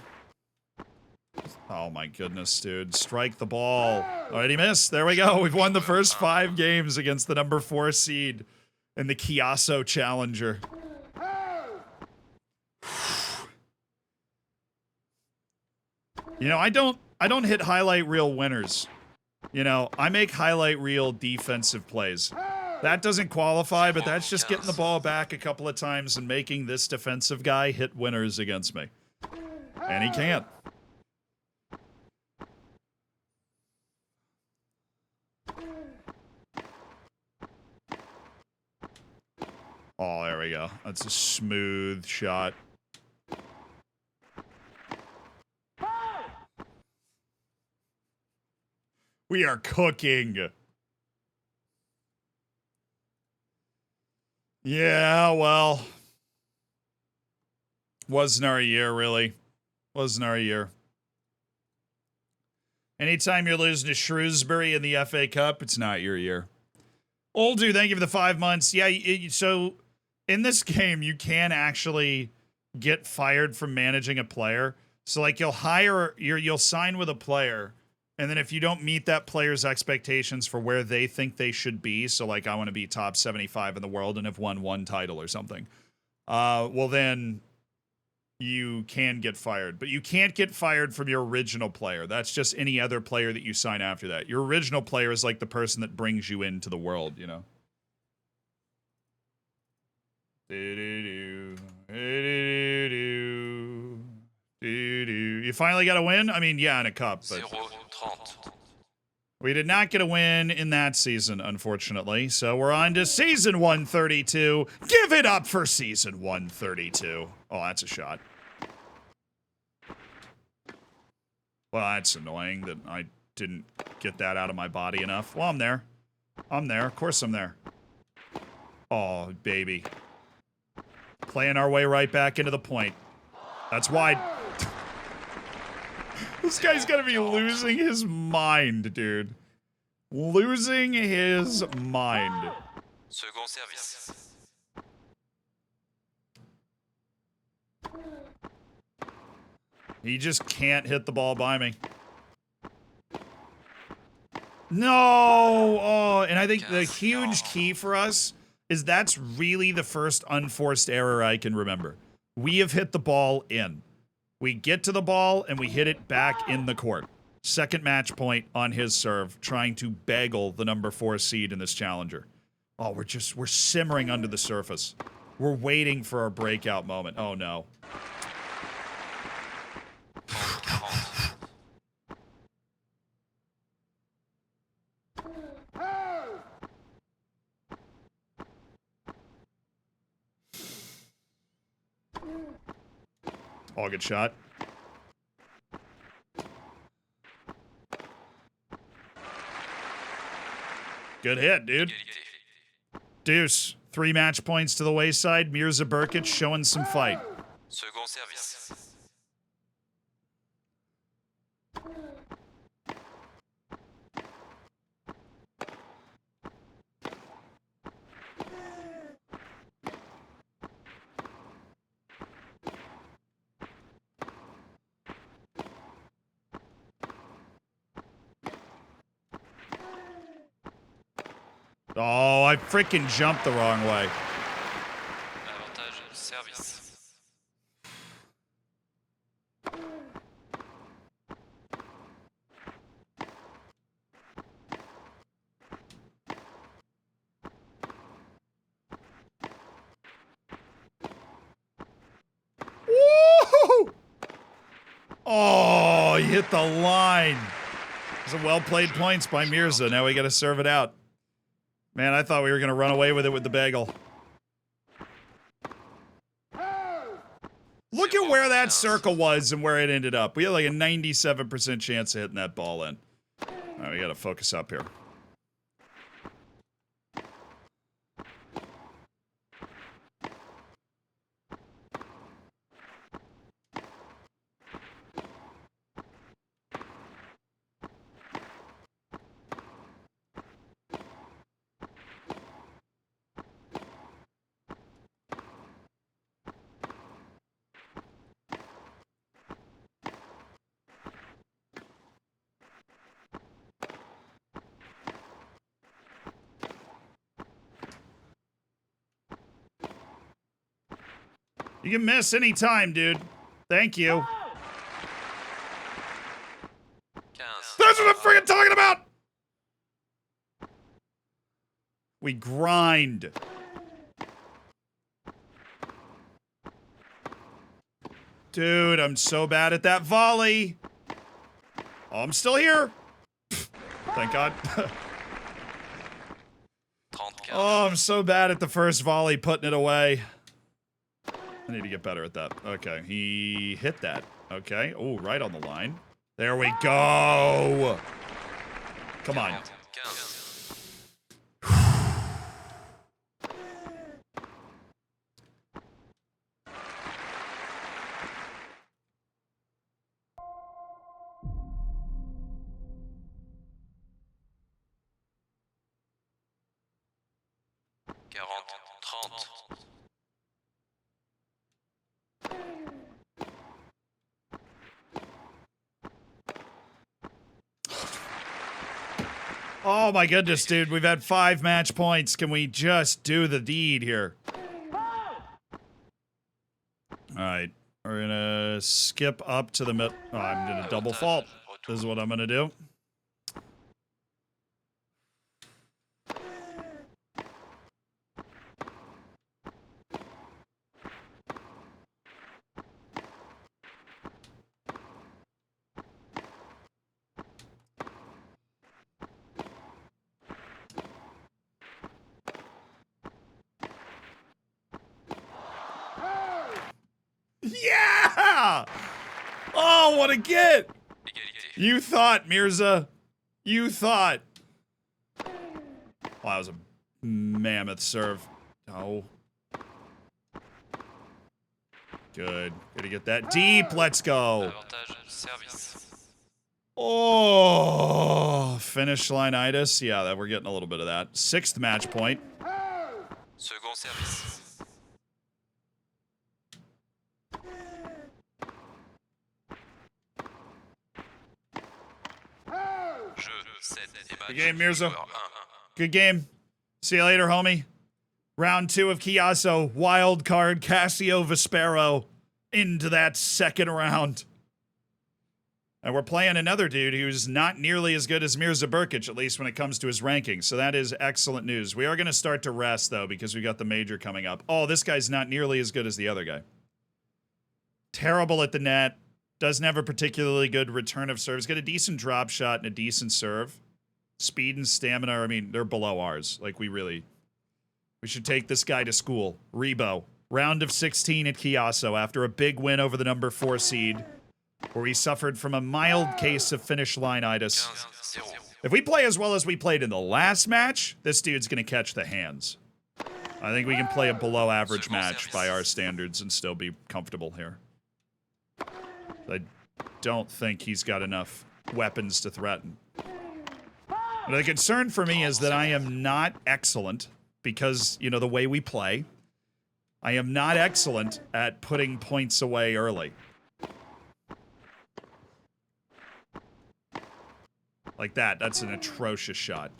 Oh, my goodness, dude. Strike the ball. Already missed. There we go. We've won the first 5 games against the number 4 seed in the Chiasso Challenger. You know, I don't hit highlight reel winners. You know, I make highlight reel defensive plays. That doesn't qualify, but that's just getting the ball back a couple of times and making this defensive guy hit winners against me. And he can't. Oh, there we go. That's a smooth shot. We are cooking. Yeah, well. Wasn't our year, really. Wasn't our year. Anytime you're losing to Shrewsbury in the FA Cup, it's not your year. Old dude, thank you for the 5 months. Yeah, so in this game, you can actually get fired from managing a player. So, like, you'll sign with a player, and then if you don't meet that player's expectations for where they think they should be, so, like, I want to be top 75 in the world and have won 1 title or something, well, then you can get fired. But you can't get fired from your original player. That's just any other player that you sign after that. Your original player is like the person that brings you into the world, you know? You finally got a win? I mean, yeah, in a cup, but 0-30. we did not get a win in that season, unfortunately. So we're on to season 132. Give it up for season 132. Oh, that's a shot. Well, that's annoying that I didn't get that out of my body enough. Well, I'm there. I'm there. Of course I'm there. Oh, baby. Playing our way right back into the point. That's wide. This guy's gotta be losing his mind, dude. Losing his mind. Second service. He just can't hit the ball by me. No! Oh, and I think the huge key for us is that's really the first unforced error I can remember. We have hit the ball in. We get to the ball and we hit it back in the court. Second match point on his serve, trying to bagel the number 4 seed in this challenger. Oh, we're simmering under the surface. We're waiting for our breakout moment. Oh no. Oh, good shot. Good hit, dude. Égalité. Deuce. 3 match points to the wayside. Mirza Burkic showing some fight. Second service. Oh, I freaking jumped the wrong way. Avantage service. Woo! Oh, you hit the line. Those are well-played points by Mirza. Now we gotta serve it out. Man, I thought we were gonna run away with it with the bagel. Look at where that circle was and where it ended up. We had like a 97% chance of hitting that ball in. All right, we gotta focus up here. You can miss any time, dude. Thank you. 15. That's what I'm freaking talking about! We grind. Dude, I'm so bad at that volley. Oh, I'm still here. Thank God. 34. Oh, I'm so bad at the first volley, putting it away. I need to get better at that. Okay, he hit that. Okay. Oh, right on the line. There we go. Come on. 15. Quarante, 30. Oh my goodness, dude. We've had 5 match points. Can we just do the deed here? Alright. We're gonna skip up to the mid. Oh, I'm gonna double fault. This is what I'm gonna do. Oh, what a get! Égalité. You thought, Mirza. You thought. Wow, that was a mammoth serve. Oh. Good. Gonna get that deep. Let's go. Avantage service. Oh, finish line-itis. Yeah, that we're getting a little bit of that. 6th match point. Second service. Jeu 7 et match Good game, Mirza. joueur 1-1. Good game. See you later, homie. Round 2 of Chiasso. Wild card Cassio Vespero into that second round. And we're playing another dude who's not nearly as good as Mirza Burkic, at least when it comes to his rankings. So that is excellent news. We are going to start to rest, though, because we got the major coming up. Oh, this guy's not nearly as good as the other guy. Terrible at the net. Doesn't have a particularly good return of serves. Got a decent drop shot and a decent serve. Speed and stamina, I mean, they're below ours. Like, we should take this guy to school. Rebo. Round of 16 at Chiasso after a big win over the number 4 seed, where he suffered from a mild case of finish line-itis. 15-0. If we play as well as we played in the last match, this dude's going to catch the hands. I think we can play a below-average match by our standards and still be comfortable here. I don't think he's got enough weapons to threaten. But the concern for me is that I am not excellent because, you know, the way we play, I am not excellent at putting points away early. Like that. That's an atrocious shot.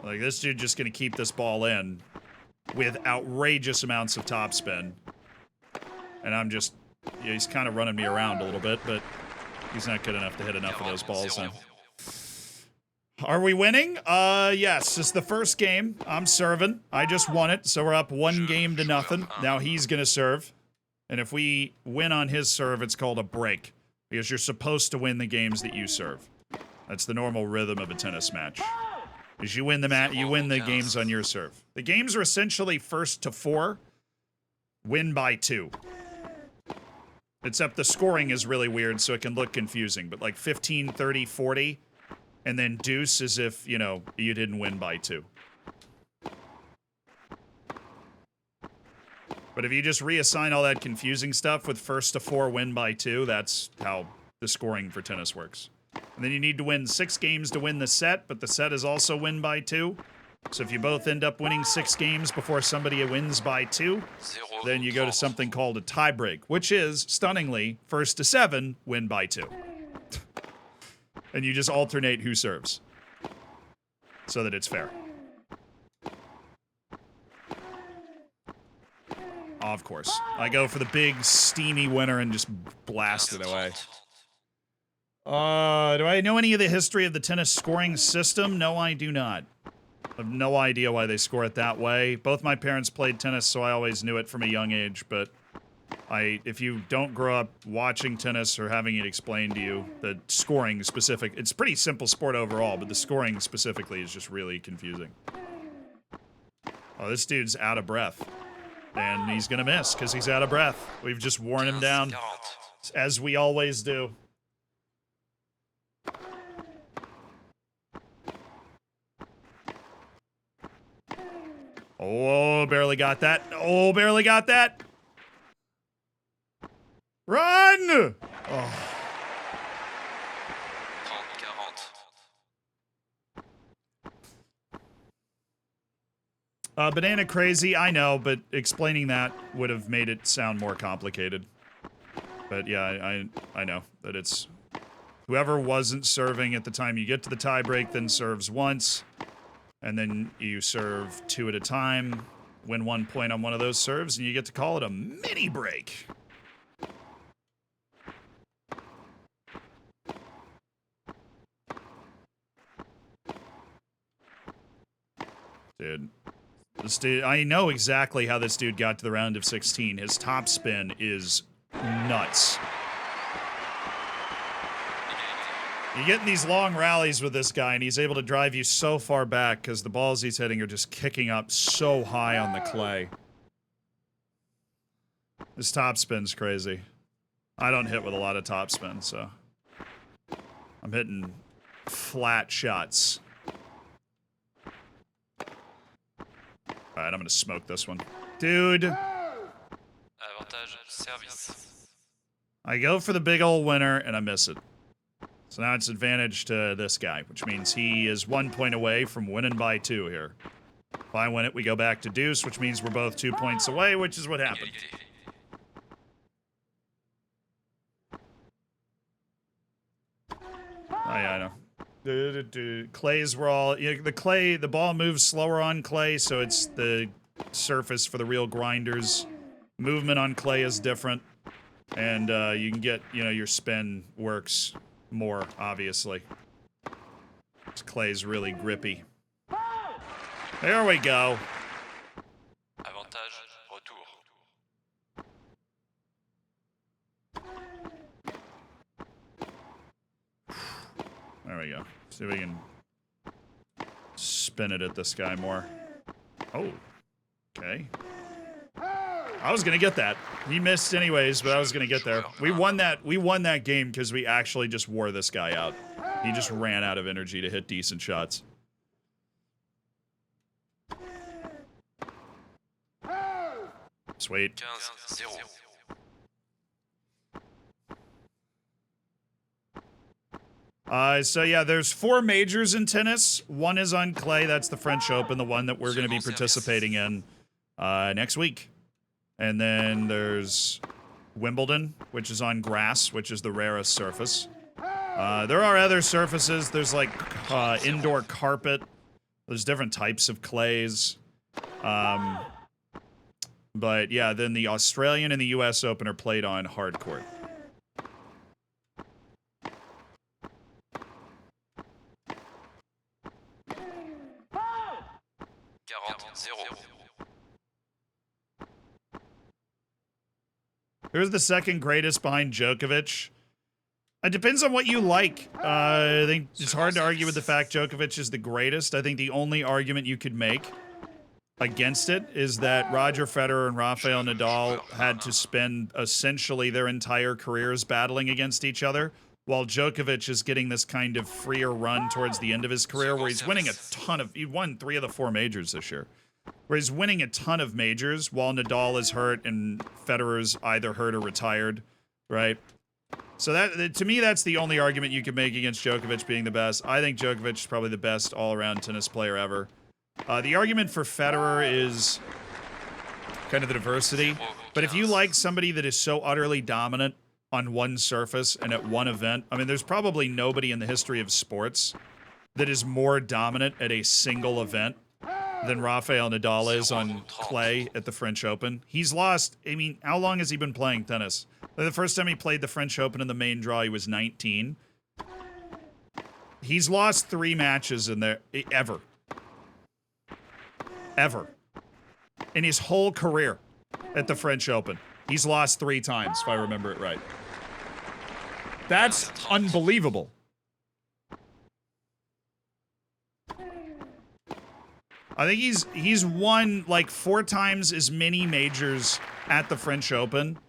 Like, this dude just going to keep this ball in with outrageous amounts of topspin. And I'm just... Yeah, he's kind of running me around a little bit, but he's not good enough to hit enough of those balls in. Are we winning? Yes. It's the first game. I'm serving. I just won it, so we're up 1-0. Now he's going to serve. And if we win on his serve, it's called a break. Because you're supposed to win the games that you serve. That's the normal rhythm of a tennis match. Is you win the games on your serve. The games are essentially 1st to 4, win by 2. Except the scoring is really weird, so it can look confusing. But like 15, 30, 40, and then deuce as if, you know, you didn't win by 2. But if you just reassign all that confusing stuff with 1st to 4, win by 2, that's how the scoring for tennis works. And then you need to win 6 games to win the set, but the set is also win by 2. So if you both end up winning 6 games before somebody wins by 2, then you go to something called a tiebreak, which is, stunningly, 1st to 7, win by 2. And you just alternate who serves. So that it's fair. Of course. I go for the big, steamy winner and just blast it away. Do I know any of the history of the tennis scoring system? No, I do not. I have no idea why they score it that way. Both my parents played tennis, so I always knew it from a young age, but if you don't grow up watching tennis or having it explained to you, the scoring specific, it's a pretty simple sport overall, but the scoring specifically is just really confusing. Oh, this dude's out of breath. And he's gonna miss, because he's out of breath. We've just worn him down, as we always do. Oh, barely got that. Oh, barely got that. Run! Oh. 30-40. Banana crazy, I know, but explaining that would have made it sound more complicated. But yeah, I know that it's whoever wasn't serving at the time you get to the tiebreak then serves once, and then you serve 2 at a time, win 1 point on one of those serves, and you get to call it a mini break. Dude. This dude, I know exactly how this dude got to the round of 16. His top spin is nuts. You get in these long rallies with this guy, and he's able to drive you so far back because the balls he's hitting are just kicking up so high on the clay. This topspin's crazy. I don't hit with a lot of topspin, so I'm hitting flat shots. All right, I'm gonna smoke this one, dude. Avantage service. I go for the big old winner and I miss it. So now it's advantage to this guy, which means he is 1 point away from winning by 2 here. If I win it, we go back to deuce, which means we're both 2 points away, which is what happened. Égalité. Oh, yeah, I know. Clays were all... You know, the ball moves slower on clay, so it's the surface for the real grinders. Movement on clay is different. And you can get, you know, your spin works more, obviously. This clay's really grippy. There we go. Avantage retour. There we go. See if we can spin it at this guy more. Oh, okay. I was gonna get that. He missed anyways, but I was gonna get there. We won that game because we actually just wore this guy out. He just ran out of energy to hit decent shots. Sweet. 15-0. So yeah, there's 4 majors in tennis. One is on clay. That's the French Open, the one that we're going to be participating in next week. And then there's Wimbledon, which is on grass, which is the rarest surface. There are other surfaces. There's like indoor carpet. There's different types of clays. But yeah, then the Australian and the US Open are played on hard court. Who's the second greatest behind Djokovic? It depends on what you like. I think it's hard to argue with the fact Djokovic is the greatest. I think the only argument you could make against it is that Roger Federer and Rafael Nadal had to spend essentially their entire careers battling against each other, while Djokovic is getting this kind of freer run towards the end of his career where he's winning a ton of... He won 3 of the 4 majors this year. Where he's winning a ton of majors while Nadal is hurt and Federer's either hurt or retired, right? So that, to me, that's the only argument you can make against Djokovic being the best. I think Djokovic is probably the best all-around tennis player ever. The argument for Federer is kind of the diversity. But if you like somebody that is so utterly dominant on one surface and at one event, I mean, there's probably nobody in the history of sports that is more dominant at a single event than Rafael Nadal is on clay at the French Open. He's lost, I mean, how long has he been playing tennis? The first time he played the French Open in the main draw, he was 19. He's lost 3 matches in there, ever. Ever. In his whole career at the French Open. He's lost 3 times, if I remember it right. That's unbelievable. I think he's won like 4 times as many majors at the French Open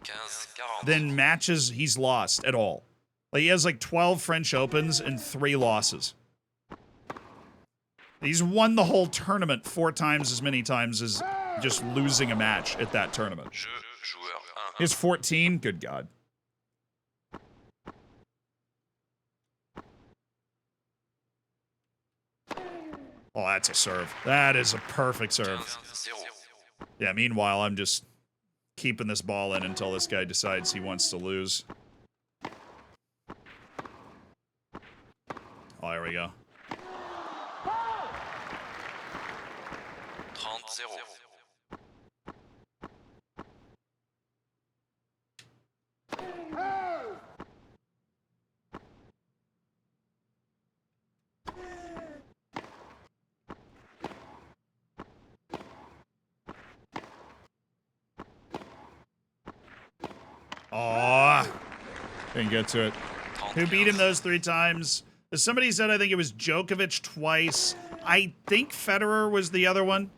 than matches he's lost at all. Like he has like 12 French Opens and 3 losses. He's won the whole tournament 4 times as many times as just losing a match at that tournament. He has 14? Good God. Oh, that's a serve. That is a perfect serve. Yeah, meanwhile, I'm just keeping this ball in until this guy decides he wants to lose. Oh, there we go. 30-0. Aw. Didn't get to it. Who beat him those 3 times? Somebody said I think it was Djokovic twice. I think Federer was the other one.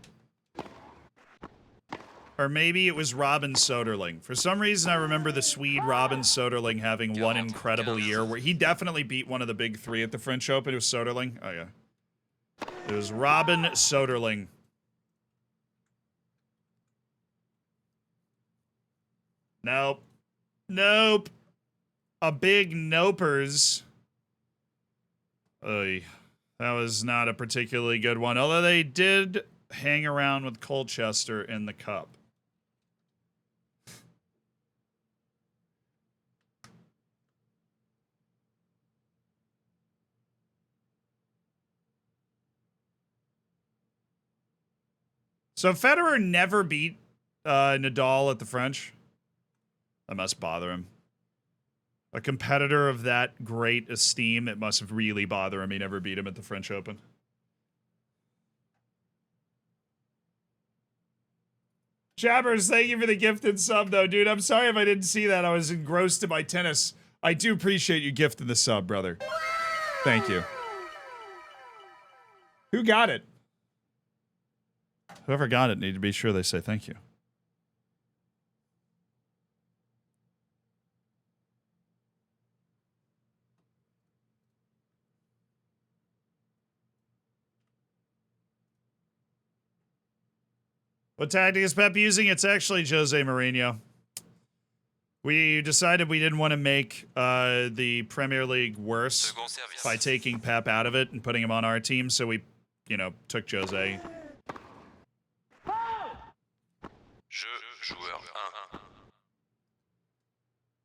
Or maybe it was Robin Soderling. For some reason, I remember the Swede Robin Soderling having one incredible year where he definitely beat one of the big three at the French Open. It was Soderling. Oh, yeah. It was Robin Soderling. Nope. Nope. A big nopers. Oy. That was not a particularly good one. Although they did hang around with Colchester in the cup. So Federer never beat Nadal at the French. That must bother him. A competitor of that great esteem, it must really bother him. He never beat him at the French Open. Jabbers, thank you for the gifted sub, though, dude. I'm sorry if I didn't see that. I was engrossed in my tennis. I do appreciate you gifting the sub, brother. Thank you. Who got it? Whoever got it need to be sure they say thank you. What tactic is Pep using? It's actually Jose Marino. We decided we didn't want to make the Premier League worse by taking Pep out of it and putting him on our team, so we, took Jose. Jeu, joueur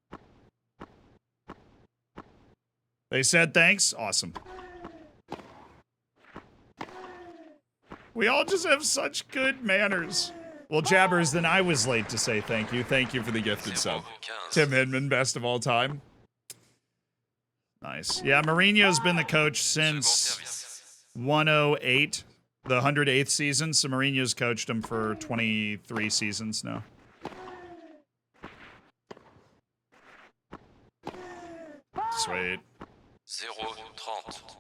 1. They said thanks? Awesome. We all just have such good manners. Well, Jabbers, then I was late to say thank you. Thank you for the gifted sub. Tim Hinman, best of all time. Nice. Yeah, Mourinho's been the coach since 108, the 108th season. So Mourinho's coached him for 23 seasons now. Sweet. 0-30.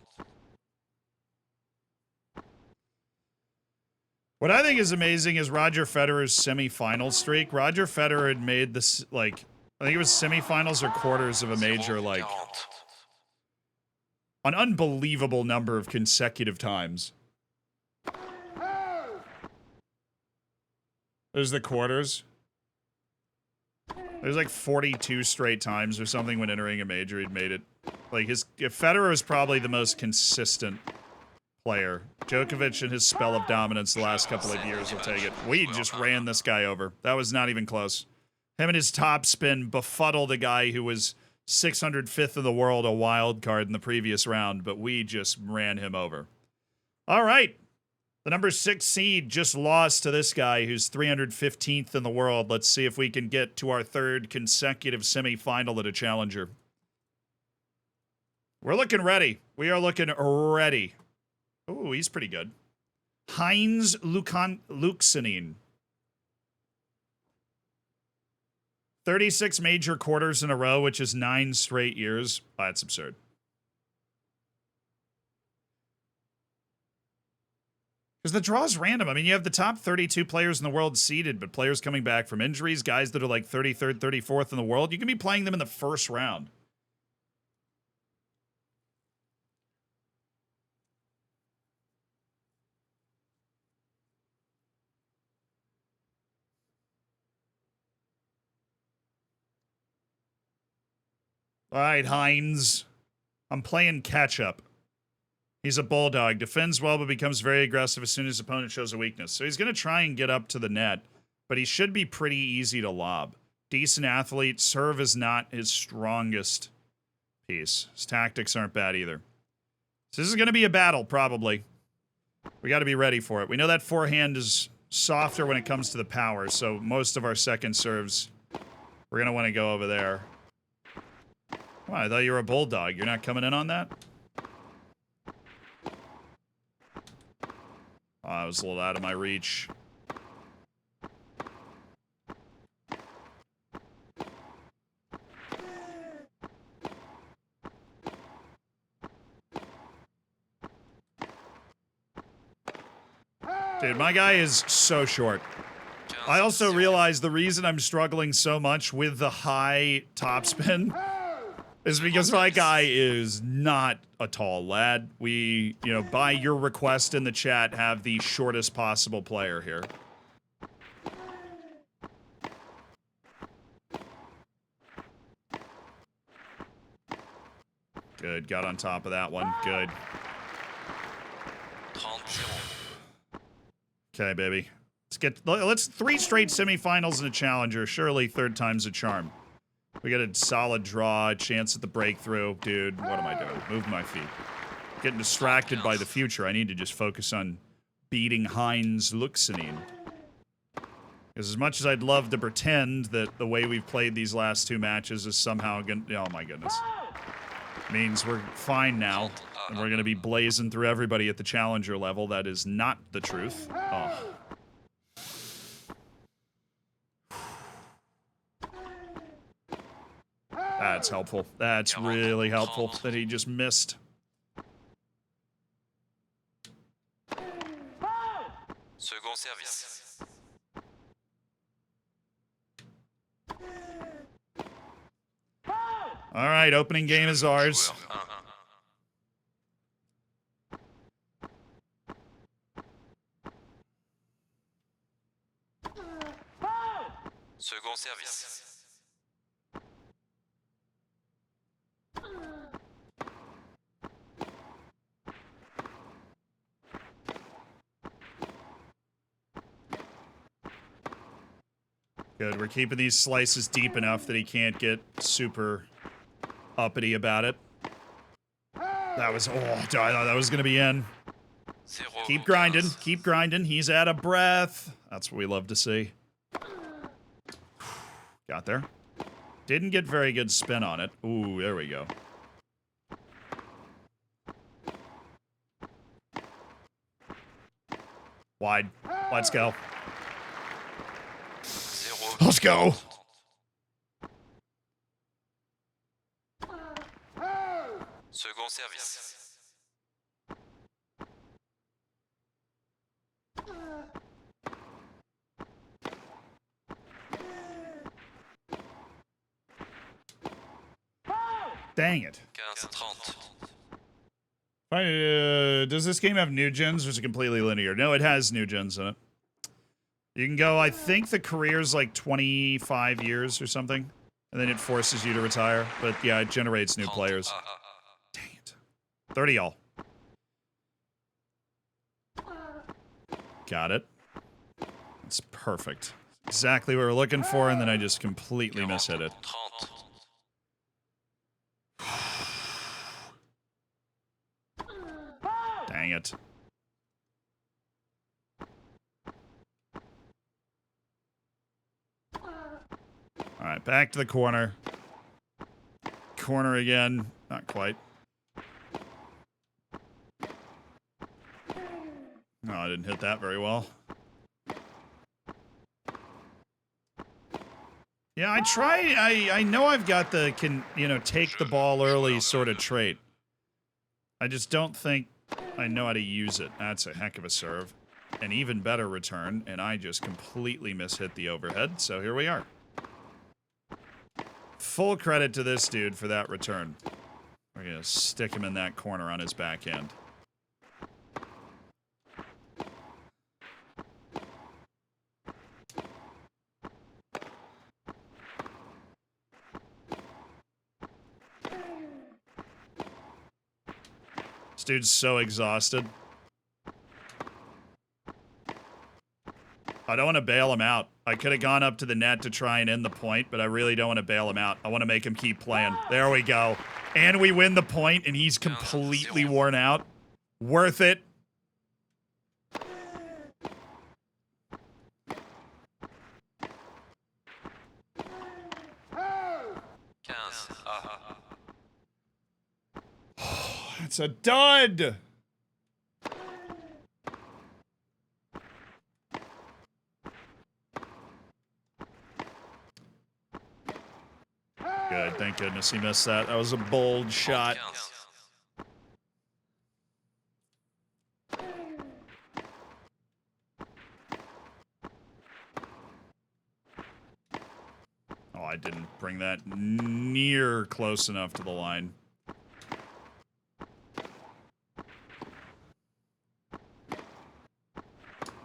What I think is amazing is Roger Federer's semifinal streak. Roger Federer had made this, I think it was semifinals or quarters of a major, an unbelievable number of consecutive times. There's the quarters. There's 42 straight times or something when entering a major he'd made it. Federer is probably the most consistent player. Djokovic and his spell of dominance the last couple of years will take it. We just ran this guy over. That was not even close. Him and his topspin befuddled a guy who was 605th in the world, a wild card in the previous round, but we just ran him over. All right. The number 6 seed just lost to this guy who's 315th in the world. Let's see if we can get to our third consecutive semifinal at a challenger. We're looking ready. We are looking ready. Ooh, he's pretty good. Heinz Luxanin. 36 major quarters in a row, which is 9 straight years. Oh, that's absurd. Because the draw's random. I mean, you have the top 32 players in the world seeded, but players coming back from injuries, guys that are 33rd, 34th in the world, you can be playing them in the first round. All right, Heinz. I'm playing catch-up. He's a bulldog. Defends well, but becomes very aggressive as soon as his opponent shows a weakness. So he's going to try and get up to the net, but he should be pretty easy to lob. Decent athlete. Serve is not his strongest piece. His tactics aren't bad either. So this is going to be a battle, probably. We got to be ready for it. We know that forehand is softer when it comes to the power, so most of our second serves, we're going to want to go over there. Well, I thought you were a bulldog. You're not coming in on that? Oh, I was a little out of my reach. Dude, my guy is so short. I also realized the reason I'm struggling so much with the high topspin is because my guy is not a tall lad. We, you know, by your request in the chat, have the shortest possible player here. Good, got on top of that one. Good. 30-0. Okay, baby. Let's 3 straight semifinals and a challenger. Surely third time's a charm. We got a solid draw, a chance at the breakthrough. Dude, what am I doing? Move my feet. Getting distracted by the future. I need to just focus on beating Heinz Luxanine. Because as much as I'd love to pretend that the way we've played these last 2 matches is somehow gonna... Oh my goodness. Means we're fine now. And we're gonna be blazing through everybody at the challenger level. That is not the truth. Oh. That's helpful. That's really helpful that he just missed. Second service. All right, opening game is ours. Joueur 1-1. Second service. Good, we're keeping these slices deep enough that he can't get super uppity about it. That was, oh, I thought that was gonna be in. Keep grinding, keep grinding. He's out of breath. That's what we love to see. Got there. Didn't get very good spin on it. Ooh, there we go. Wide. Let's go. Let's go. Second service. Dang it. 15-30. Does this game have new gens or is it completely linear? No, it has new gens in it. You can go, I think the career's like 25 years or something. And then it forces you to retire. But yeah, it generates new players. Dang it. 30 all. Got it. That's perfect. Exactly what we're looking for, and then I just completely mishit it. 30. Dang it. Alright, back to the corner. Corner again. Not quite. No, I didn't hit that very well. Yeah, I know I've got the take the ball early sort of trait. I just don't think I know how to use it. That's a heck of a serve. An even better return, and I just completely mishit the overhead, so here we are. Full credit to this dude for that return. We're gonna stick him in that corner on his backhand. This dude's so exhausted. I don't want to bail him out. I could have gone up to the net to try and end the point, but I really don't want to bail him out. I want to make him keep playing. There we go. And we win the point, and he's completely worn out. Worth it. It's a dud. Good, thank goodness he missed that. That was a bold shot. I didn't bring that near close enough to the line.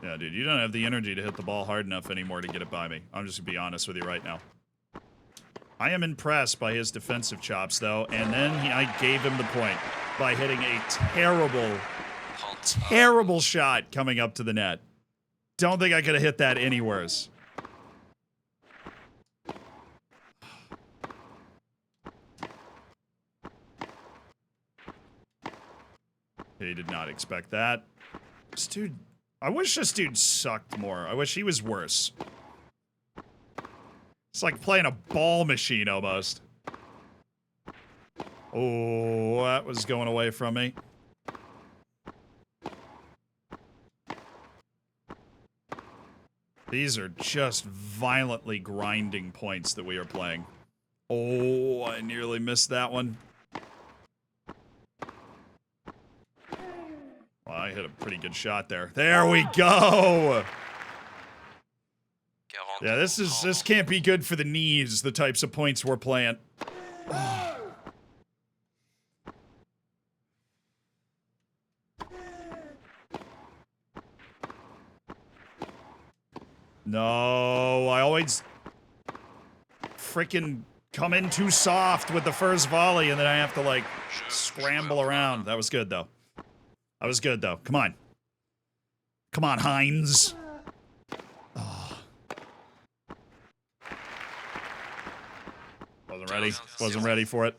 Yeah, dude, you don't have the energy to hit the ball hard enough anymore to get it by me. I'm just gonna be honest with you right now. I am impressed by his defensive chops, though, and then I gave him the point by hitting a terrible shot coming up to the net. Don't think I could have hit that anywheres. He did not expect that. This dude, I wish this dude sucked more. I wish he was worse. It's like playing a ball machine almost. Oh, that was going away from me. These are just violently grinding points that we are playing. Oh, I nearly missed that one. Well, I hit a pretty good shot there. There we go! Yeah, this can't be good for the knees, the types of points we're playing. No, I always freaking come in too soft with the first volley and then I have to like scramble around. That was good though. That was good though. Come on. Come on, Hines. Wasn't ready. Wasn't ready for it.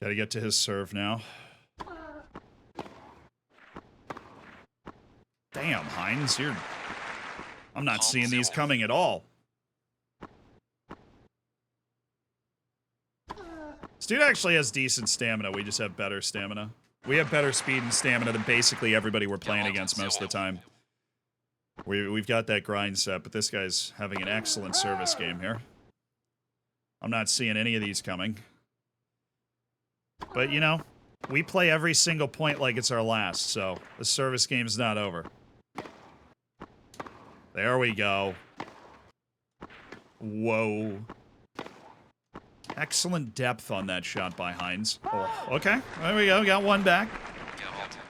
Gotta get to his serve now. Damn, Hines, you're... I'm not seeing these coming at all. This dude actually has decent stamina. We just have better stamina. We have better speed and stamina than basically everybody we're playing against most of the time. We've got that grind set, but this guy's having an excellent service game here. I'm not seeing any of these coming. But, you know, we play every single point like it's our last, so the service game's not over. There we go. Whoa. Excellent depth on that shot by Hines. Oh, okay, there we go. Got one back.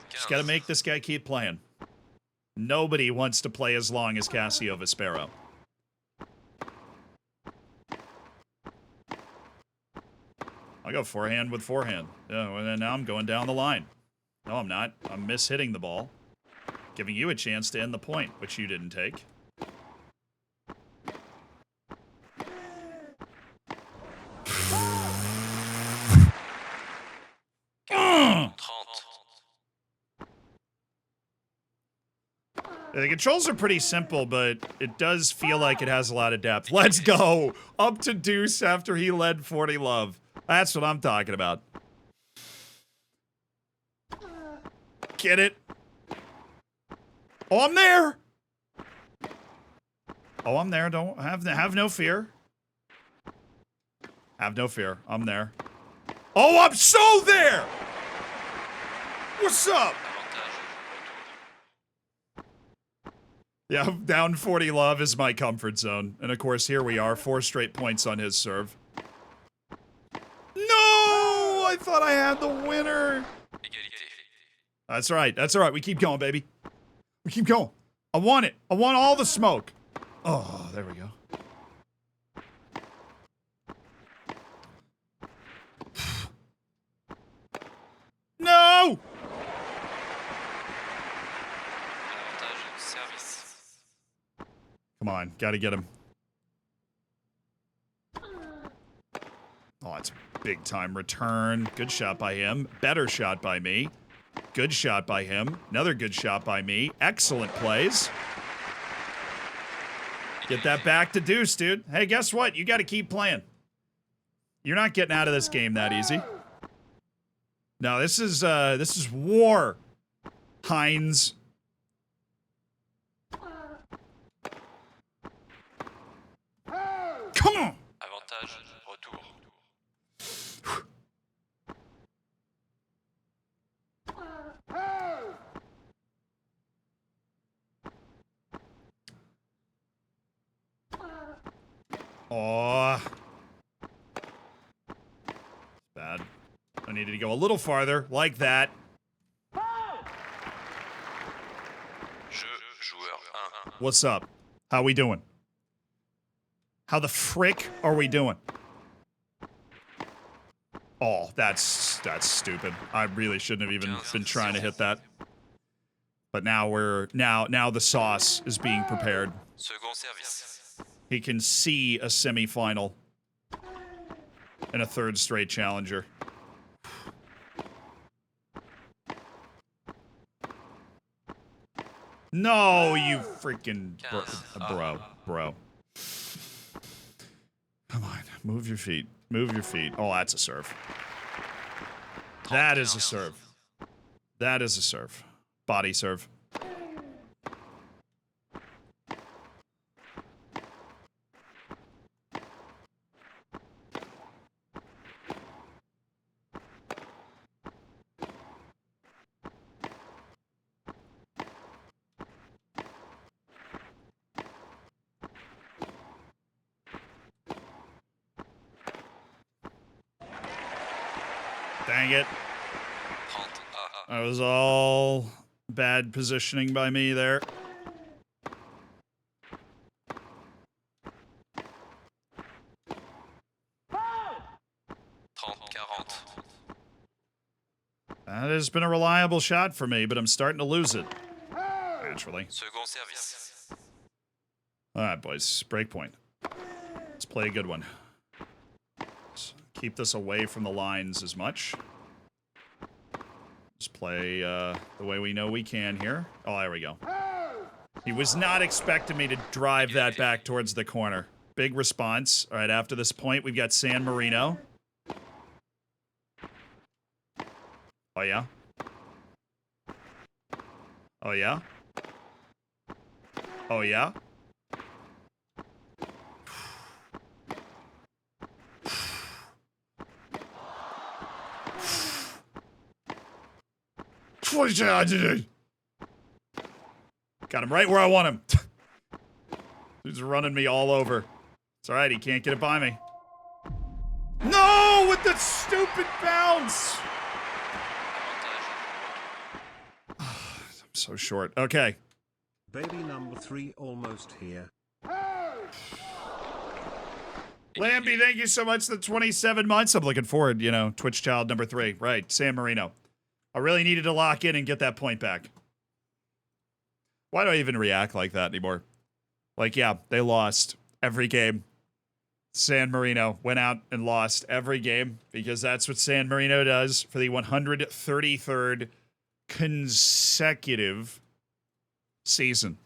Just gotta make this guy keep playing. Nobody wants to play as long as Cassio Vespero. I'll go forehand with forehand. Yeah, and now I'm going down the line. No, I'm not. I'm mishitting the ball. Giving you a chance to end the point, which you didn't take. The controls are pretty simple, but it does feel like it has a lot of depth. Let's go! Up to deuce after he led 40 love. That's what I'm talking about. Get it? Oh, I'm there! Oh, I'm there. Don't have no fear. Have no fear. I'm there. Oh, I'm so there! What's up? Yeah, down 40 love is my comfort zone. And of course, here we are, 4 straight points on his serve. No! I thought I had the winner! That's right, that's alright. We keep going, baby. We keep going. I want it. I want all the smoke. Oh, there we go. No! Come on, gotta get him. Oh, that's a big time return. Good shot by him. Better shot by me. Good shot by him. Another good shot by me. Excellent plays. Get that back to deuce, dude. Hey, guess what? You gotta keep playing. You're not getting out of this game that easy. No, this is war, Hines. Come on! Avantage, retour. Oh. Bad. I needed to go a little farther, like that. Jeu joueur 1. What's up? How we doing? How the frick are we doing? Oh, that's stupid. I really shouldn't have even been trying to hit that. But now now the sauce is being prepared. Second service. He can see a semifinal and a third straight challenger. No, you freaking bro. Come on, move your feet. Move your feet. Oh, that's a serve. That is a serve. That is a serve. Body serve. Dang it. That was all bad positioning by me there. That has been a reliable shot for me, but I'm starting to lose it. Naturally. Second service. All right, boys. Break point. Let's play a good one. Let's keep this away from the lines as much. Just play the way we know we can here. Oh, there we go. He was not expecting me to drive that back towards the corner. Big response. All right, after this point, we've got San Marino. Oh, yeah? Oh, yeah? Oh, yeah? Got him right where I want him. He's running me all over. It's alright, he can't get it by me. No! With the stupid bounce! I'm so short. Okay. Baby number 3 almost here. Lambie, thank you so much for the 27 months. I'm looking forward, you know, Twitch child number 3. Right, San Marino. I really needed to lock in and get that point back. Why do I even react like that anymore? Like, yeah, they lost every game. San Marino went out and lost every game because that's what San Marino does for the 133rd consecutive season.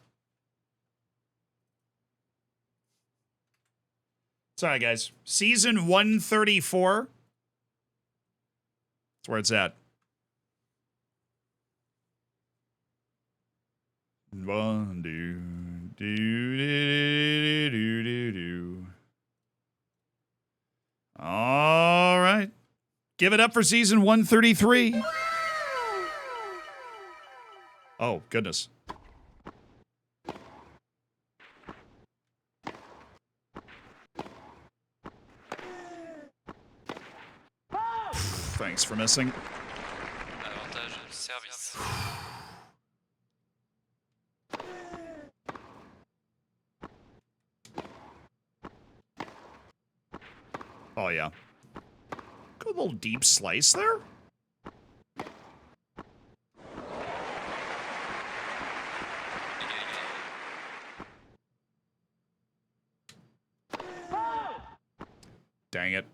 Sorry, guys. Season 134. That's where it's at. One, do, do, do, do, do, do. All right. Give it up for season 133. Oh, goodness. Thanks for missing. Avantage service. Oh, yeah. Good little deep slice there. Dang it.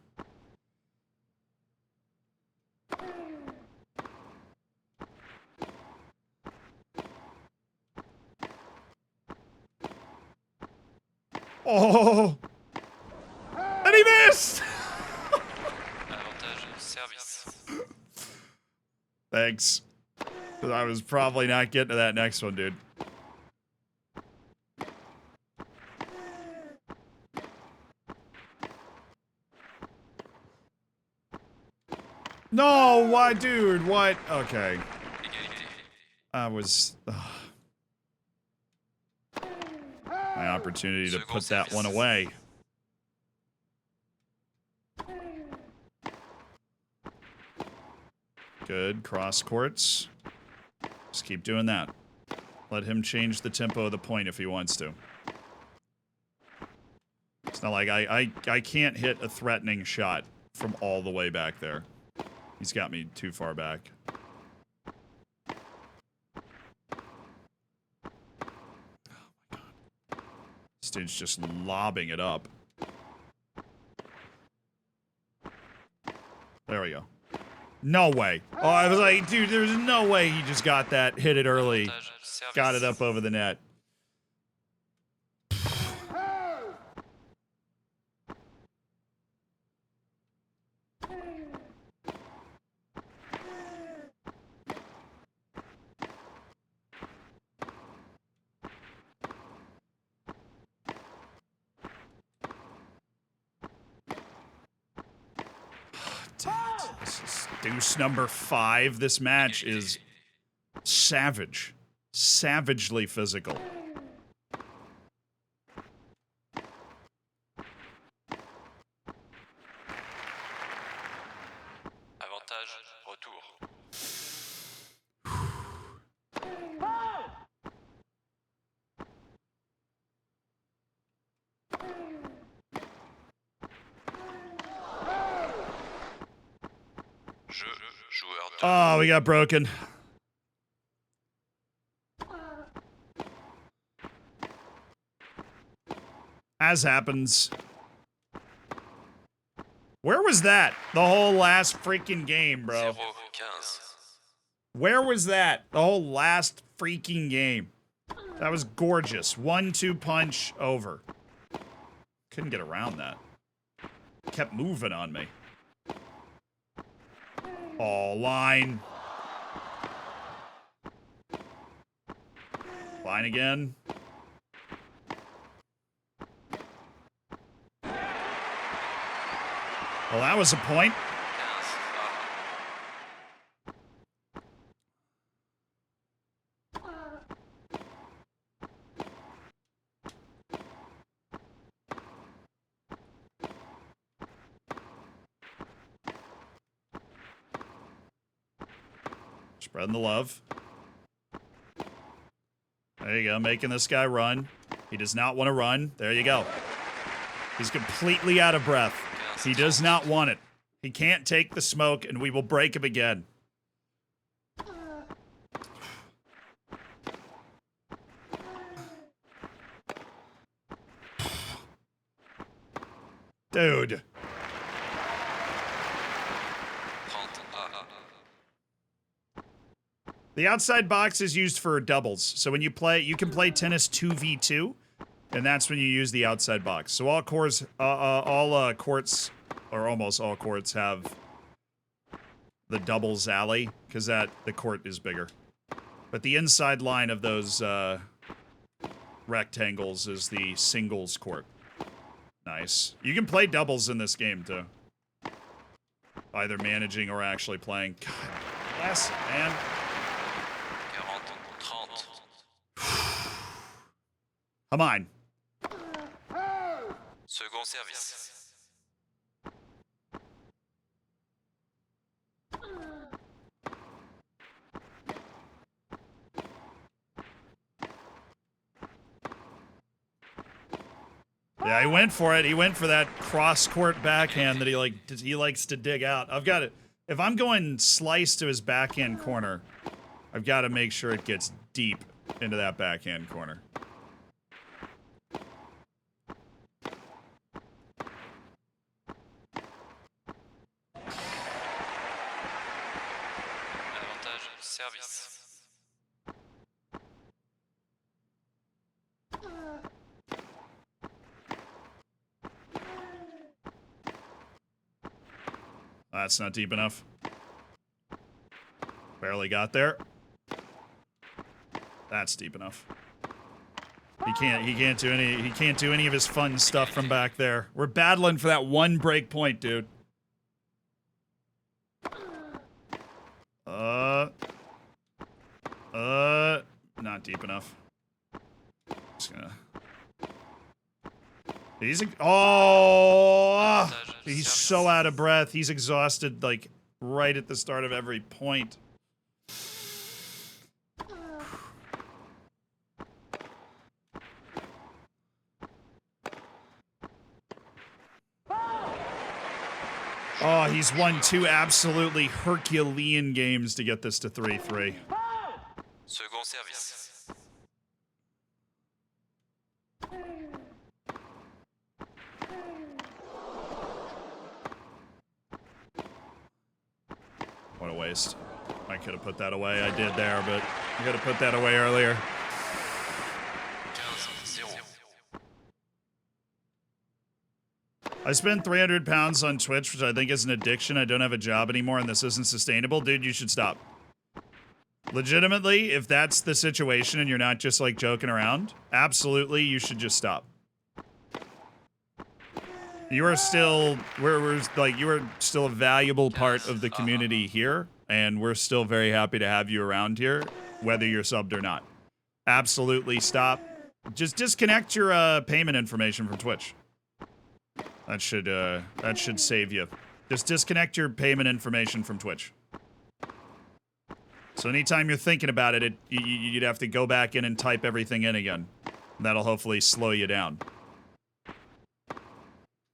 Oh! And he missed! Avantage service. Thanks. 'Cause I was probably not getting to that next one, dude. No, why, dude? What? Okay. Égalité. I was... my opportunity to put that one away. Good. Cross courts. Just keep doing that. Let him change the tempo of the point if he wants to. It's not like I can't hit a threatening shot from all the way back there. He's got me too far back. This dude's just lobbing it up. There we go. No way. Oh, I was like, dude, there's no way he just got that, hit it early, Avantage service. got it up over the net. This is deuce number 5. This match is savage. Savagely physical. Avantage retour. Jeu, joueur 2. Oh, we got broken. As happens. Where was that? The whole last freaking game, bro. 0-15. Where was that? The whole last freaking game. That was gorgeous. 1-2 punch over. Couldn't get around that. Kept moving on me. Oh, line. Line again. Well, that was a point. 15. Spreading the love. There you go, making this guy run. He does not want to run. There you go. He's completely out of breath. He does not want it. He can't take the smoke, and we will break him again. Dude. 30. The outside box is used for doubles. So when you play, you can play tennis 2v2, and that's when you use the outside box. So all courts, or almost all courts, have the doubles alley, because the court is bigger. But the inside line of those rectangles is the singles court. Nice. You can play doubles in this game, too. Either managing or actually playing. God bless, man. 40-30. Come on. Second service. Yeah, he went for it. He went for that cross-court backhand that he likes to dig out. I've got it. If I'm going slice to his backhand corner, I've got to make sure it gets deep into that backhand corner. Avantage service. That's not deep enough. Barely got there. That's deep enough. He can't do any of his fun stuff from back there. We're battling for that one break point, dude. Not deep enough. Just gonna. He's so out of breath. He's exhausted, like, right at the start of every point. Oh, he's won 2 absolutely Herculean games to get this to 3-3. Second service. What a waste. I could have put that away. I did there, but I could have put that away earlier. 15-0. I spend 300 pounds on Twitch, which I think is an addiction. I don't have a job anymore, and this isn't sustainable. Dude, you should stop. Legitimately, if that's the situation and you're not just, like, joking around, absolutely, you should just stop. You are still, you are still a valuable part of the community here, and we're still very happy to have you around here, whether you're subbed or not. Absolutely stop. Just disconnect your payment information from Twitch. That should save you. Just disconnect your payment information from Twitch. So anytime you're thinking about it, you'd have to go back in and type everything in again. That'll hopefully slow you down.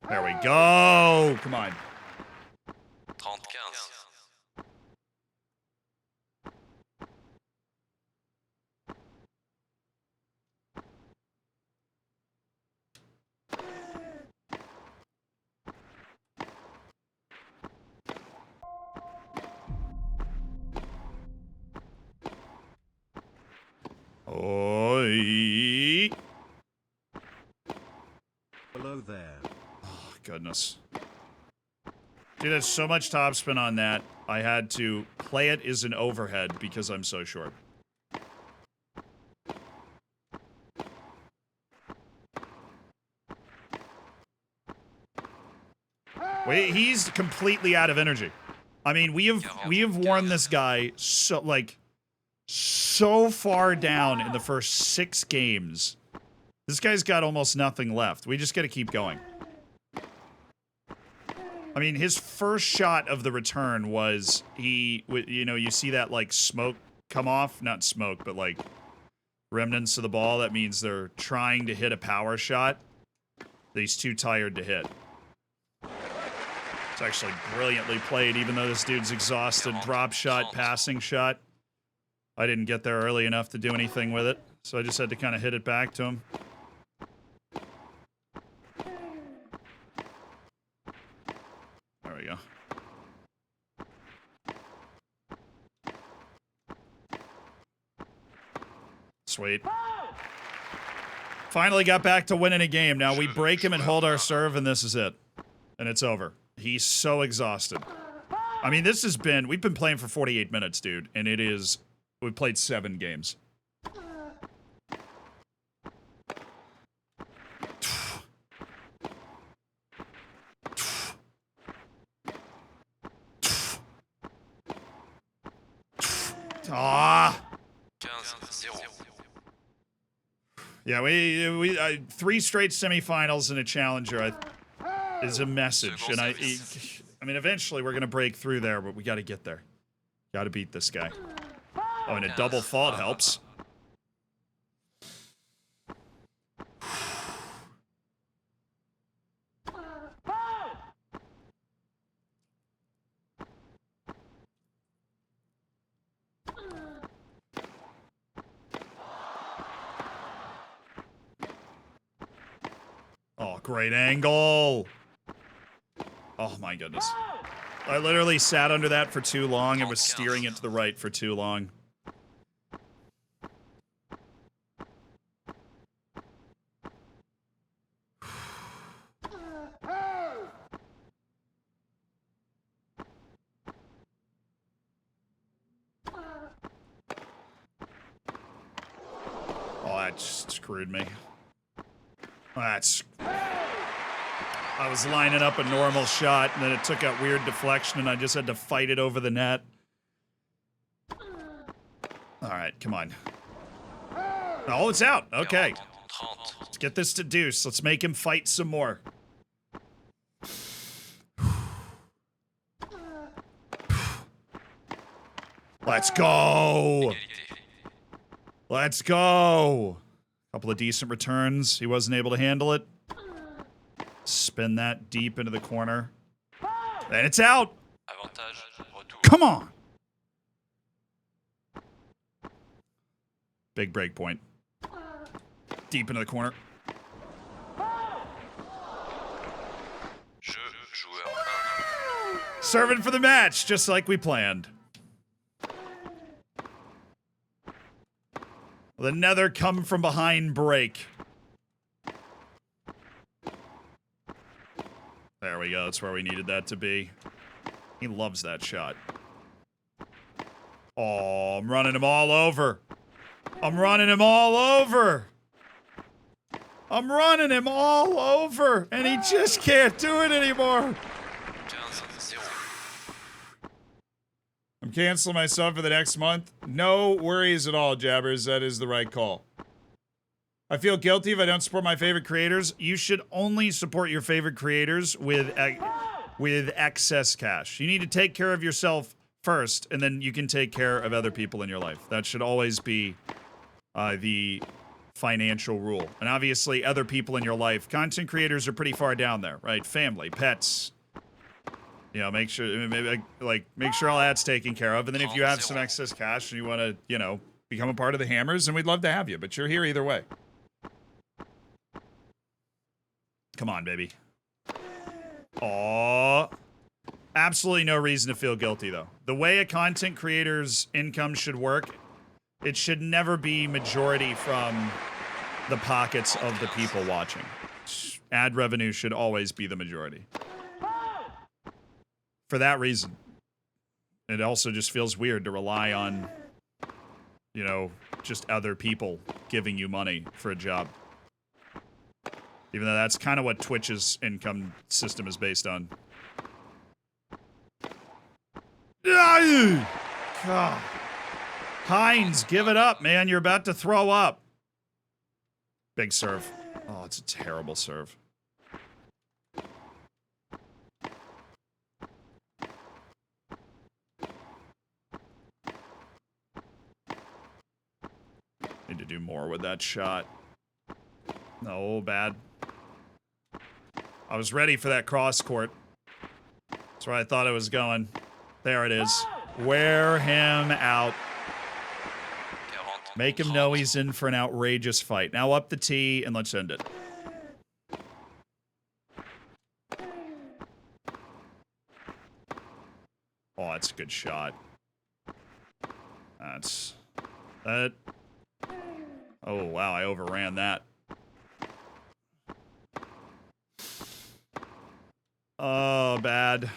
There we go. Come on. 30-15. Oi. Hello there. Oh, goodness. Dude, there's so much topspin on that. I had to play it as an overhead because I'm so short. Wait, he's completely out of energy. I mean, we have worn this guy so far down in the first 6 games. This guy's got almost nothing left. We just got to keep going. I mean, his first shot of the return was you see that like smoke come off, not smoke, but like remnants of the ball. That means they're trying to hit a power shot that he's too tired to hit. It's actually brilliantly played, even though this dude's exhausted. Drop shot, passing shot. I didn't get there early enough to do anything with it, so I just had to kind of hit it back to him. There we go. Sweet. Finally got back to winning a game. Now we break him and hold our serve, and this is it. And it's over. He's so exhausted. I mean, we've been playing for 48 minutes, dude, and we've played 7 games. Ah! 15-0. Yeah, we 3 straight semifinals and a challenger is a message, and I mean, eventually we're gonna break through there, but we got to get there. Got to beat this guy. Oh, and a double fault helps. Oh, great angle. Oh, my goodness. I literally sat under that for too long and was steering it to the right for too long. Oh, that just screwed me. I was lining up a normal shot, and then it took a weird deflection, and I just had to fight it over the net. All right, come on. Oh, it's out. Okay. 30. Let's get this to Deuce. Let's make him fight some more. Let's go. Égalité. Let's go. Couple of decent returns. He wasn't able to handle it. Spin that deep into the corner. And it's out. Avantage. Retour. Come on. Big break point. Deep into the corner. Jeu, joueur 1. Serving for the match, just like we planned. With another come from behind break. There we go. That's where we needed that to be. He loves that shot. Oh, I'm running him all over. I'm running him all over. I'm running him all over. And he just can't do it anymore. 15-0. I'm canceling myself for the next month. No worries at all, Jabbers. That is the right call. I feel guilty if I don't support my favorite creators. You should only support your favorite creators with excess cash. You need to take care of yourself first, and then you can take care of other people in your life. That should always be the financial rule. And obviously, other people in your life, content creators are pretty far down there, right? Family, pets. You know, make sure all that's taken care of. And then if you have some excess cash and you want to, you know, become a part of the Hammers, then we'd love to have you. But you're here either way. Come on, baby. Aw. Absolutely no reason to feel guilty, though. The way a content creator's income should work, it should never be majority from the pockets of the people watching. Ad revenue should always be the majority. For that reason. It also just feels weird to rely on, you know, just other people giving you money for a job. Even though that's kind of what Twitch's income system is based on. God. Hines, give it up, man. You're about to throw up. Big serve. Oh, it's a terrible serve. Need to do more with that shot. No, bad. I was ready for that cross court. That's where I thought it was going. There it is. Wear him out. 40. Make him know he's in for an outrageous fight. Now up the tee and let's end it. Oh, that's a good shot. That's... That... Oh, wow, I overran that. Oh, bad.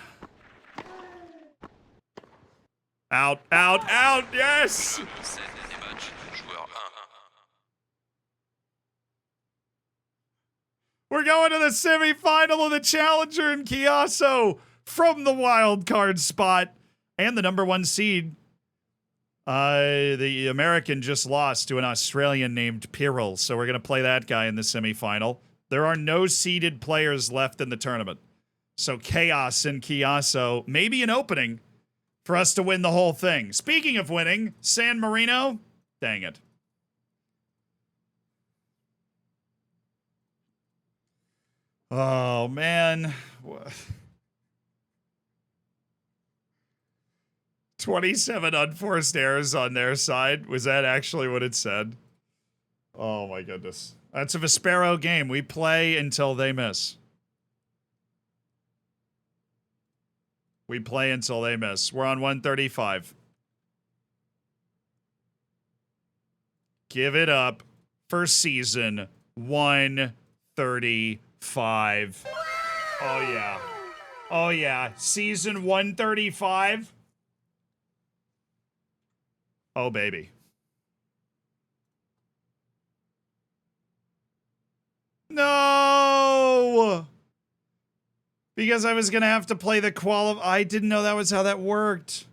Out, out, out, yes! Jeu, scène et match. Joueur 1. We're going to the semifinal of the Challenger in Chiasso from the wild card spot and the #1 seed. The American just lost to an Australian named Piril, so we're going to play that guy in the semifinal. There are no seeded players left in the tournament. So chaos in Chiasso, maybe an opening for us to win the whole thing. Speaking of winning, San Marino, dang it. Oh, man. 27 unforced errors on their side. Was that actually what it said? Oh, my goodness. That's a Vespero game. We play until they miss. We play until they miss. We're on 135. Give it up for season 135. Oh, yeah. Oh, yeah. Season 135. Oh, baby. No! Because I was going to have to play the I didn't know that was how that worked.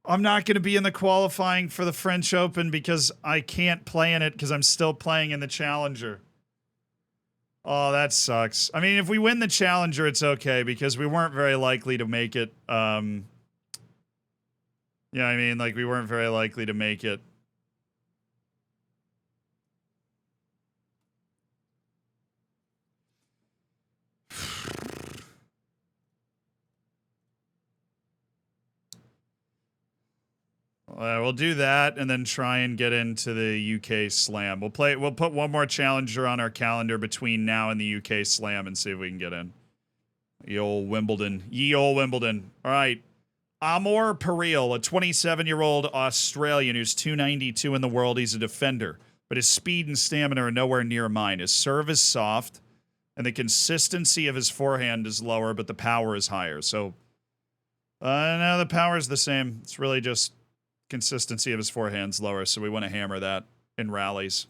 I'm not going to be in the qualifying for the French Open because I can't play in it because I'm still playing in the Challenger. Oh, that sucks. I mean, if we win the Challenger, it's okay because we weren't very likely to make it Yeah, I mean, like, we weren't very likely to make it. We'll do that and then try and get into the UK Slam. We'll put one more challenger on our calendar between now and the UK Slam and see if we can get in. Ye ol' Wimbledon. Ye ol' Wimbledon. All right. Amor Paril, a 27-year-old Australian who's 292 in the world. He's a defender, but his speed and stamina are nowhere near mine. His serve is soft, and the consistency of his forehand is lower, but the power is higher. So, no, the power is the same. It's really just consistency of his forehand's lower, so we want to hammer that in rallies.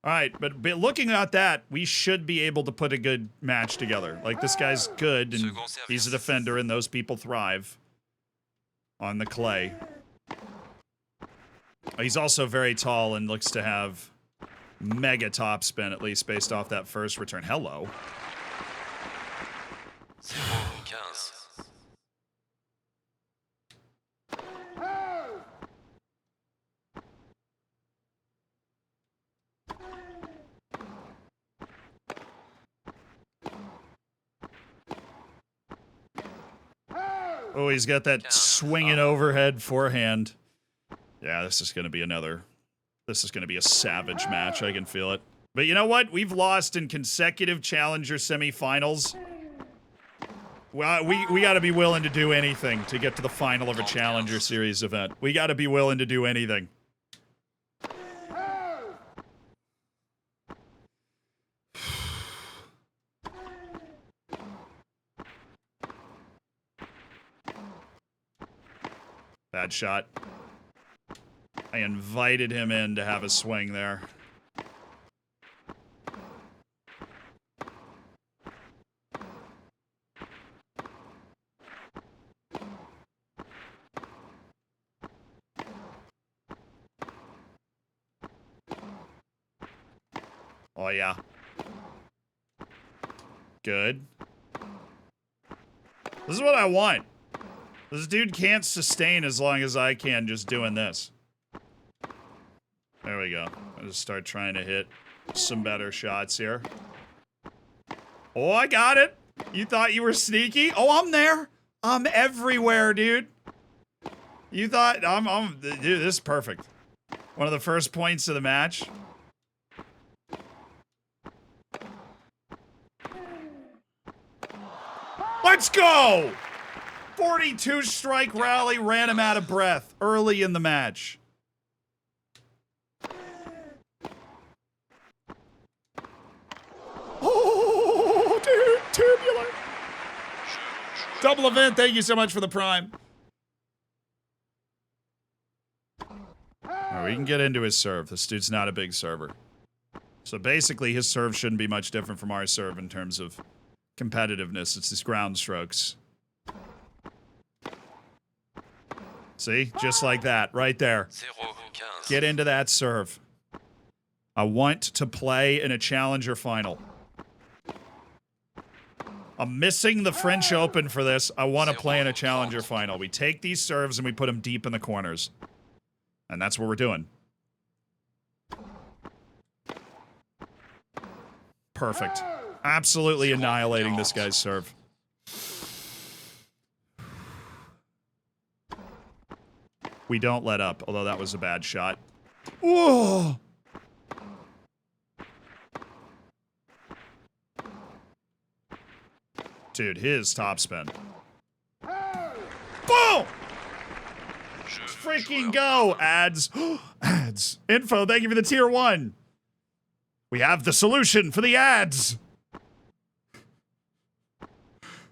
All right, but looking at that, we should be able to put a good match together. Like, this guy's good, and he's a defender, and those people thrive on the clay. He's also very tall and looks to have mega topspin, at least based off that first return. Hello. 0-15. Oh, he's got that swinging overhead forehand. Yeah, this is going to be this is going to be a savage match. I can feel it. But you know what? We've lost in consecutive Challenger semifinals. Well, we got to be willing to do anything to get to the final of a Challenger Series event. We got to be willing to do anything. Bad shot. I invited him in to have a swing there. Oh, yeah. Good. This is what I want. This dude can't sustain as long as I can just doing this. There we go. I'll just start trying to hit some better shots here. Oh, I got it. You thought you were sneaky? Oh, I'm there. I'm everywhere, dude. You thought dude, this is perfect. One of the first points of the match. Let's go! 42 strike rally ran him out of breath early in the match. Oh, dude, tubular. Double event, thank you so much for the prime. All right, we can get into his serve. This dude's not a big server. So basically, his serve shouldn't be much different from our serve in terms of competitiveness. It's his ground strokes. See? Just like that, right there. 0-15. Get into that serve. I want to play in a Challenger final. I'm missing the French Open for this. I want to play in a Challenger final. We take these serves and we put them deep in the corners. And that's what we're doing. Perfect. Absolutely annihilating this guy's serve. We don't let up, although that was a bad shot. Whoa! Dude, his topspin. Boom! Freaking go! Ads. Ads. Info, thank you for the tier 1. We have the solution for the ads.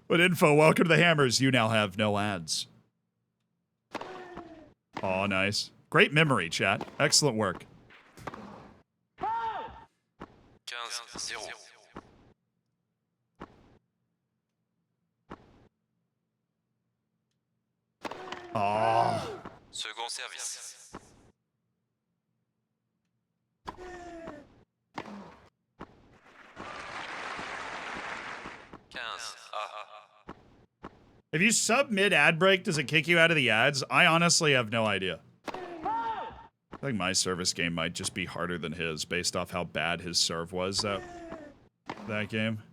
But info, welcome to the Hammers. You now have no ads. Oh, nice. Great memory, chat. Excellent work. 15-0. Oh. Second service. 15 à If you sub mid ad break, does it kick you out of the ads? I honestly have no idea. I think my service game might just be harder than his based off how bad his serve was that game.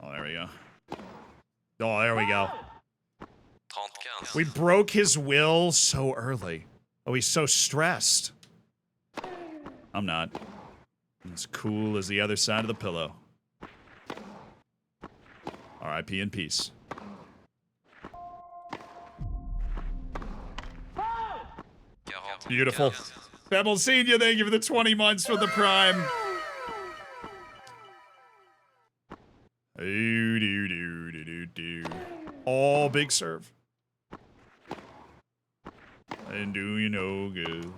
Oh, there we go. Oh, there we go. 30-15. We broke his will so early. Oh, he's so stressed. I'm not. I'm as cool as the other side of the pillow. R.I.P. in peace. Beautiful. Pebble Senior, thank you for the 20 months for the Prime. All big serve. And do you know good.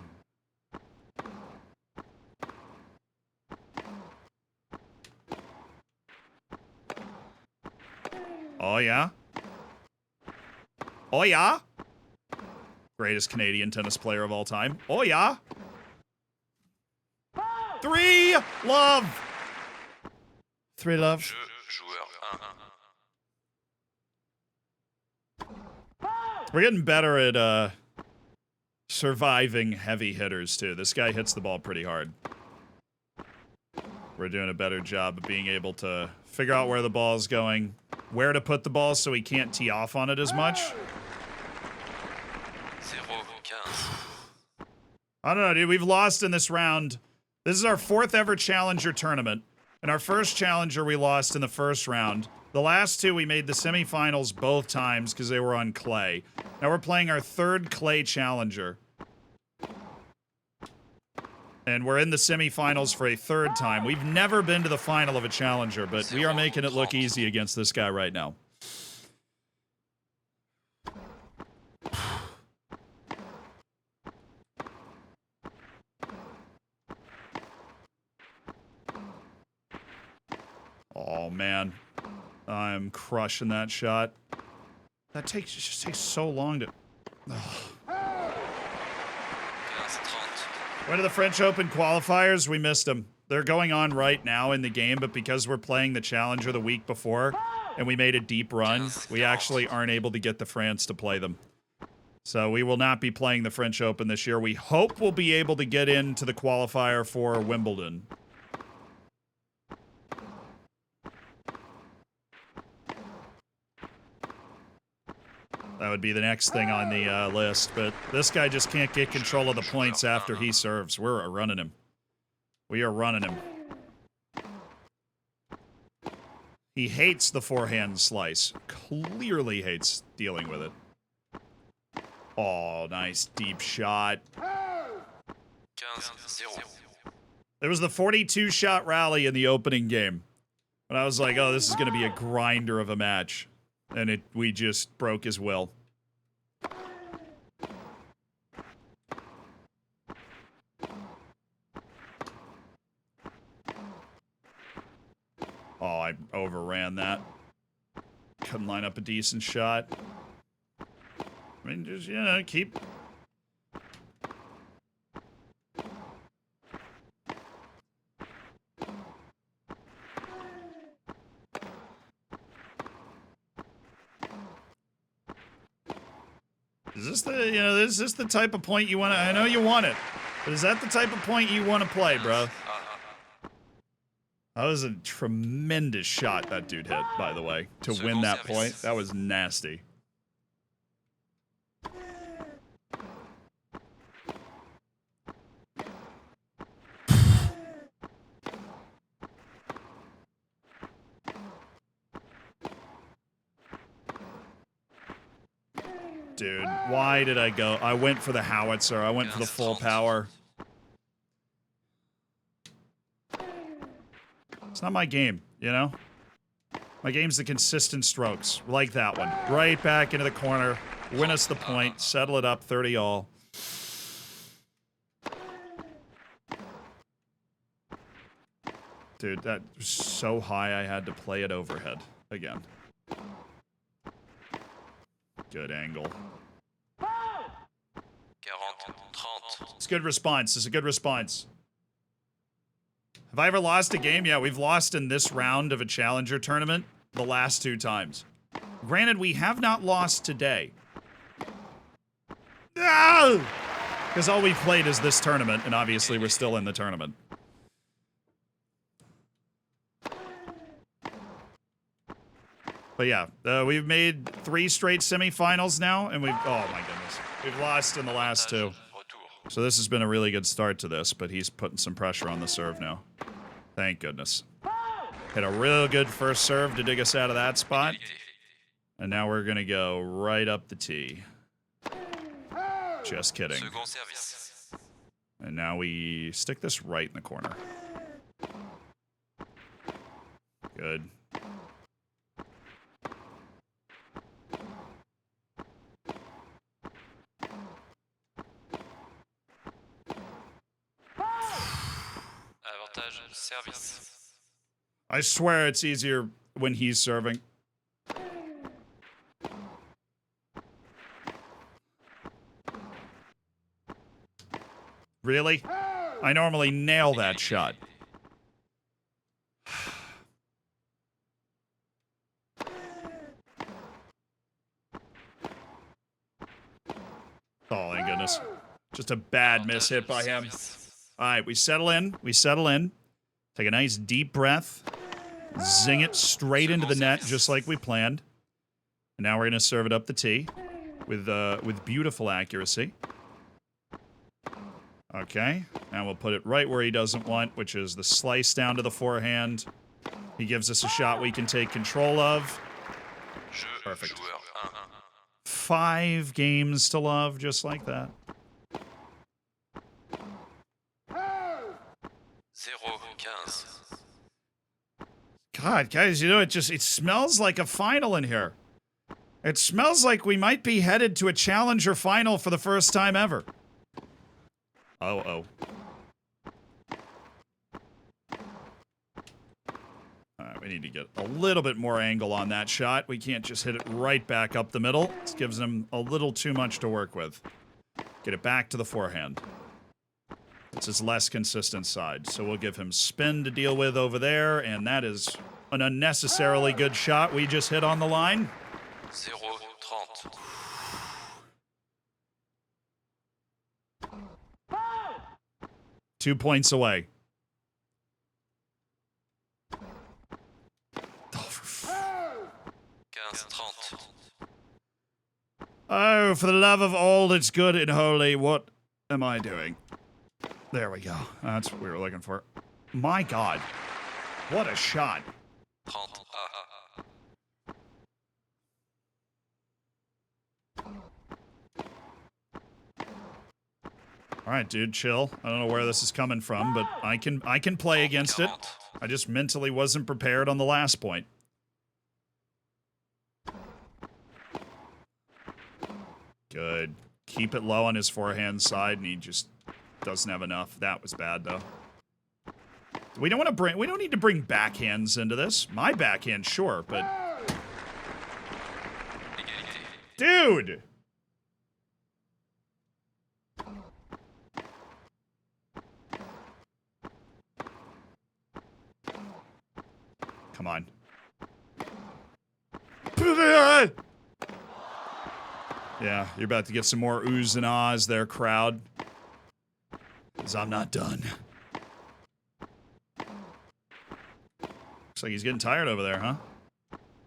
Oh, yeah? Oh, yeah? Greatest Canadian tennis player of all time. Oh, yeah? 3 love. 3 love. Jeu, joueur 1. We're getting better at surviving heavy hitters, too. This guy hits the ball pretty hard. We're doing a better job of being able to figure out where the ball's going, where to put the ball so he can't tee off on it as much. 0-15. I don't know, dude. We've lost in this round. This is our 4th ever Challenger tournament. And our first Challenger we lost in the first round. The last 2 we made the semifinals both times because they were on clay. Now we're playing our 3rd clay Challenger. And we're in the semifinals for a 3rd time. We've never been to the final of a Challenger, but we are making it look easy against this guy right now. Oh, man. I'm crushing that shot. That just takes so long to... Ugh. 15-30. Went to the French Open qualifiers. We missed them. They're going on right now in the game, but because we're playing the Challenger the week before, and we made a deep run, we actually aren't able to get the France to play them. So we will not be playing the French Open this year. We hope we'll be able to get into the qualifier for Wimbledon. That would be the next thing on the list, but this guy just can't get control of the points after he serves. We're running him. We are running him. He hates the forehand slice. Clearly hates dealing with it. Oh, nice deep shot. 15-0. It was the 42-shot rally in the opening game. And I was like, oh, this is going to be a grinder of a match. And we just broke his will. Oh, I overran that. Couldn't line up a decent shot. I mean, just, you know, keep... Is this the, you know, is this the type of point you want to, I know you want it, but is that the type of point you want to play, bro? That was a tremendous shot that dude hit, by the way, to win that point. That was nasty. Dude, why did I go? I went for the howitzer. I went for the full power. It's not my game, you know? My game's the consistent strokes, like that one. Right back into the corner, win us the point, settle it up, 30-all. Dude, that was so high I had to play it overhead again. Good angle. 40-30. It's a good response. It's a good response. Have I ever lost a game? Yeah, we've lost in this round of a Challenger tournament the last 2 times. Granted, we have not lost today. Because all we've played is this tournament, and obviously we're still in the tournament. But yeah, we've made 3 straight semifinals now, and we've... Oh my goodness. We've lost in the last 2. So this has been a really good start to this, but he's putting some pressure on the serve now. Thank goodness. Hit a real good first serve to dig us out of that spot. And now we're going to go right up the tee. Just kidding. Second service. And now we stick this right in the corner. Good. Avantage service. I swear it's easier when he's serving. Really? I normally nail that shot. Oh, my goodness. Just a bad miss hit by him. All right, we settle in. We settle in. Take a nice deep breath. Zing it straight into the net, just like we planned. And now we're going to serve it up the tee with beautiful accuracy. Okay, now we'll put it right where he doesn't want, which is the slice down to the forehand. He gives us a shot we can take control of. Perfect. 5 games to love, just like that. 0-15. God, guys, you know, it smells like a final in here. It smells like we might be headed to a challenger final for the first time ever. Oh. Alright, we need to get a little bit more angle on that shot. We can't just hit it right back up the middle. This gives him a little too much to work with. Get it back to the forehand. It's his less consistent side, so we'll give him spin to deal with over there, and that is an unnecessarily good shot we just hit on the line. 0-30. 2 points away. 15-30. Oh, for the love of all that's good and holy, what am I doing? There we go. That's what we were looking for. My God. What a shot. 30. All right, dude, chill. I don't know where this is coming from, but I can play against it. I just mentally wasn't prepared on the last point. Good. Keep it low on his forehand side, and he just doesn't have enough. That was bad, though. We don't need to bring backhands into this. My backhand, sure, but... Dude! Come on. Yeah, you're about to get some more oohs and ahs there, crowd. Because I'm not done. Looks like he's getting tired over there, huh?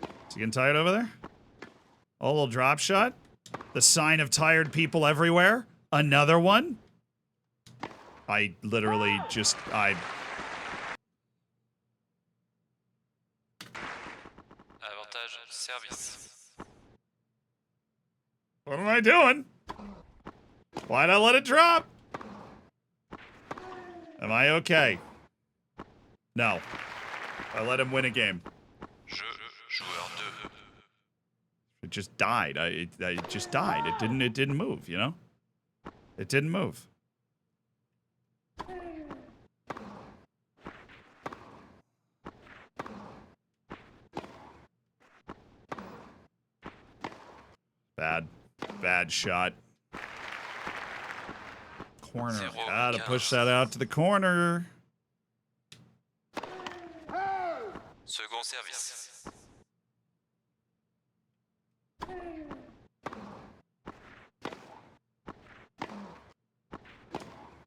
Is he getting tired over there? Oh, a little drop shot. The sign of tired people everywhere. Another one. I literally just... Avantage service. What am I doing? Why'd I let it drop? Am I okay? No. I let him win a game. Jeu, joueur 2. It just died. It just died. It didn't move, you know? It didn't move. Bad shot. Corner. Gotta push that out to the corner. Second service.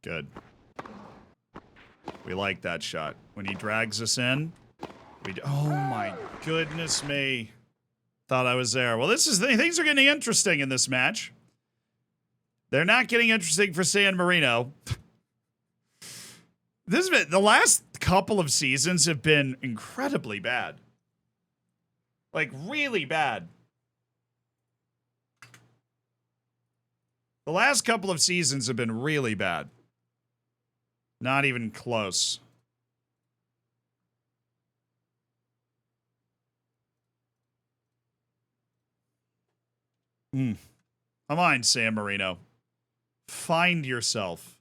Good. We like that shot. When he drags us in, oh my goodness me. Thought I was there. Well, things are getting interesting in this match. They're not getting interesting for San Marino. The last couple of seasons have been incredibly bad. Like, really bad. The last couple of seasons have been really bad. Not even close. Come on, San Marino. Find yourself.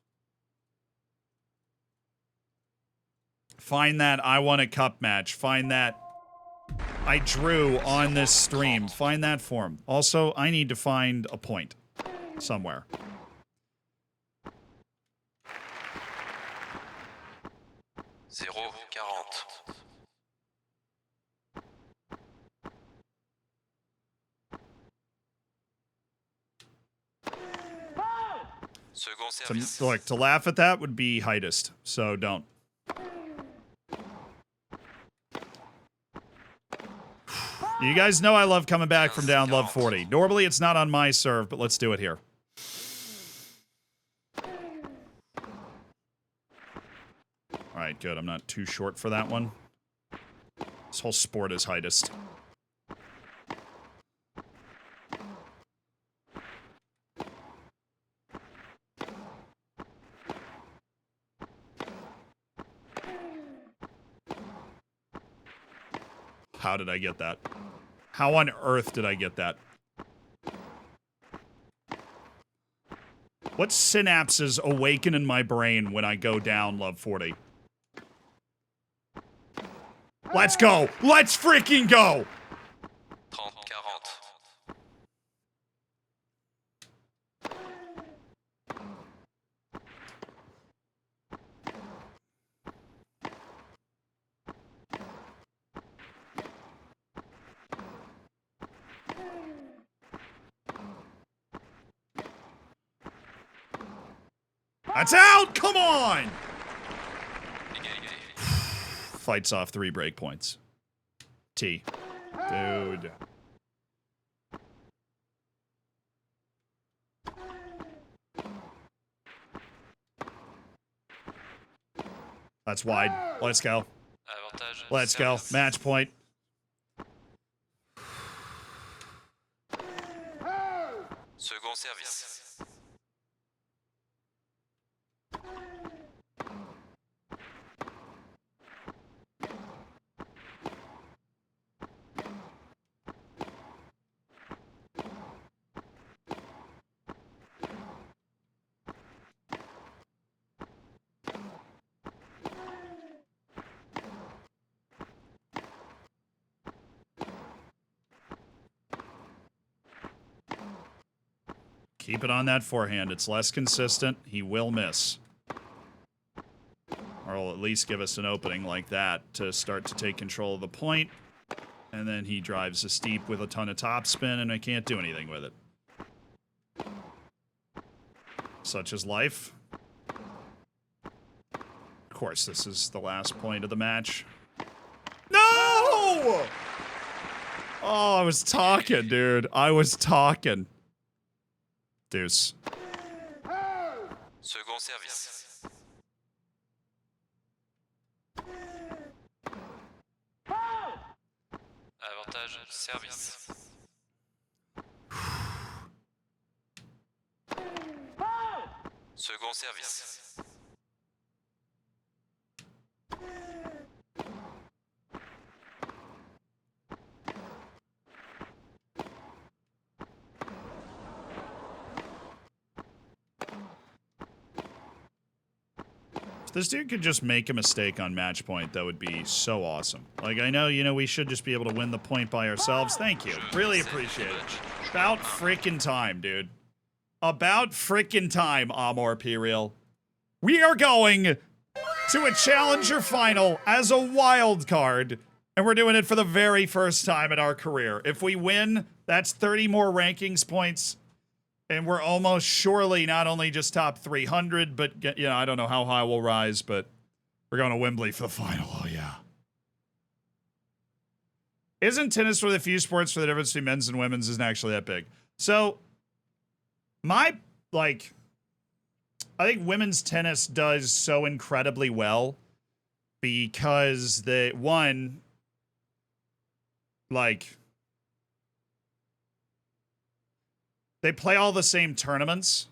Find that I want a cup match. Find that I drew on this stream. Find that form. Also, I need to find a point somewhere. Zéro 40. Second service. Look, to laugh at that would be heightest, so don't. You guys know I love coming back from down love 40. Normally it's not on my serve, but let's do it here. Alright, good. I'm not too short for that one. This whole sport is heightest. How did I get that? How on earth did I get that? What synapses awaken in my brain when I go down love 40? Let's go! Let's freaking go! 30 40. That's out! Come on! Égalité. Fights off 3 break points. T. Dude. That's wide. Let's go. Avantage. Let's go. Service. Match point. Second service. Keep it on that forehand. It's less consistent. He will miss. Or he'll at least give us an opening like that to start to take control of the point. And then he drives a steep with a ton of topspin, and I can't do anything with it. Such is life. Of course, this is the last point of the match. No! Oh, I was talking, dude. I was talking. Deuce. Second service. Avantage. Service. Second service. If this dude could just make a mistake on match point, that would be so awesome. Like, I know, we should just be able to win the point by ourselves. Thank you. Really appreciate it. About frickin' time, dude. About frickin' time, Amor P-Real. We are going to a Challenger final as a wild card, and we're doing it for the very first time in our career. If we win, that's 30 more rankings points. And we're almost surely not only just top 300, but, you know, I don't know how high we'll rise, but we're going to Wembley for the final. Oh, yeah. Isn't tennis one of the few sports where the difference between men's and women's isn't actually that big? So, I think women's tennis does so incredibly well because they play all the same tournaments.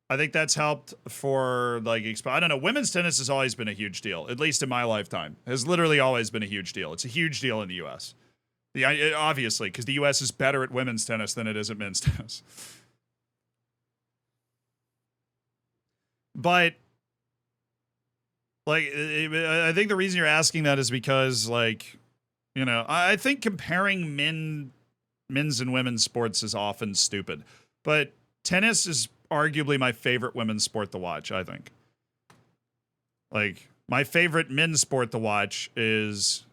I think that's helped for, I don't know. Women's tennis has always been a huge deal, at least in my lifetime. It has literally always been a huge deal. It's a huge deal in the U.S. Obviously, because the U.S. is better at women's tennis than it is at men's tennis. But, I think the reason you're asking that is because, I think comparing men's and women's sports is often stupid. But tennis is arguably my favorite women's sport to watch, I think. My favorite men's sport to watch is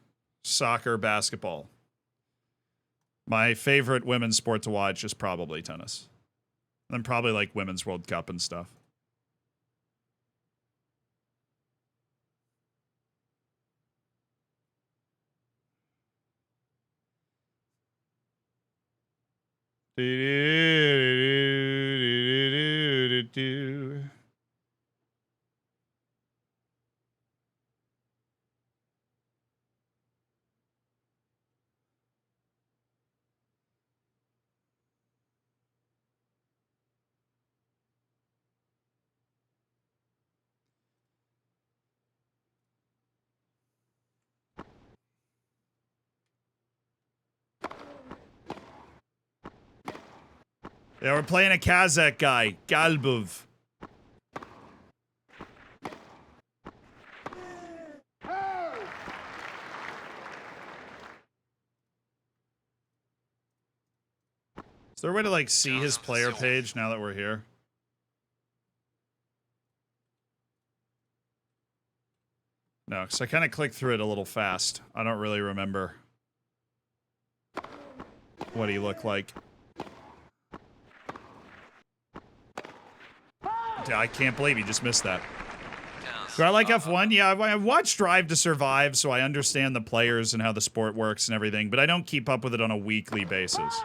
soccer, basketball. My favorite women's sport to watch is probably tennis. And then probably Women's World Cup and stuff. Yeah, we're playing a Kazakh guy, Galbov. Is there a way to see his player page now that we're here? No, because I kind of clicked through it a little fast. I don't really remember what he looked like. I can't believe you just missed that. Do I like F1? Yeah, I watched Drive to Survive, so I understand the players and how the sport works and everything, but I don't keep up with it on a weekly basis.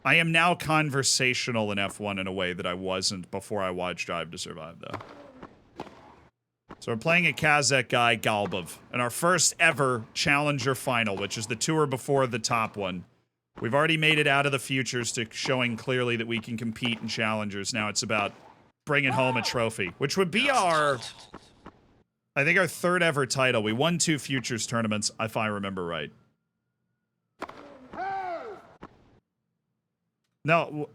I am now conversational in F1 in a way that I wasn't before I watched Drive to Survive, though. So we're playing a Kazakh guy, Galbov, in our first ever Challenger final, which is the tour before the top one. We've already made it out of the futures to showing clearly that we can compete in Challengers. Now it's about bringing home a trophy, which would be I think our third ever title. We won 2 futures tournaments, if I remember right. No.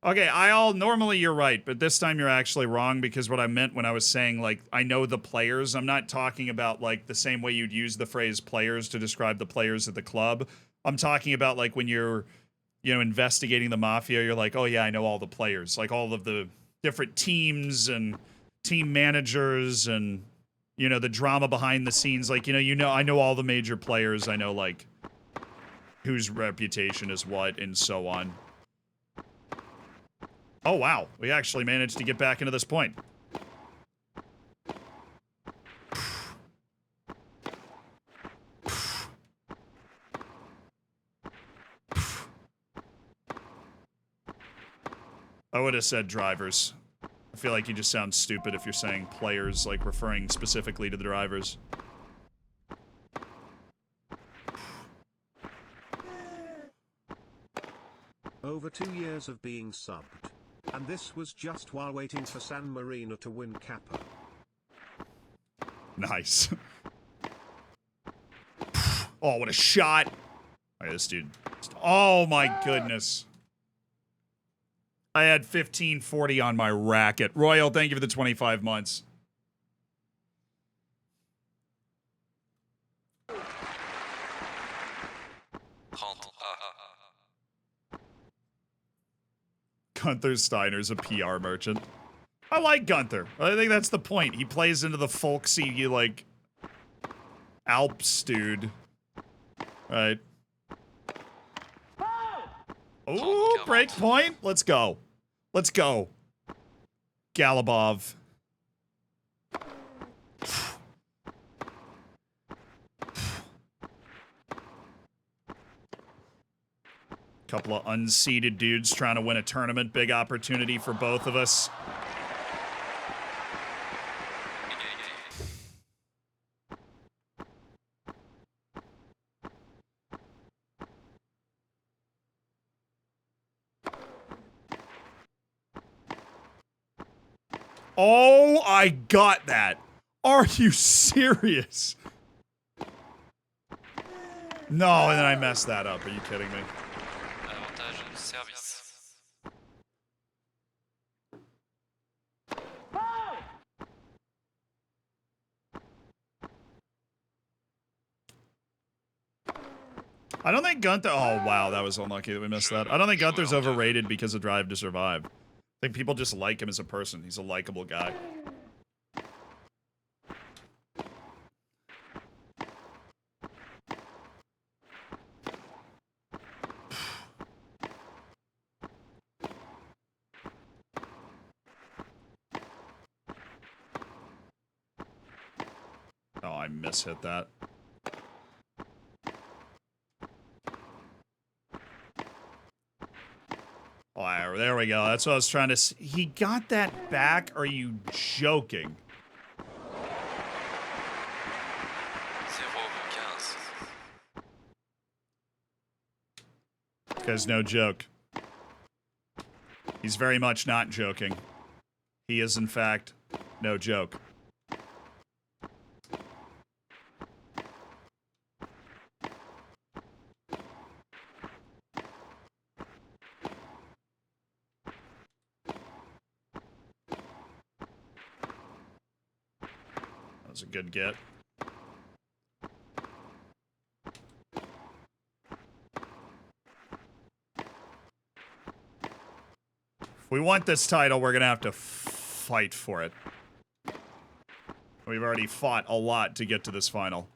Okay, normally you're right, but this time you're actually wrong because what I meant when I was saying, I know the players, I'm not talking about, the same way you'd use the phrase players to describe the players at the club. I'm talking about, when you're investigating the mafia, you're like, oh yeah, I know all the players, all of the different teams and team managers and, the drama behind the scenes. I know all the major players. I know, whose reputation is what and so on. Oh, wow. We actually managed to get back into this point. I would have said drivers. I feel like you just sound stupid if you're saying players, referring specifically to the drivers. Over 2 years of being subbed. And this was just while waiting for San Marino to win Kappa. Nice. Oh, what a shot. Look at this dude. Oh my goodness. I had 1540 on my racket. Royal, thank you for the 25 months. Gunther Steiner's a PR merchant. I like Gunther. I think that's the point. He plays into the folksy, Alps dude. Right. Ooh, break point. Let's go. Let's go. Galabov. Couple of unseeded dudes trying to win a tournament. Big opportunity for both of us. Oh, I got that. Are you serious? No, and then I messed that up. Are you kidding me? Avantage service. I don't think Gunther... Oh, wow, that was unlucky that we missed that. I don't think Gunther's overrated because of Drive to Survive. I think people just like him as a person. He's a likable guy. Oh, I mishit that. Oh, there we go. That's what I was trying to see. He got that back? Are you joking? 0-15. Because no joke. He's very much not joking. He is, in fact, no joke. That was a good get. If we want this title, we're going to have to fight for it. We've already fought a lot to get to this final.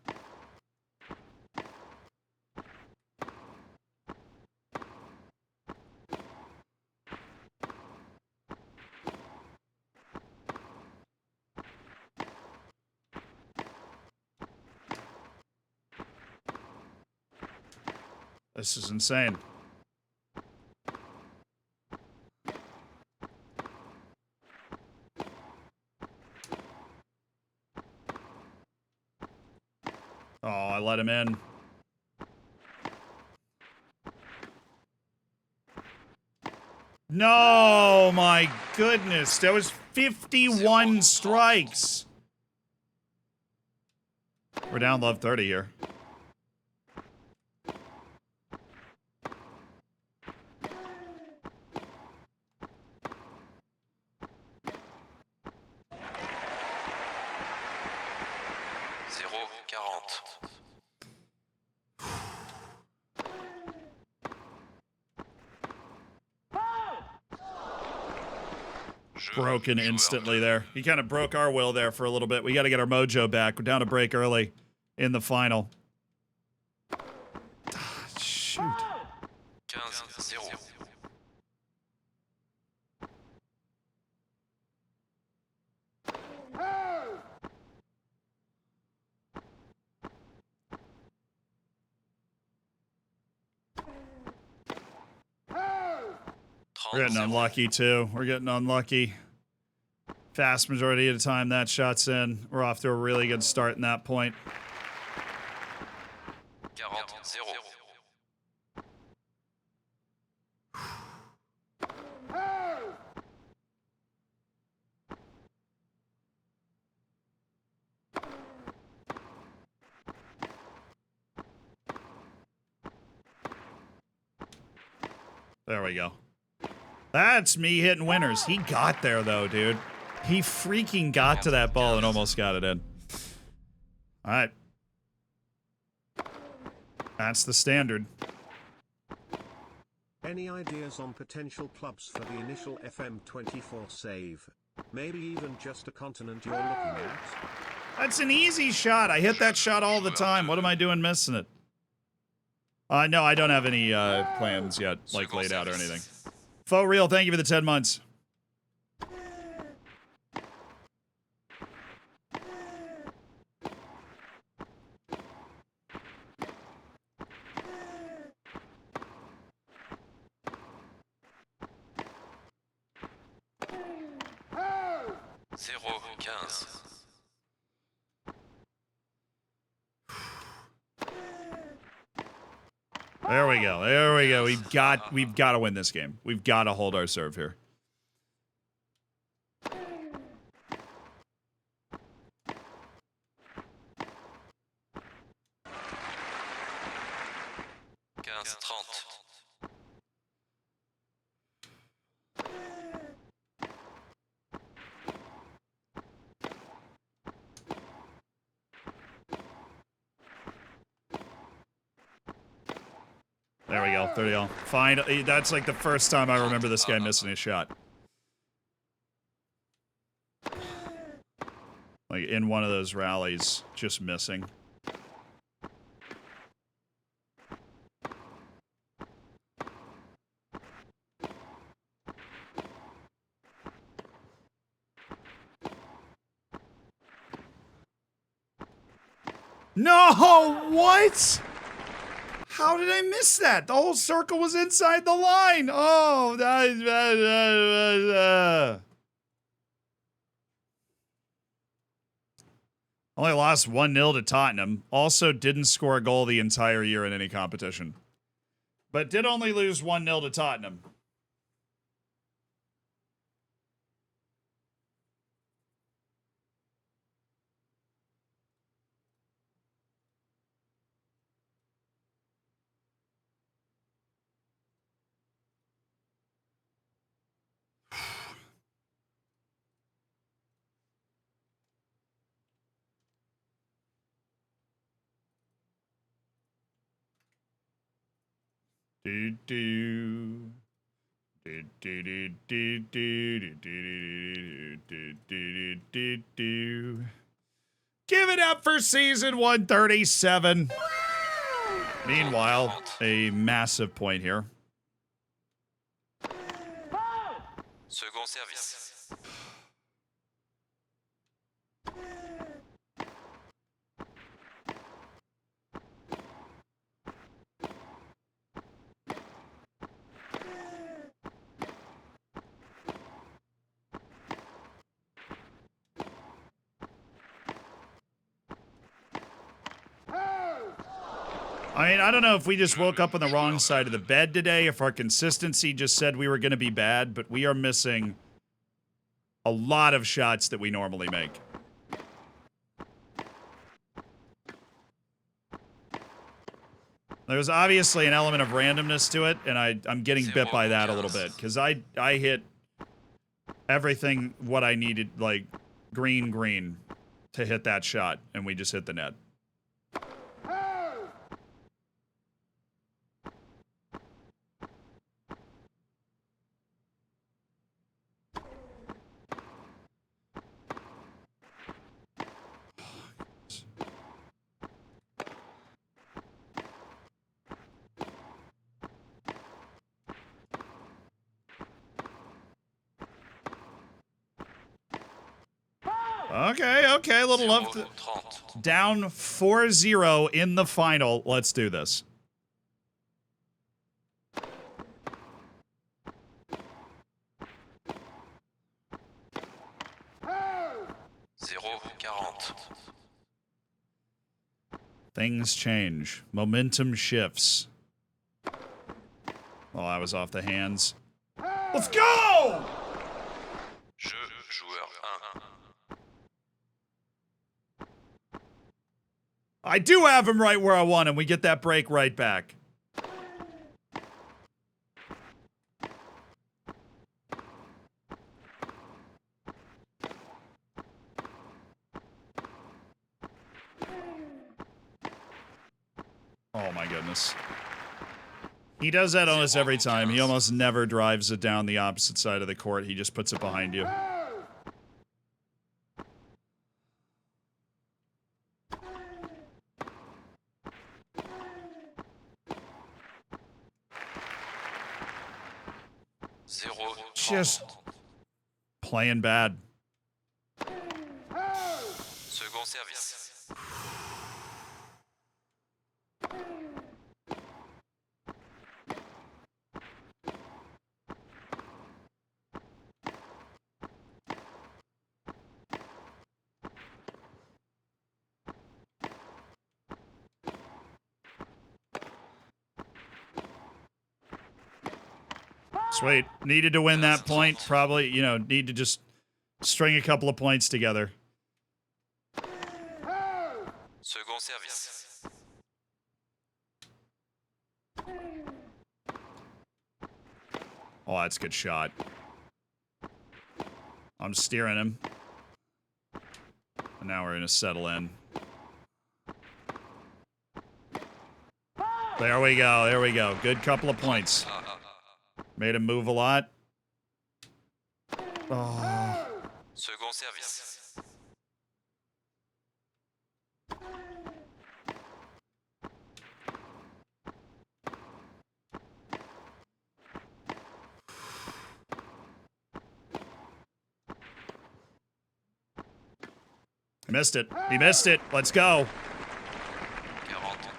This is insane. Oh, I let him in. No, my goodness. That was 51 strikes. We're down love 30 here. Broken instantly there. He kind of broke our will there for a little bit. We got to get our mojo back. We're down a break early in the final. Shoot. 15-0. We're getting unlucky, too. We're getting unlucky. Vast majority of the time that shot's in. We're off to a really good start in that point. 40-0. There we go. That's me hitting winners. He got there, though, dude. He freaking got to that ball and almost got it in. All right. That's the standard. Any ideas on potential clubs for the initial FM24 save? Maybe even just a continent you're looking at? That's an easy shot. I hit that shot all the time. What am I doing missing it? No, I don't have any plans yet, like Second laid out or service. anything. Faux real, thank you for the 10 months. Zéro, 15. There we go. There we go. We've got to win this game. We've got to hold our serve here. Quinze, 30. There we go. 30 all. Fine. That's like the first time I remember this guy missing a shot. Like in one of those rallies, just missing. No! What? How did I miss that? The whole circle was inside the line. Oh, only lost 1-0 to Tottenham. Also didn't score a goal the entire year in any competition. But did only lose 1-0 to Tottenham. Do do do do do do do do do do do. Give it up for season 137. Meanwhile, a massive point here. Second service. I mean, I don't know if we just woke up on the wrong side of the bed today, if our consistency just said we were going to be bad, but we are missing a lot of shots that we normally make. There's obviously an element of randomness to it, and I'm getting bit by that a little bit, because I hit everything what I needed, like green, to hit that shot, and we just hit the net. Okay, a little love. Zéro, 30. Down 4-0 in the final. Let's do this. Zéro, 40. Things change. Momentum shifts. Well, I was off the hands. Let's go! Jeu, joueur 1. I do have him right where I want him. We get that break right back. Oh my goodness. He does that almost every time. He almost never drives it down the opposite side of the court. He just puts it behind you. 0, Just playing bad. Second service. Sweet. Needed to win that point. Probably, you know, need to just string a couple of points together. Second service. Oh, that's a good shot. I'm steering him. And now we're going to settle in. There we go. There we go. Good couple of points. Made him move a lot. Oh. Second service. He missed it. He missed it. Let's go. 40, 30.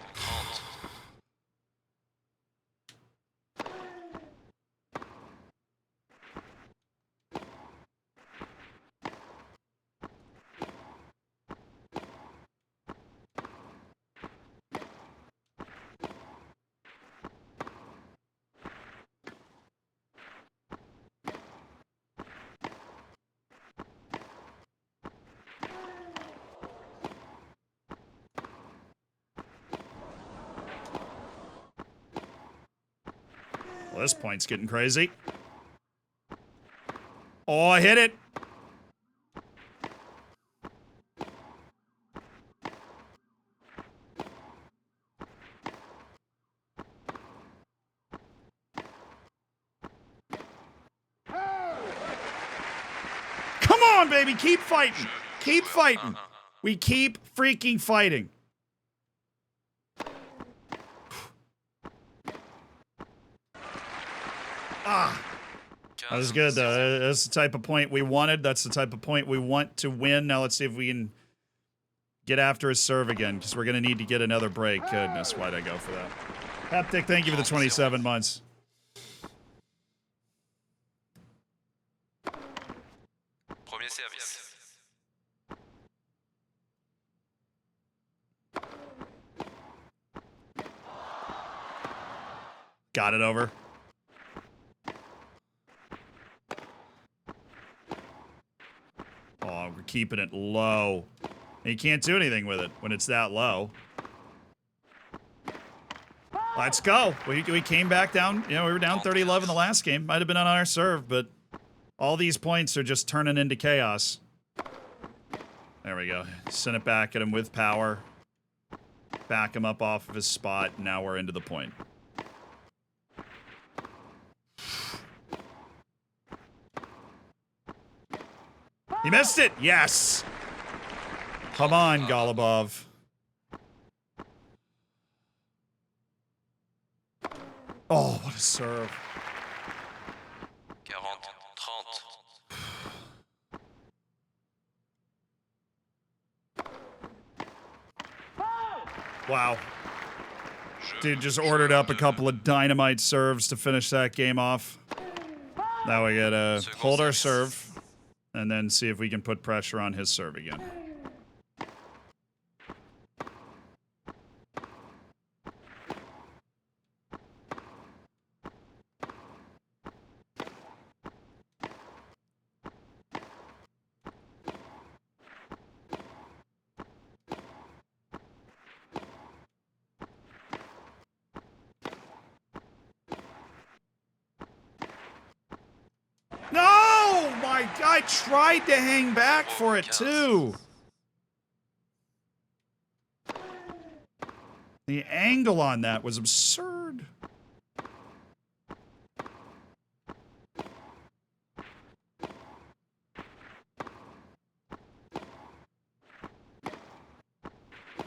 Well, this point's getting crazy. Oh, I hit it. Come on, baby. Keep fighting. Keep fighting. We keep freaking fighting. Ah. That was good, though. That's the type of point we wanted. That's the type of point we want to win. Now let's see if we can get after his serve again, because we're going to need to get another break. Goodness, why'd I go for that? Haptic, thank you for the 27 months. Premier service. Got it over. Oh, we're keeping it low. And you can't do anything with it when it's that low. Let's go. We came back down. You know, we were down 30-11 the last game. Might have been on our serve, but all these points are just turning into chaos. There we go. Send it back at him with power. Back him up off of his spot. Now we're into the point. He missed it! Yes! Come on, Golubov. Oh, what a serve. 40, 30. Wow. Dude just ordered up a couple of dynamite serves to finish that game off. Now we gotta hold our serve and then see if we can put pressure on his serve again. No! My guy tried to hang back for it too. The angle on that was absurd.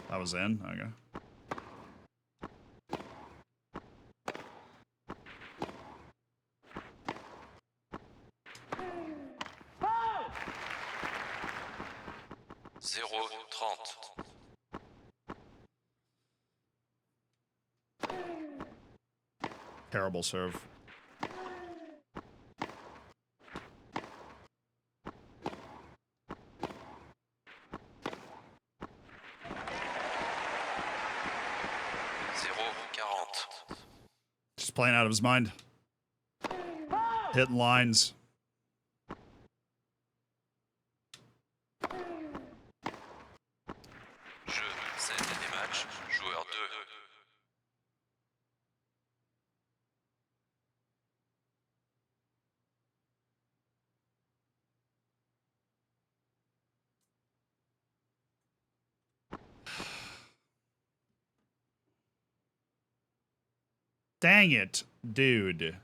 That was in? Okay. Terrible serve. Just playing out of his mind. Hitting lines. Jeu, scène des matchs, joueur 2. Dang it, dude.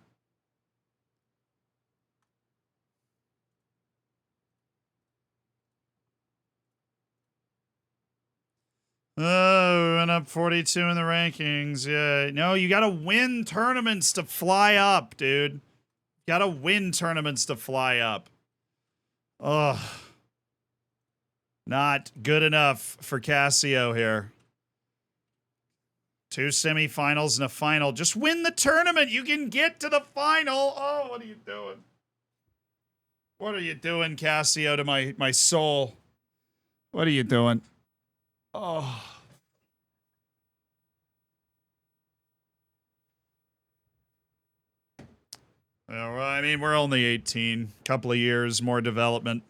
Oh, we went up 42 in the rankings. Yeah. No, you gotta win tournaments to fly up, dude. You gotta win tournaments to fly up. Ugh. Not good enough for Cassio here. 2 semifinals and a final. Just win the tournament. You can get to the final. Oh, what are you doing? What are you doing, Cassio, to my soul? What are you doing? Oh. Yeah, well, I mean, we're only 18. Couple of years, more development.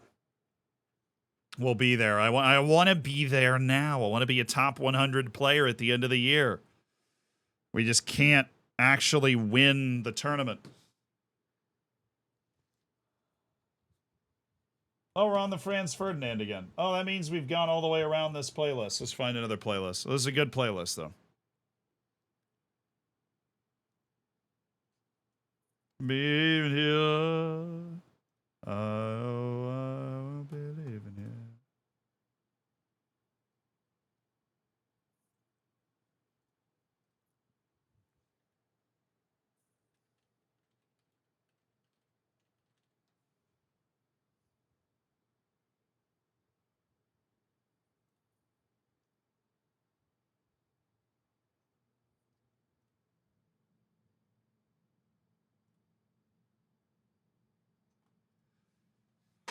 We'll be there. I want to be there now. I want to be a top 100 player at the end of the year. We just can't actually win the tournament. Oh, we're on the Franz Ferdinand again. Oh, that means we've gone all the way around this playlist. Let's find another playlist. This is a good playlist, though. Believe here. I will believe in you.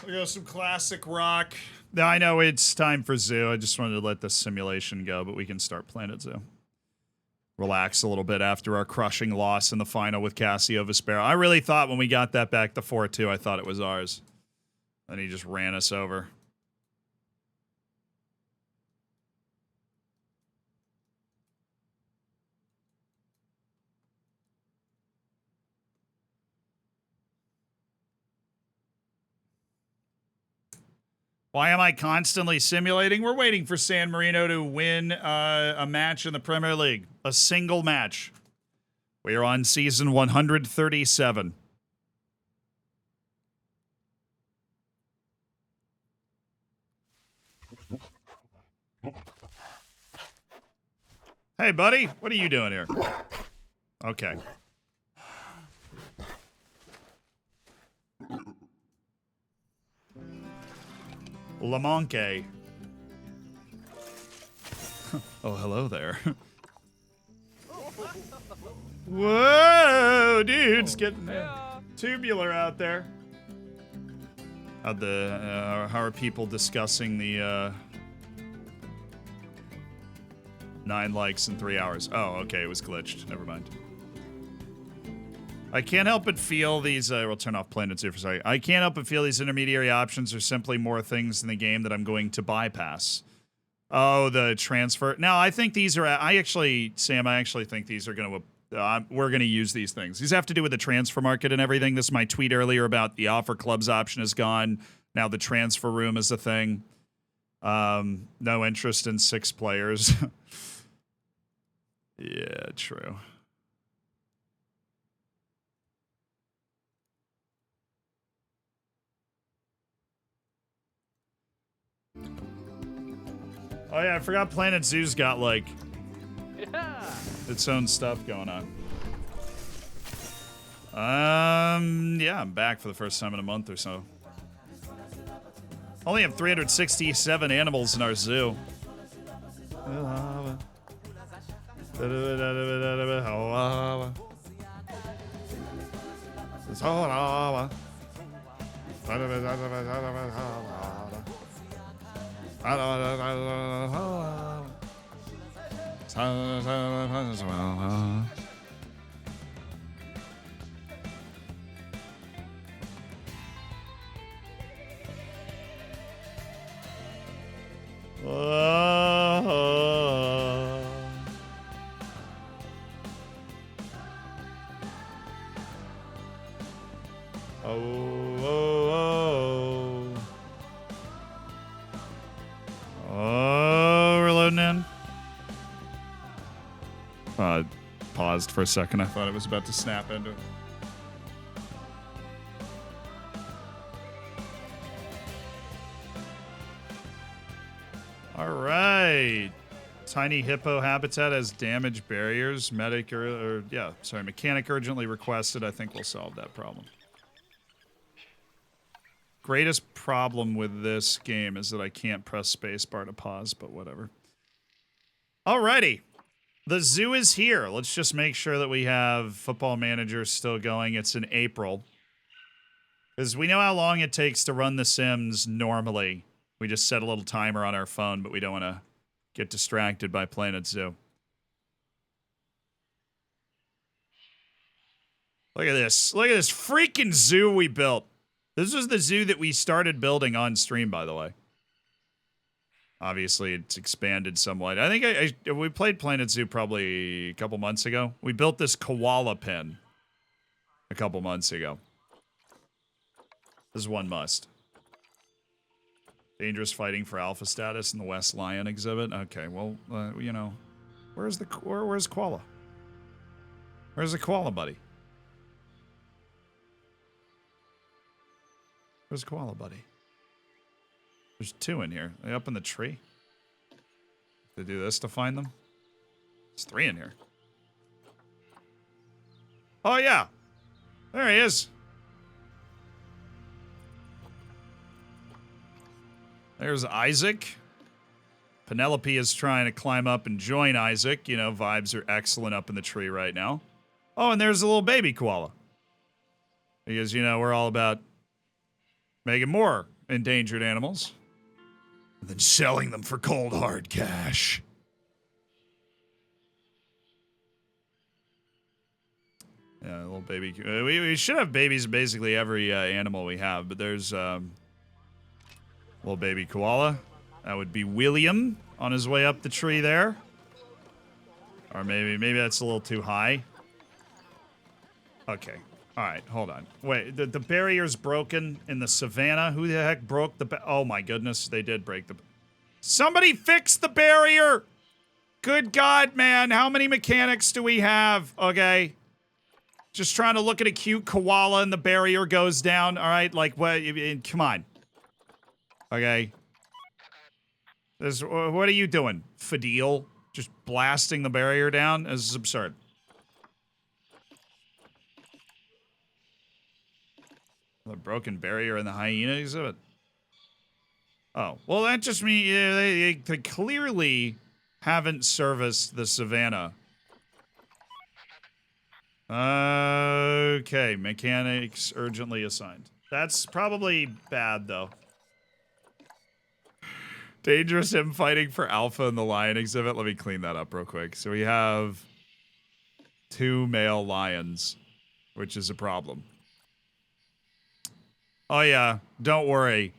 We got some classic rock. Now, I know it's time for Zoo. I just wanted to let the simulation go, but we can start playing at Zoo. Relax a little bit after our crushing loss in the final with Cassio Vespero. I really thought when we got that back to 4-2, I thought it was ours. And he just ran us over. Why am I constantly simulating? We're waiting for San Marino to win a match in the Premier League. A single match. We are on season 137. Hey, buddy. What are you doing here? Okay. Lamonque. Oh, hello there. Whoa, dude's getting tubular out there. How are people discussing the 9 likes in 3 hours? Oh, okay, it was glitched. Never mind. I can't help but feel these, we'll turn off Planet Zoo for a second. I can't help but feel these intermediary options are simply more things in the game that I'm going to bypass. Oh, the transfer. No, I think these are, I actually think these are going to, we're going to use these things. These have to do with the transfer market and everything. This is my tweet earlier about the offer clubs option is gone. Now the transfer room is a thing. No interest in 6 players. Yeah, true. Oh yeah, I forgot Planet Zoo's got like its own stuff going on. Yeah, I'm back for the first time in a month or so. Only have 367 animals in our zoo. We're loading in. Paused for a second. I thought it was about to snap into it. All right. Tiny hippo habitat has damaged barriers. Mechanic urgently requested. I think we'll solve that problem. Greatest problem with this game is that I can't press spacebar to pause, but whatever. Alrighty. The zoo is here. Let's just make sure that we have Football Manager still going. It's in April. Because we know how long it takes to run The Sims normally. We just set a little timer on our phone, but we don't want to get distracted by Planet Zoo. Look at this. Look at this freaking zoo we built. This was the zoo that we started building on stream, by the way. Obviously, it's expanded somewhat. I think we played Planet Zoo probably a couple months ago. We built this koala pen a couple months ago. This is one must. Dangerous fighting for alpha status in the West Lion exhibit. Okay, well, you know, where's koala? Where's the koala, buddy? Where's koala, buddy? There's two in here. Are they up in the tree? They do this to find them? There's three in here. Oh, yeah. There he is. There's Isaac. Penelope is trying to climb up and join Isaac. You know, vibes are excellent up in the tree right now. Oh, and there's a little baby koala. Because, you know, we're all about making more endangered animals and then selling them for cold, hard cash. Yeah, a little baby. We should have babies in basically every animal we have, but there's little baby koala. That would be William on his way up the tree there. Or maybe that's a little too high. Okay. All right, hold on. Wait, the barrier's broken in the savannah. Who the heck broke the oh my goodness, they did break the Somebody fix the barrier! Good God, man, how many mechanics do we have? Okay. Just trying to look at a cute koala and the barrier goes down. All right, like, what? Come on. Okay. What are you doing, Fadil? Just blasting the barrier down? This is absurd. The broken barrier in the hyena exhibit. Oh, well, that just means they clearly haven't serviced the savannah. Okay, mechanics urgently assigned. That's probably bad, though. Dangerous him fighting for Alpha in the lion exhibit. Let me clean that up real quick. So we have 2 male lions, which is a problem. Oh yeah, don't worry.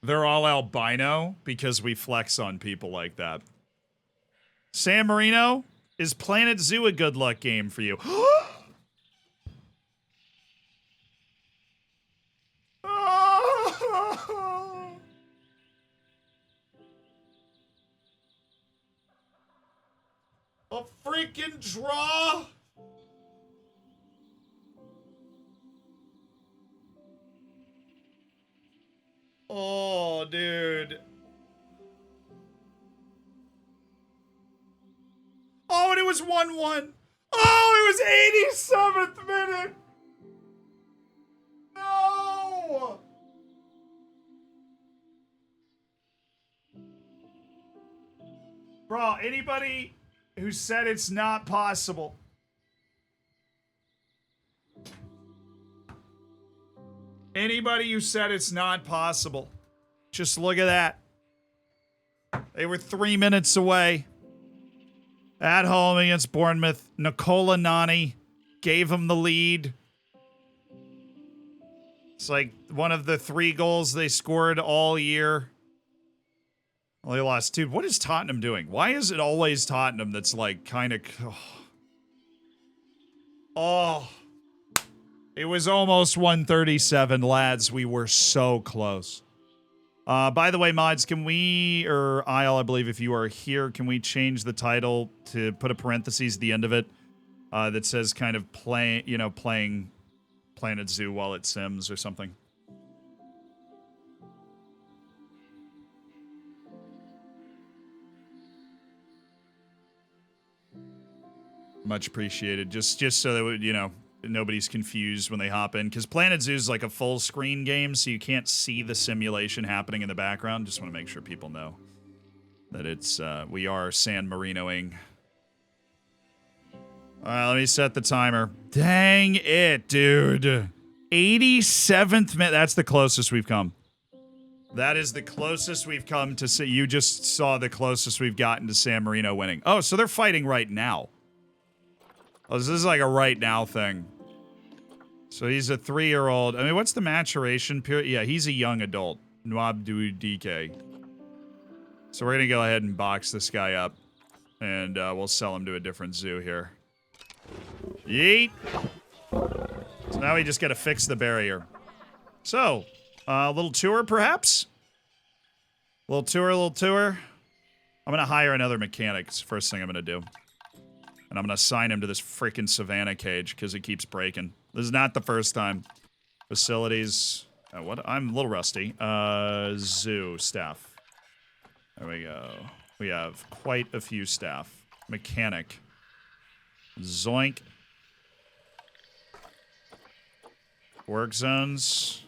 They're all albino because we flex on people like that. San Marino, is Planet Zoo a good luck game for you? A freaking draw? Oh, dude. Oh, and it was 1-1. Oh, it was 87th minute. No. Bro, anybody who said it's not possible. Anybody who said it's not possible. Just look at that. They were 3 minutes away. At home against Bournemouth. Nicola Nani gave him the lead. It's like one of the 3 goals they scored all year. Well, they lost. Dude, what is Tottenham doing? Why is it always Tottenham that's like kind of... Oh. It was almost 137, lads. We were so close. By the way, mods, can we, or Isle, I believe if you are here, can we change the title to put a parentheses at the end of it that says kind of playing Planet Zoo while it sims or something? Much appreciated. Just so that, nobody's confused when they hop in. Because Planet Zoo is like a full screen game, so you can't see the simulation happening in the background. Just want to make sure people know that it's, we are San Marinoing. Alright, let me set the timer. Dang it, dude. 87th minute. That's the closest we've come. That is the closest we've come to see. You just saw the closest we've gotten to San Marino winning. Oh, so they're fighting right now. Oh, this is like a right now thing. So he's a 3-year-old. I mean, what's the maturation period? Yeah, he's a young adult. Nwabdu DK. So we're going to go ahead and box this guy up. And we'll sell him to a different zoo here. Yeet! So now we just got to fix the barrier. So, a little tour, perhaps? Little tour. I'm going to hire another mechanic. It's the first thing I'm going to do. And I'm going to assign him to this freaking savannah cage because it keeps breaking. This is not the first time. Facilities. What? I'm a little rusty. Zoo staff. There we go. We have quite a few staff. Mechanic. Zoink. Work zones.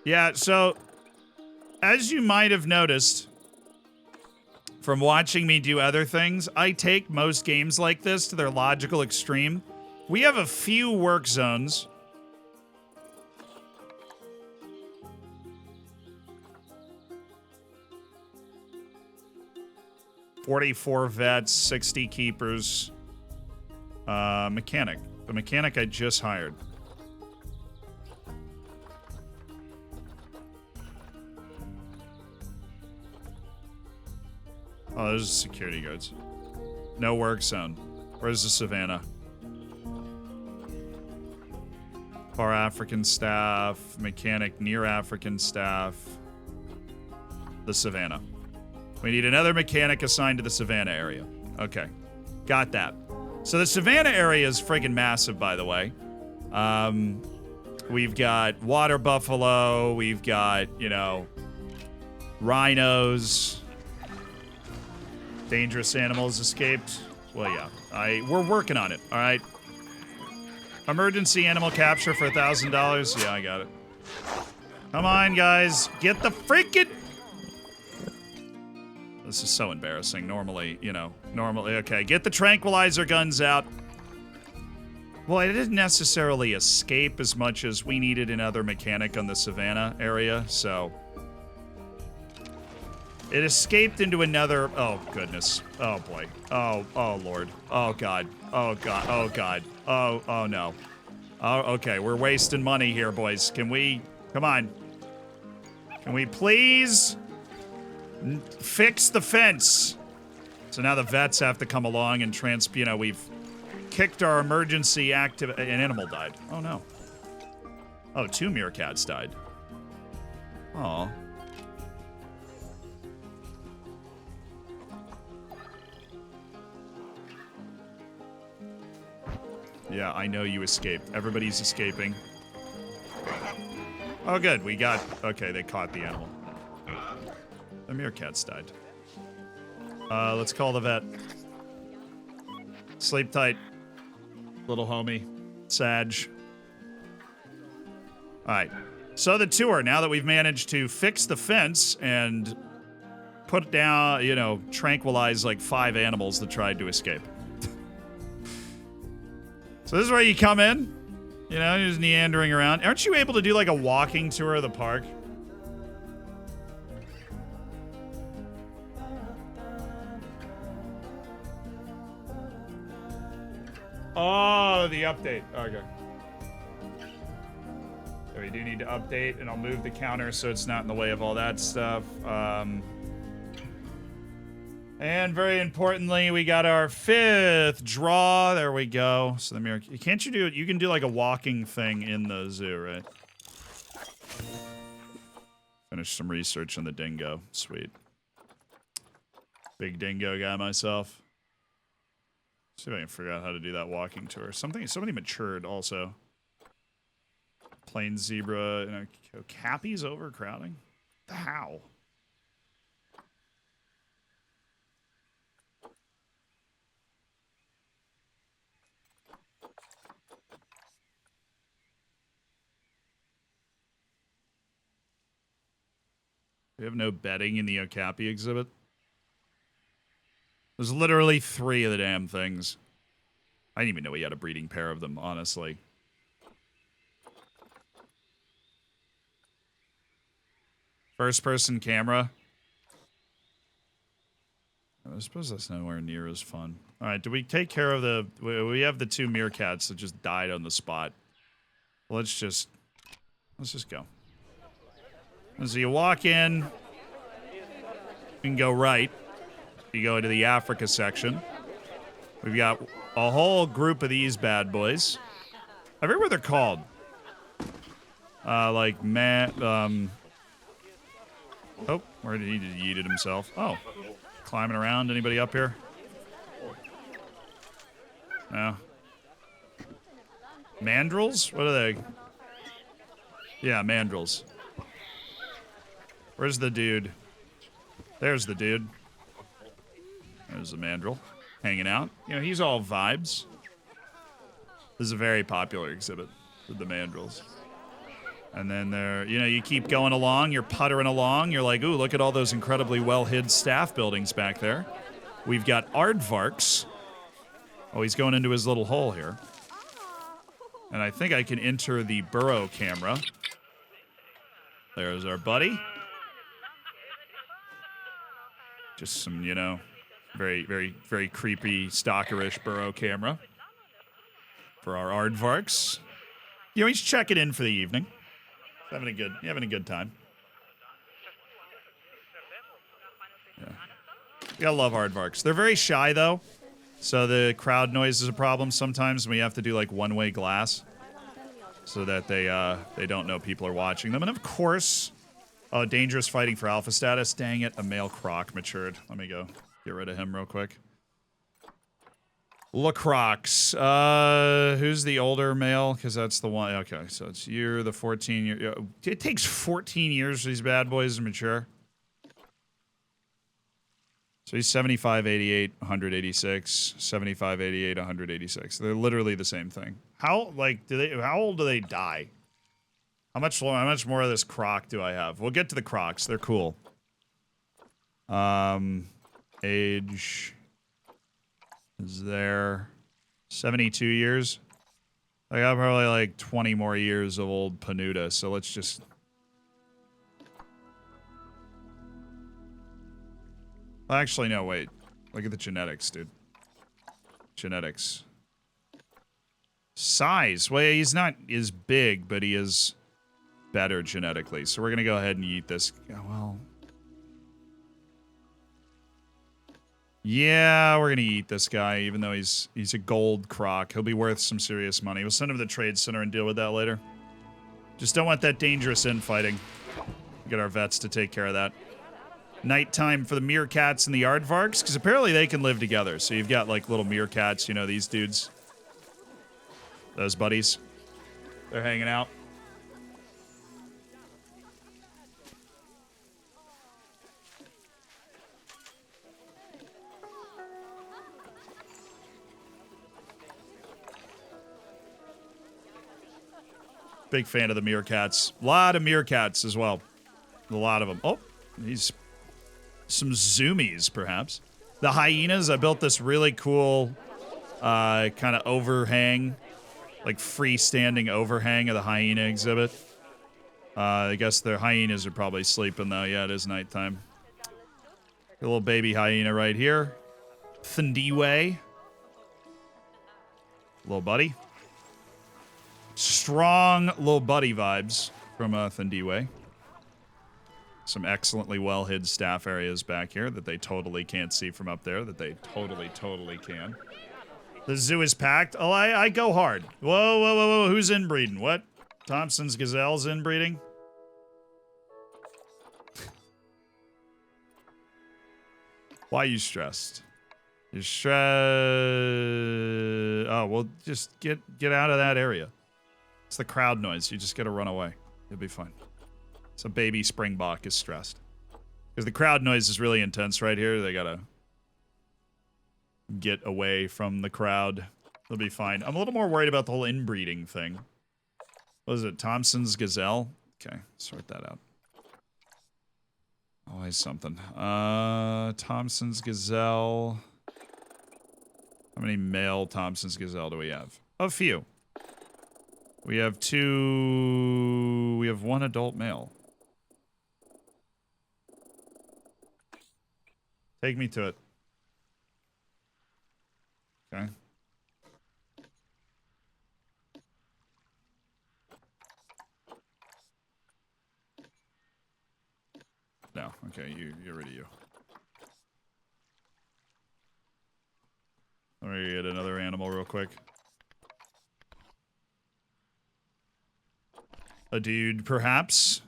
Yeah, so as you might have noticed from watching me do other things, I take most games like this to their logical extreme. We have a few work zones. $44 vets, 60 keepers. Mechanic. The mechanic I just hired. Oh, there's security guards. No work zone. Where's the savannah? Far African staff. Mechanic near African staff. The savannah. We need another mechanic assigned to the savannah area. Okay. Got that. So the savannah area is friggin' massive, by the way. We've got water buffalo. We've got, rhinos. Dangerous animals escaped. Well, yeah. We're working on it, all right? Emergency animal capture for $1,000. Yeah, I got it. Come on, guys. Get the freaking... This is so embarrassing. Normally, okay. Get the tranquilizer guns out. Well, I didn't necessarily escape as much as we needed another mechanic on the savannah area, so... It escaped into another... Oh, goodness. Oh, boy. Oh, Lord. Oh, God. Oh, God. Oh, God. Oh, no. Oh, okay. We're wasting money here, boys. Can we... Come on. Can we please... fix the fence? So now the vets have to come along and we've kicked our emergency active... An animal died. Oh, no. Oh, 2 meerkats died. Aw. Yeah, I know you escaped. Everybody's escaping. Oh, good. We got... Okay, they caught the animal. The meerkats died. Let's call the vet. Sleep tight. Little homie. Sag. Alright. So the tour, now that we've managed to fix the fence and put down, you know, tranquilize like 5 animals that tried to escape. So this is where you come in, you know, you're just meandering around. Aren't you able to do like a walking tour of the park? Oh, the update. Okay. So we do need to update, and I'll move the counter so it's not in the way of all that stuff. And very importantly, we got our 5th draw. There we go. So the mirror. Can't you do it? You can do like a walking thing in the zoo, right? Finish some research on the dingo. Sweet. Big dingo guy myself. See if I can figure out how to do that walking tour. Somebody matured also. Plain zebra. You know, Cappy's overcrowding? How? We have no betting in the Okapi exhibit. There's literally 3 of the damn things. I didn't even know he had a breeding pair of them, honestly. First person camera. I suppose that's nowhere near as fun. All right, do we take care of the... We have the 2 meerkats that just died on the spot. Let's just go. So you walk in, you can go right. You go into the Africa section. We've got a whole group of these bad boys. I forget what they're called. Oh, where did he yeeted himself? Oh, climbing around. Anybody up here? No. Mandrills? What are they? Yeah, mandrills. Where's the dude? There's the dude. There's the mandrill. Hanging out. You know, he's all vibes. This is a very popular exhibit with the mandrills. And then there, you know, you keep going along, you're puttering along, you're like, ooh, look at all those incredibly well-hid staff buildings back there. We've got aardvarks. Oh, he's going into his little hole here. And I think I can enter the burrow camera. There's our buddy. Just some, you know, very, very, very creepy, stalkerish burrow camera for our aardvarks. You know, he's checking in for the evening. Having a good time. Yeah. You gotta love aardvarks. They're very shy, though. So the crowd noise is a problem sometimes. We have to do, like, one-way glass so that they don't know people are watching them. And, of course... Oh, dangerous fighting for alpha status. Dang it, a male croc matured. Let me go get rid of him real quick. Lacroix. Who's the older male? Because that's the one. Okay, so it's you're the 14-year. It takes 14 years for these bad boys to mature. So he's 75, 88, 186. 75, 88, 186. They're literally the same thing. How old do they die? How much more of this croc do I have? We'll get to the crocs. They're cool. Age is there 72 years. I got probably like 20 more years of old Panuta, so let's just... Actually, no, wait. Look at the genetics, dude. Genetics. Size. Well, he's not as big, but he is... better genetically. So we're going to go ahead and eat this. Oh, well. Yeah, we're going to eat this guy, even though he's a gold croc. He'll be worth some serious money. We'll send him to the trade center and deal with that later. Just don't want that dangerous infighting. Get our vets to take care of that. Nighttime for the meerkats and the aardvarks, because apparently they can live together. So you've got like little meerkats, you know, these dudes. Those buddies. They're hanging out. Big fan of the meerkats. A lot of meerkats as well. A lot of them. Oh, these some zoomies, perhaps. The hyenas, I built this really cool kind of overhang, like freestanding overhang of the hyena exhibit. I guess their hyenas are probably sleeping, though. Yeah, it is nighttime. A little baby hyena right here. Thindiwe. Little buddy. Strong little buddy vibes from Thindiwe. Some excellently well-hid staff areas back here that they totally can't see from up there that they totally can. The zoo is packed. Oh, I go hard. Whoa. Who's inbreeding? What? Thompson's gazelle's inbreeding? Why are you stressed? You're stressed. Oh, well, just get out of that area. It's the crowd noise. You just gotta run away. You'll be fine. So baby Springbok is stressed. Because the crowd noise is really intense right here. They gotta get away from the crowd. They'll be fine. I'm a little more worried about the whole inbreeding thing. What is it? Thompson's gazelle? Okay, sort that out. Always something. Thompson's gazelle. How many male Thompson's gazelle do we have? A few. We have two... We have one adult male. Take me to it. Okay. No. Okay, you're rid of you. Let me get another animal real quick. A dude, perhaps?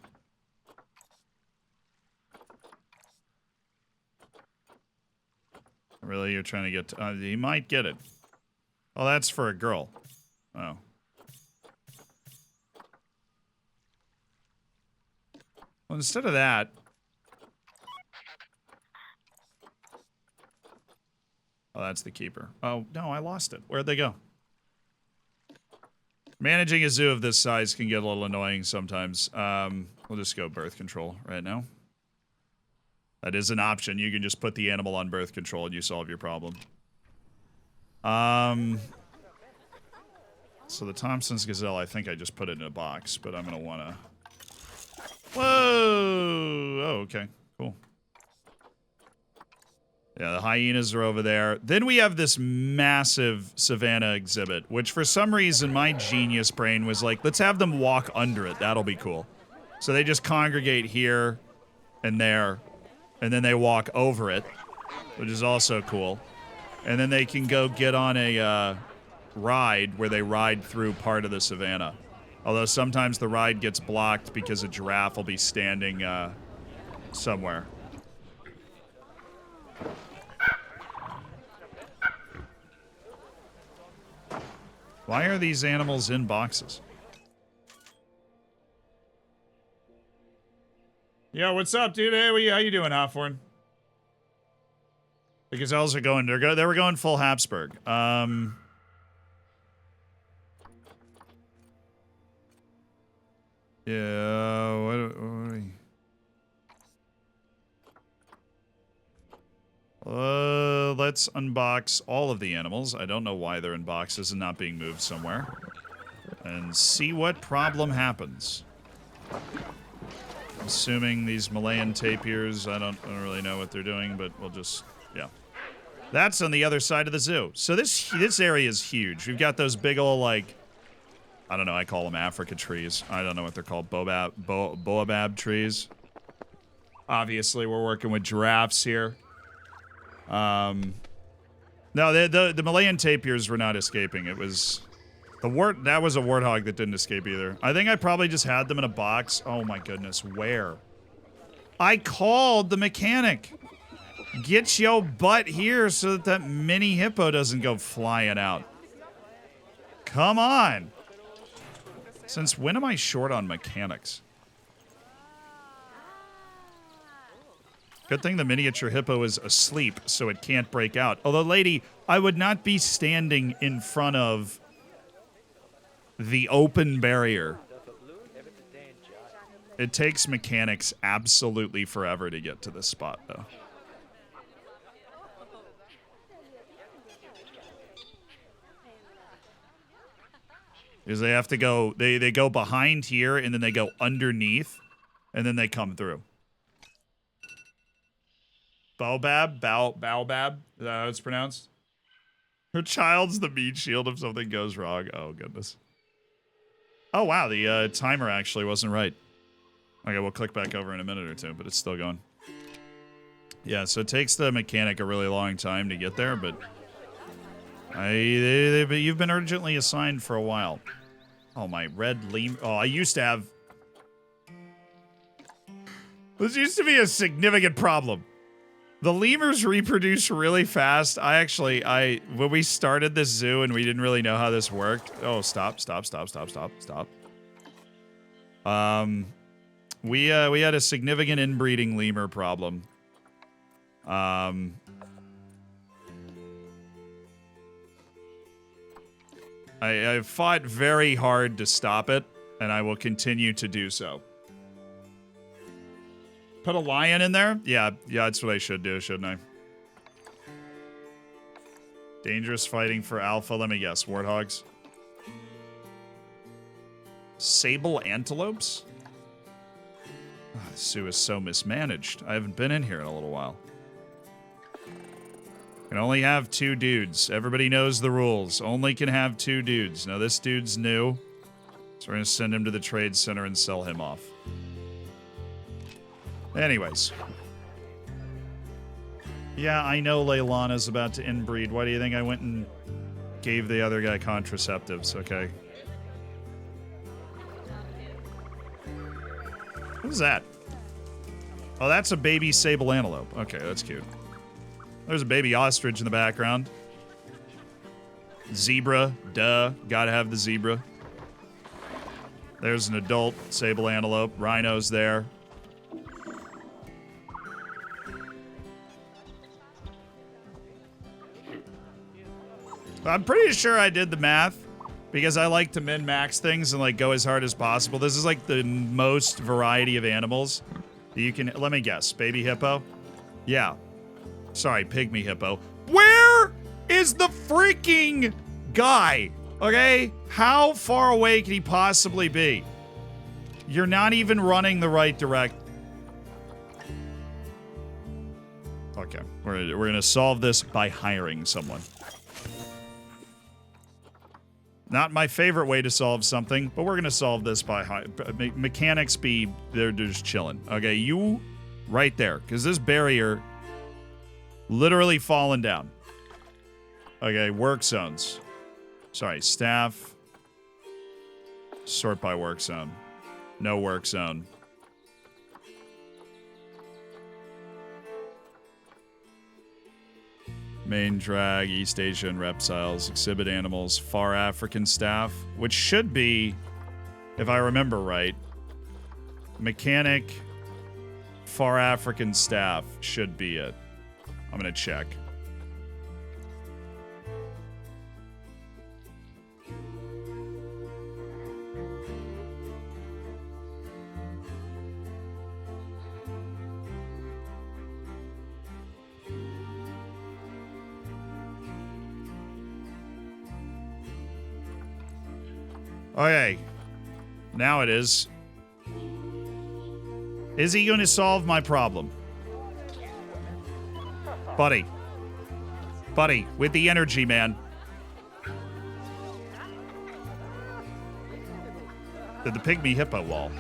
Really? You're trying to get... he might get it. Oh, that's for a girl. Oh. Well, instead of that... Oh, that's the keeper. Oh, no, I lost it. Where'd they go? Managing a zoo of this size can get a little annoying sometimes. We'll just go birth control right now. That is an option. You can just put the animal on birth control and you solve your problem. So the Thompson's gazelle, I think I just put it in a box, but I'm going to want to... Whoa! Oh, okay. Cool. Yeah, the hyenas are over there. Then we have this massive savanna exhibit, which for some reason my genius brain was like, let's have them walk under it. That'll be cool. So they just congregate here and there, and then they walk over it, which is also cool. And then they can go get on a ride where they ride through part of the savanna. Although sometimes the ride gets blocked because a giraffe will be standing somewhere. Why are these animals in boxes? Yo, what's up, dude? Hey, how you doing, Hawthorne? The gazelles are going. They were going full Habsburg. Yeah. What are we? Let's unbox all of the animals. I don't know why they're in boxes and not being moved somewhere. And see what problem happens. Assuming these Malayan tapirs, I don't really know what they're doing, but we'll just, yeah. That's on the other side of the zoo. So this area is huge. We've got those big old, like, I don't know, I call them Africa trees. I don't know what they're called, boabab trees. Obviously, we're working with giraffes here. No, the Malayan tapirs were not escaping. It was that was a warthog that didn't escape either. I think I probably just had them in a box. Oh my goodness, where? I called the mechanic. Get your butt here so that mini hippo doesn't go flying out. Come on. Since when am I short on mechanics? Good thing the miniature hippo is asleep, so it can't break out. Although, lady, I would not be standing in front of the open barrier It takes mechanics absolutely forever to get to this spot, though. Because they have to go, they go behind here, and then they go underneath, and then they come through. Baobab? Baobab? Is that how it's pronounced? Her child's the meat shield if something goes wrong. Oh, goodness. Oh, wow, the timer actually wasn't right. Okay, we'll click back over in a minute or two, but it's still going. Yeah, so it takes the mechanic a really long time to get there, but you've been urgently assigned for a while. Oh, my red lemur. Oh, I used to have... This used to be a significant problem. The lemurs reproduce really fast. When we started this zoo and we didn't really know how this worked. Oh, stop. We had a significant inbreeding lemur problem. I fought very hard to stop it, and I will continue to do so. Put a lion in there? Yeah, that's what I should do, shouldn't I? Dangerous fighting for alpha. Let me guess. Warthogs. Sable antelopes? Oh, this zoo is so mismanaged. I haven't been in here in a little while. Can only have 2 dudes. Everybody knows the rules. Only can have 2 dudes. Now, this dude's new. So we're going to send him to the trade center and sell him off. Anyways. Yeah, I know Leilana's about to inbreed. Why do you think I went and gave the other guy contraceptives? Okay. What is that? Oh, that's a baby sable antelope. Okay, that's cute. There's a baby ostrich in the background. Zebra. Duh. Gotta have the zebra. There's an adult sable antelope. Rhino's there. I'm pretty sure I did the math because I like to min-max things and like go as hard as possible. This is like the most variety of animals that you can... Let me guess. Baby hippo? Yeah. Sorry, pygmy hippo. Where is the freaking guy? Okay? How far away can he possibly be? You're not even running the right direct. Okay. We're going to solve this by hiring someone. Not my favorite way to solve something, but we're going to solve this by mechanics be, they're just chilling. Okay, you right there, because this barrier literally falling down. Okay, work zones. Sorry, staff. Sort by work zone. No work zone. Main drag, East Asian reptiles, exhibit animals, far African staff, which should be, if I remember right, mechanic, far African staff should be it. I'm gonna check. Okay. Now it is. Is he going to solve my problem? Buddy. Buddy, with the energy, man. Did the pygmy hippo wall.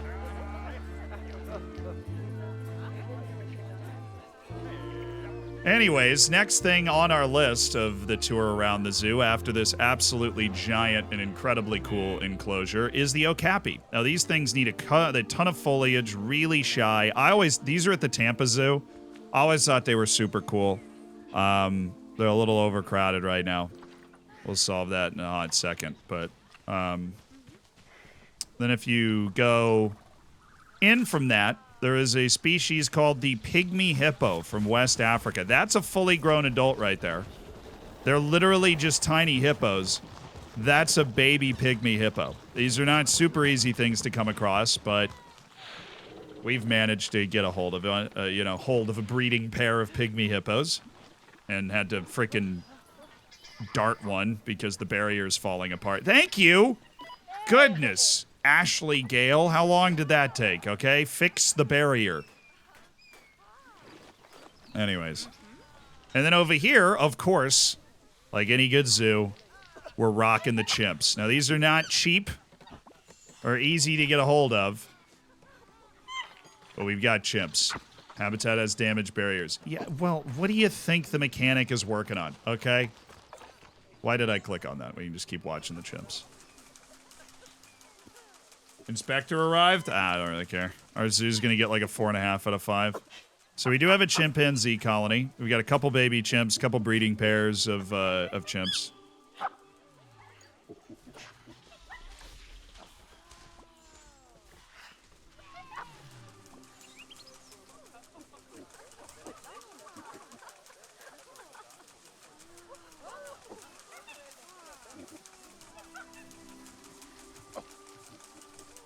Anyways, next thing on our list of the tour around the zoo after this absolutely giant and incredibly cool enclosure is the okapi. Now, these things need a ton of foliage, really shy. These are at the Tampa Zoo. I always thought they were super cool. They're a little overcrowded right now. We'll solve that in a hot second. But then if you go in from that, there is a species called the pygmy hippo from West Africa. That's a fully grown adult right there. They're literally just tiny hippos. That's a baby pygmy hippo. These are not super easy things to come across, but we've managed to get a hold of a breeding pair of pygmy hippos, and had to frickin' dart one because the barrier's falling apart. Thank you. Goodness, Ashley Gale, how long did that take? Okay, fix the barrier. Anyways, and then over here, of course, like any good zoo, we're rocking the chimps. Now these are not cheap or easy to get a hold of. But we've got chimps. Habitat has damaged barriers. Yeah, well, what do you think the mechanic is working on? Okay. Why did I click on that? We can just keep watching the chimps. Inspector arrived? I don't really care. Our zoo's gonna get like a 4.5 out of 5. So we do have a chimpanzee colony. We've got a couple baby chimps, couple breeding pairs of chimps.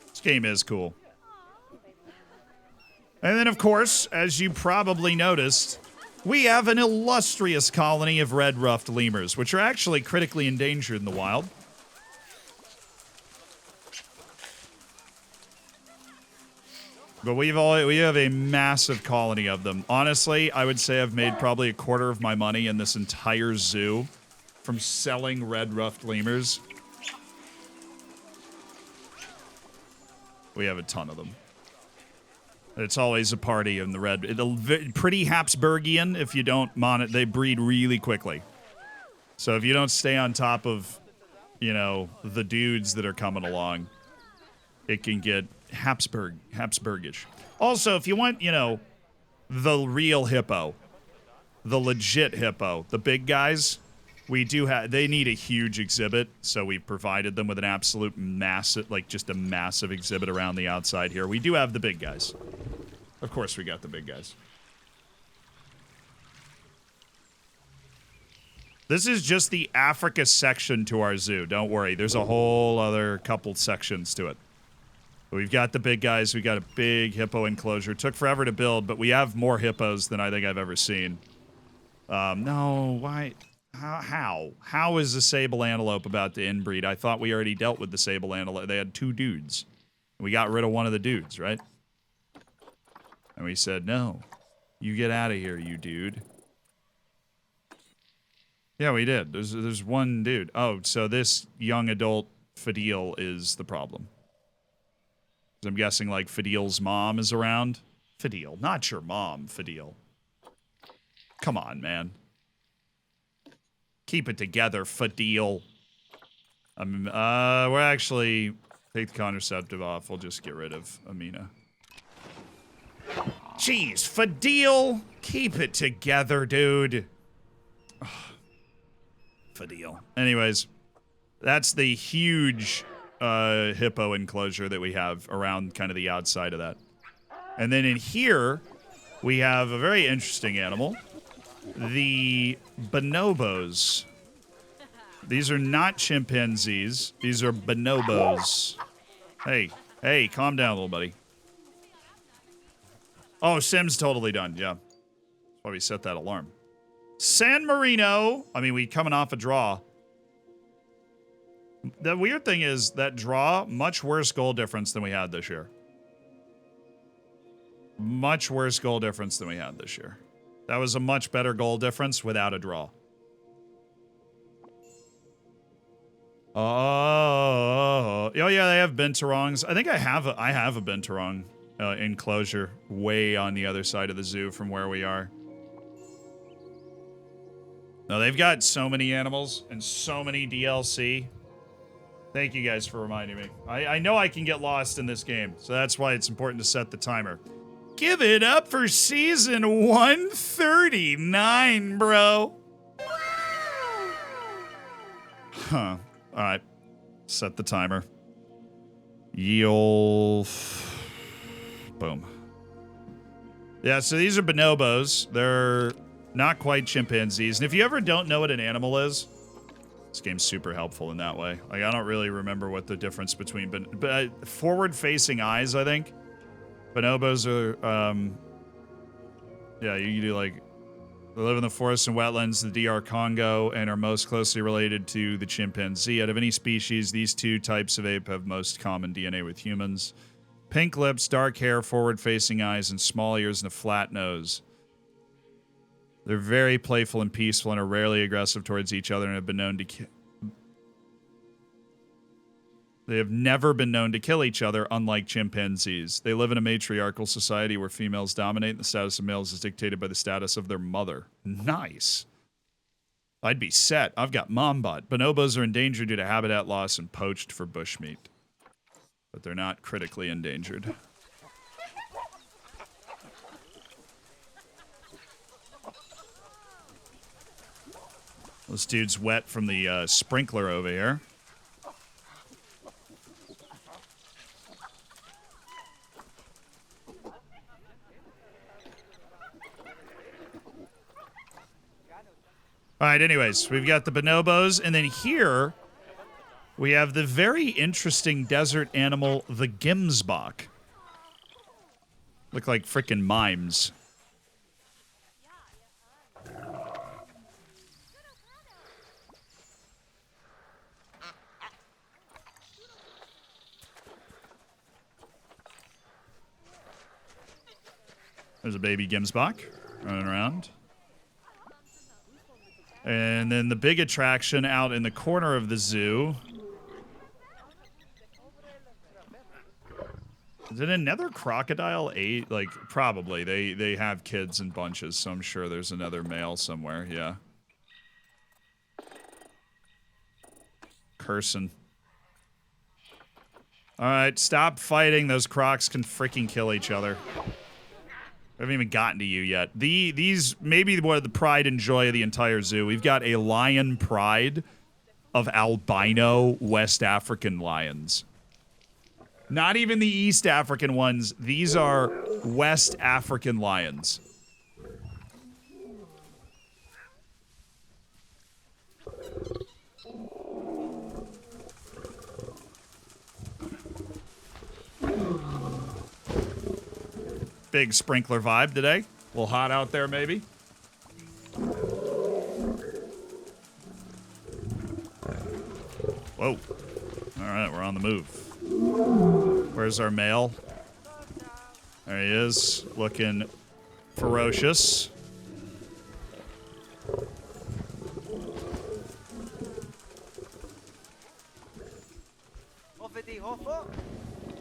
This game is cool. And then, of course, as you probably noticed, we have an illustrious colony of red-ruffed lemurs, which are actually critically endangered in the wild. But we have a massive colony of them. Honestly, I would say I've made probably a quarter of my money in this entire zoo from selling red-ruffed lemurs. We have a ton of them. It's always a party in the red. Pretty Habsburgian if you don't they breed really quickly. So if you don't stay on top of, the dudes that are coming along, it can get Habsburgish. Also, if you want, the real hippo, the legit hippo, the big guys, they need a huge exhibit, so we provided them with an absolute massive, just a massive exhibit around the outside here. We do have the big guys. Of course we got the big guys. This is just the Africa section to our zoo. Don't worry, there's a whole other couple sections to it. We've got the big guys. We got a big hippo enclosure. It took forever to build, but we have more hippos than I think I've ever seen. No, why? How? How is the sable antelope about to inbreed? I thought we already dealt with the sable antelope. They had 2 dudes. We got rid of one of the dudes, right? And we said, no, you get out of here, you dude. Yeah, we did. There's one dude. Oh, so this young adult Fadil is the problem. I'm guessing, Fadil's mom is around. Fadil, not your mom, Fadil. Come on, man. Keep it together, Fadil. We're actually... Take the contraceptive off. We'll just get rid of Amina. Jeez, Fadil! Keep it together, dude. Ugh. Fadil. Anyways, that's the huge hippo enclosure that we have around kind of the outside of that. And then in here, we have a very interesting animal. The bonobos. These are not chimpanzees. These are bonobos. Hey, calm down, little buddy. Oh, Sim's totally done, yeah. That's why we set that alarm. San Marino. I mean, we coming off a draw. The weird thing is that draw, much worse goal difference than we had this year. Much worse goal difference than we had this year. That was a much better goal difference without a draw. Oh yeah, they have binturongs. I think I have a binturong enclosure way on the other side of the zoo from where we are. No, they've got so many animals and so many DLC. Thank you guys for reminding me. I know I can get lost in this game, so that's why it's important to set the timer. Give it up for season 139, bro. Huh. All right. Set the timer. Boom. Yeah, so these are bonobos. They're not quite chimpanzees. And if you ever don't know what an animal is, this game's super helpful in that way. I don't really remember what the difference between... But forward-facing eyes, I think. Bonobos are, yeah, you can do like, they live in the forests and wetlands of the DR Congo and are most closely related to the chimpanzee. Out of any species, these two types of ape have most common DNA with humans. Pink lips, dark hair, forward-facing eyes, and small ears and a flat nose. They're very playful and peaceful and are rarely aggressive towards each other and have been known to They have never been known to kill each other, unlike chimpanzees. They live in a matriarchal society where females dominate and the status of males is dictated by the status of their mother. Nice. I'd be set. I've got Mombot. Bonobos are endangered due to habitat loss and poached for bushmeat. But they're not critically endangered. This dude's wet from the sprinkler over here. All right, anyways, we've got the bonobos, and then here we have the very interesting desert animal, the Gemsbok. Look like frickin' mimes. There's a baby Gemsbok running around. And then the big attraction out in the corner of the zoo. Is it another crocodile? Like, probably. They have kids in bunches, so I'm sure there's another male somewhere, yeah. Cursing. Alright, stop fighting. Those crocs can freaking kill each other. I haven't even gotten to you yet. These maybe one of the pride and joy of the entire zoo. We've got a lion pride of albino West African lions. Not even the East African ones. These are West African lions. Big sprinkler vibe today. A little hot out there, maybe. Whoa. All right, we're on the move. Where's our male? There he is, looking ferocious.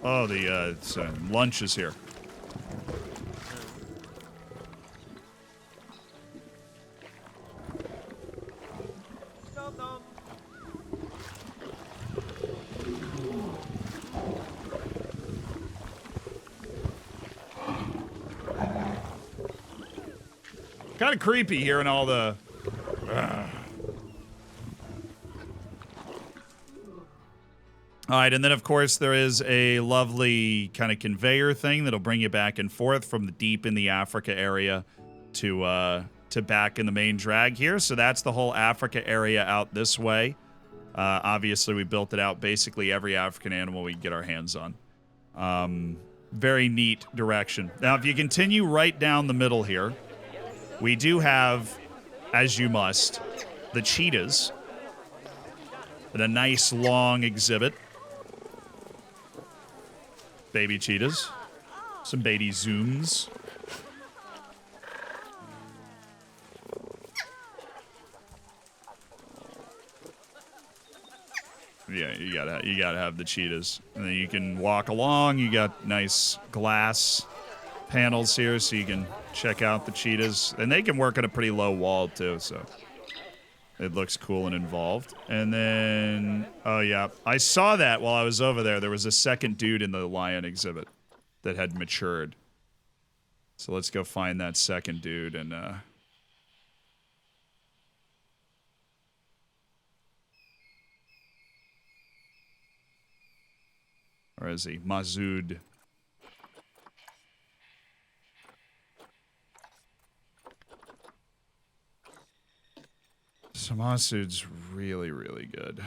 Oh, the lunch is here. Kind of creepy hearing all the... All right, and then, of course, there is a lovely kind of conveyor thing that'll bring you back and forth from the deep in the Africa area to back in the main drag here. So that's the whole Africa area out this way. Obviously, we built it out basically every African animal we can get our hands on. Very neat direction. Now, if you continue right down the middle here, we do have, as you must, the cheetahs in a nice long exhibit. Baby cheetahs. Some baby zooms. Yeah, you gotta have the cheetahs. And then you can walk along. You got nice glass panels here so you can check out the cheetahs. And they can work at a pretty low wall too, so it looks cool and involved. And then, oh yeah, I saw that while I was over there. There was a second dude in the lion exhibit that had matured. So let's go find that second dude and where is he? Mazood. So Mazood's really, really good.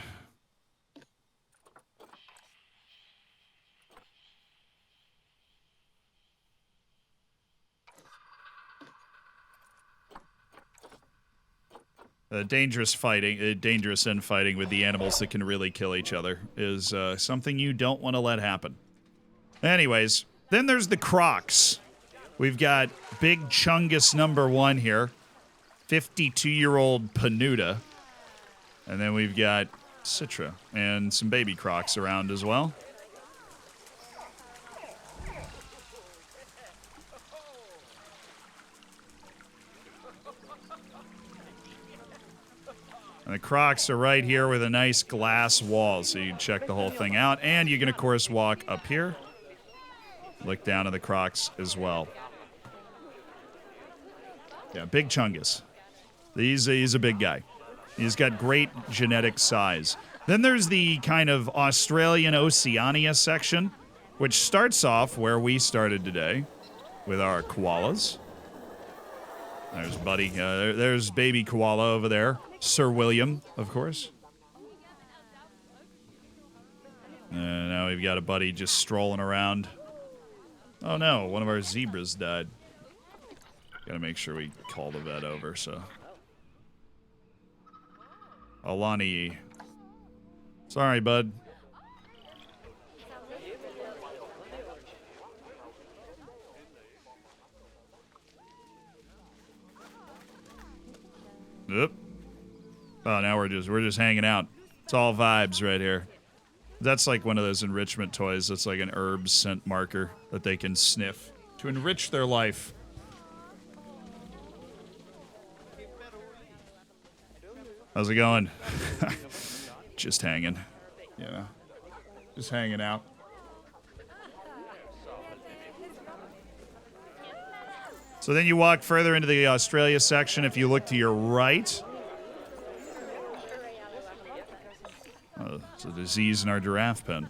Dangerous infighting with the animals that can really kill each other is something you don't want to let happen. Anyways, then there's the Crocs. We've got Big Chungus #1 here, 52-year-old Panuta, and then we've got Citra and some baby Crocs around as well. And the Crocs are right here with a nice glass wall, so you can check the whole thing out. And you can, of course, walk up here. Look down at the Crocs as well. Yeah, Big Chungus. He's a big guy. He's got great genetic size. Then there's the kind of Australian Oceania section, which starts off where we started today with our koalas. There's Buddy. There's baby koala over there. Sir William, of course. And now we've got a Buddy just strolling around. Oh no, one of our zebras died. Gotta make sure we call the vet over, so. Alani. Sorry, bud. Oop. Oh, now we're just hanging out. It's all vibes right here. That's like one of those enrichment toys that's like an herb scent marker that they can sniff to enrich their life. How's it going? Just hanging. You know. Just hanging out. So then you walk further into the Australia section. If you look to your right, it's a disease in our giraffe pen.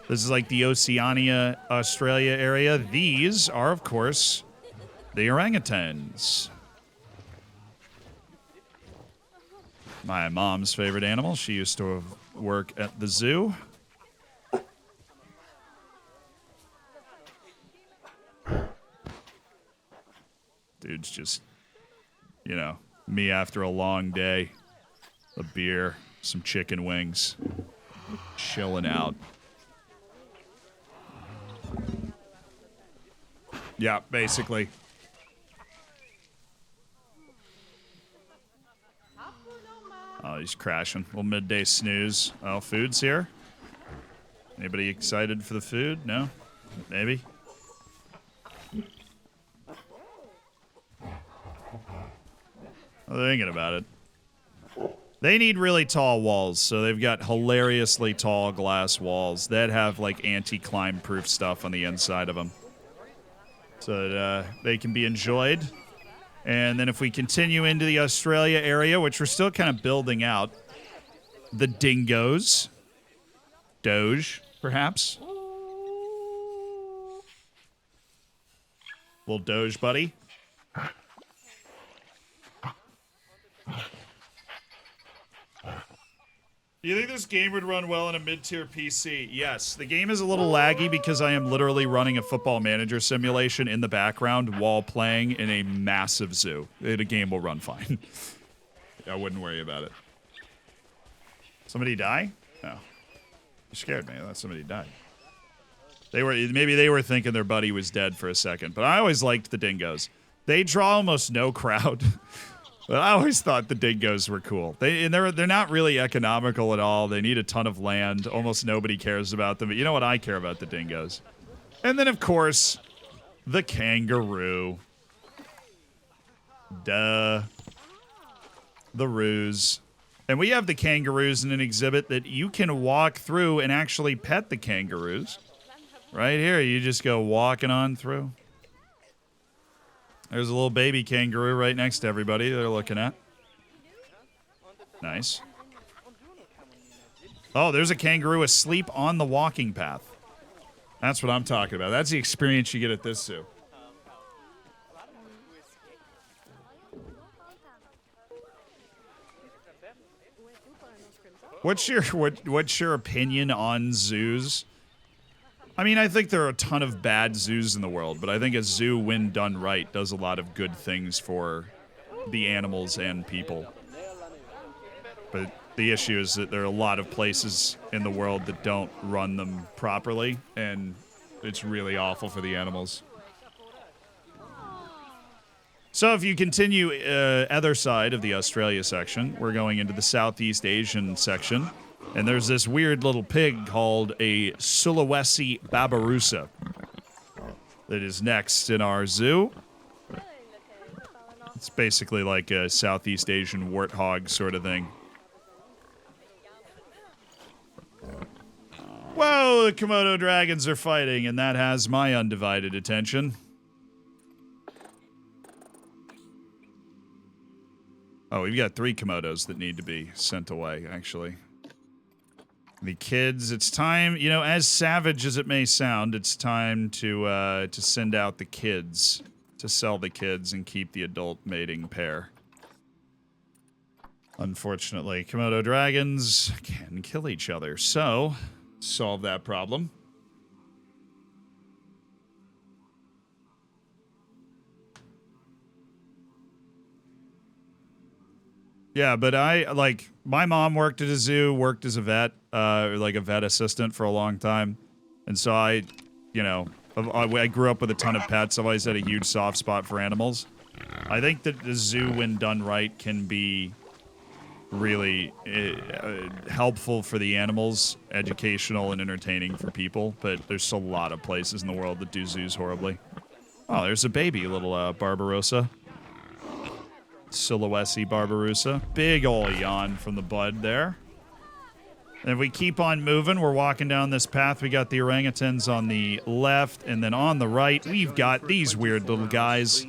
This is like the Oceania, Australia area. These are, of course, the orangutans. My mom's favorite animal. She used to work at the zoo. Dude's just, you know, me after a long day. A beer, some chicken wings, chilling out. Yeah, basically. Oh, he's crashing. Little midday snooze. Oh, food's here. Anybody excited for the food? No? Maybe? Oh, they're thinking about it. They need really tall walls, so they've got hilariously tall glass walls that have, like, anti-climb proof stuff on the inside of them. So that they can be enjoyed. And then if we continue into the Australia area, which we're still kind of building out, the dingoes. Doge, perhaps. Little Doge buddy. Do you think this game would run well on a mid-tier PC? Yes. The game is a little laggy because I am literally running a football manager simulation in the background while playing in a massive zoo. The game will run fine. I wouldn't worry about it. Somebody die? No. You scared me. I thought somebody died. Maybe they were thinking their buddy was dead for a second, but I always liked the dingoes. They draw almost no crowd. But I always thought the dingoes were cool. They're not really economical at all. They need a ton of land. Almost nobody cares about them. But you know what? I care about the dingoes. And then, of course, the kangaroo. Duh. The roos. And we have the kangaroos in an exhibit that you can walk through and actually pet the kangaroos. Right here, you just go walking on through. There's a little baby kangaroo right next to everybody they're looking at. Nice. Oh, there's a kangaroo asleep on the walking path. That's what I'm talking about. That's the experience you get at this zoo. What's your opinion on zoos? I mean, I think there are a ton of bad zoos in the world, but I think a zoo, when done right, does a lot of good things for the animals and people. But the issue is that there are a lot of places in the world that don't run them properly, and it's really awful for the animals. So if you continue other side of the Australia section, we're going into the Southeast Asian section, and there's this weird little pig called a Sulawesi babirusa that is next in our zoo. It's basically like a Southeast Asian warthog sort of thing. Whoa, the Komodo dragons are fighting, and that has my undivided attention. Oh, we've got 3 Komodos that need to be sent away, actually. The kids, it's time, you know, as savage as it may sound, it's time to send out the kids, to sell the kids and keep the adult mating pair. Unfortunately, Komodo dragons can kill each other, so solve that problem. Yeah, but my mom worked at a zoo, worked as a vet, like a vet assistant for a long time. And so I grew up with a ton of pets. I've always had a huge soft spot for animals. I think that the zoo, when done right, can be really helpful for the animals, educational and entertaining for people. But there's a lot of places in the world that do zoos horribly. Oh, there's a baby little Barbarossa. Sulawesi babirusa. Big ol' yawn from the bud there. And if we keep on moving, we're walking down this path. We got the orangutans on the left, and then on the right, we've got these weird little guys.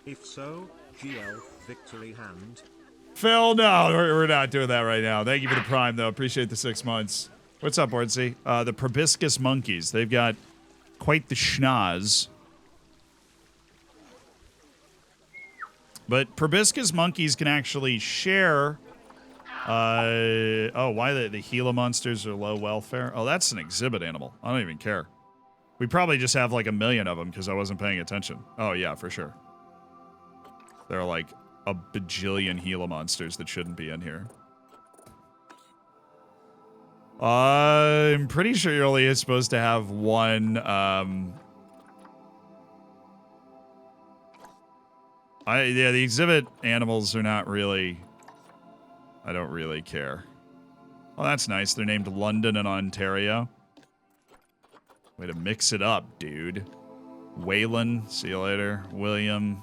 If so, GL victory hand. Phil, no, we're not doing that right now. Thank you for the prime, though. Appreciate the 6 months. What's up, Ordsy? The proboscis monkeys. They've got quite the schnoz. But proboscis monkeys can actually share. Why the Gila monsters are low welfare? Oh, that's an exhibit animal. I don't even care. We probably just have like 1 million of them because I wasn't paying attention. Oh, yeah, for sure. There are like a bajillion Gila monsters that shouldn't be in here. I'm pretty sure you're only supposed to have one, the exhibit animals are not really... I don't really care. Oh, that's nice. They're named London and Ontario. Way to mix it up, dude. Waylon, see you later. William,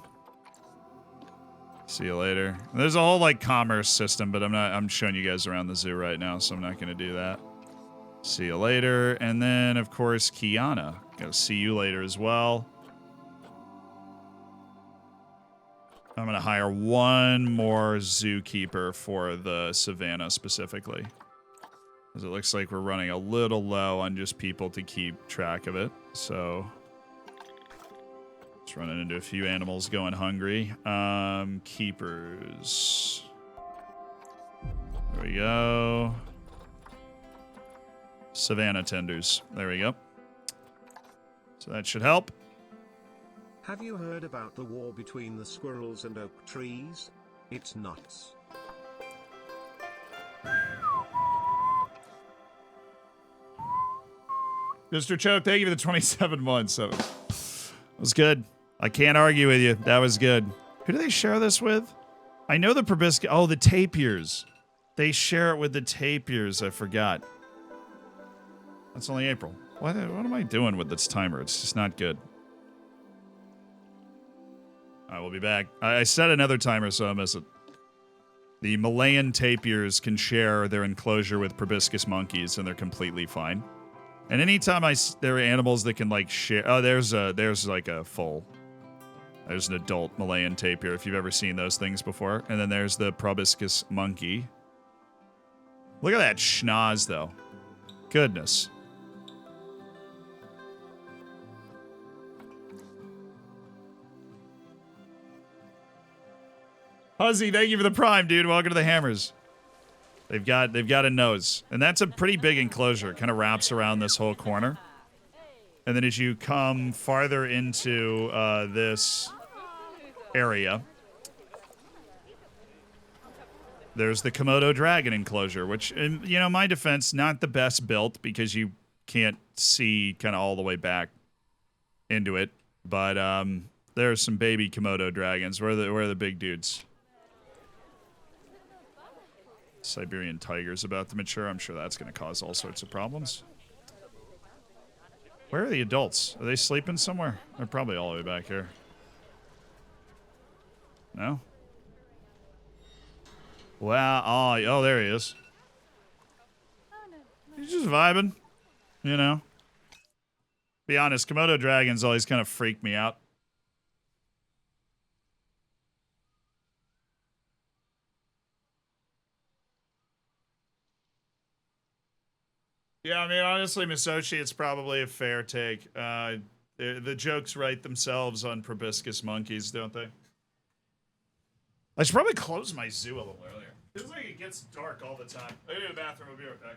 see you later. There's a whole, like, commerce system, but I'm showing you guys around the zoo right now, so I'm not going to do that. See you later. And then, of course, Kiana. Gotta see you later as well. I'm going to hire one more zookeeper for the savannah specifically. Because it looks like we're running a little low on just people to keep track of it. So, just running into a few animals going hungry. Keepers. There we go. Savannah tenders. There we go. So that should help. Have you heard about the war between the squirrels and oak trees? It's nuts. Mr. Choke, thank you for the 27 months. That was good. I can't argue with you. That was good. Who do they share this with? I know the proboscis. Oh, the tapirs. They share it with the tapirs. I forgot. That's only April. What am I doing with this timer? It's just not good. I will be back. I set another timer, so I miss it. The Malayan tapirs can share their enclosure with proboscis monkeys, and they're completely fine. And anytime there are animals that can like share. Oh, there's like a full. There's an adult Malayan tapir if you've ever seen those things before, and then there's the proboscis monkey. Look at that schnoz, though. Goodness. Huzzy, thank you for the prime, dude. Welcome to the Hammers. They've got a nose. And that's a pretty big enclosure. It kind of wraps around this whole corner. And then as you come farther into this area, There's the Komodo dragon enclosure, which, you know, my defense, not the best built because you can't see kind of all the way back into it. But there's some baby Komodo dragons. Where are the big dudes? Siberian tiger's about to mature. I'm sure that's going to cause all sorts of problems. Where are the adults? Are they sleeping somewhere? They're probably all the way back here. No? Wow. Oh, there he is. He's just vibing. You know? Be honest, Komodo dragons always kind of freak me out. Yeah, I mean, honestly, Misoshi, it's probably a fair take. The jokes write themselves on proboscis monkeys, don't they? I should probably close my zoo a little earlier. Feels like it gets dark all the time. I'll go to the bathroom. I'll be right back.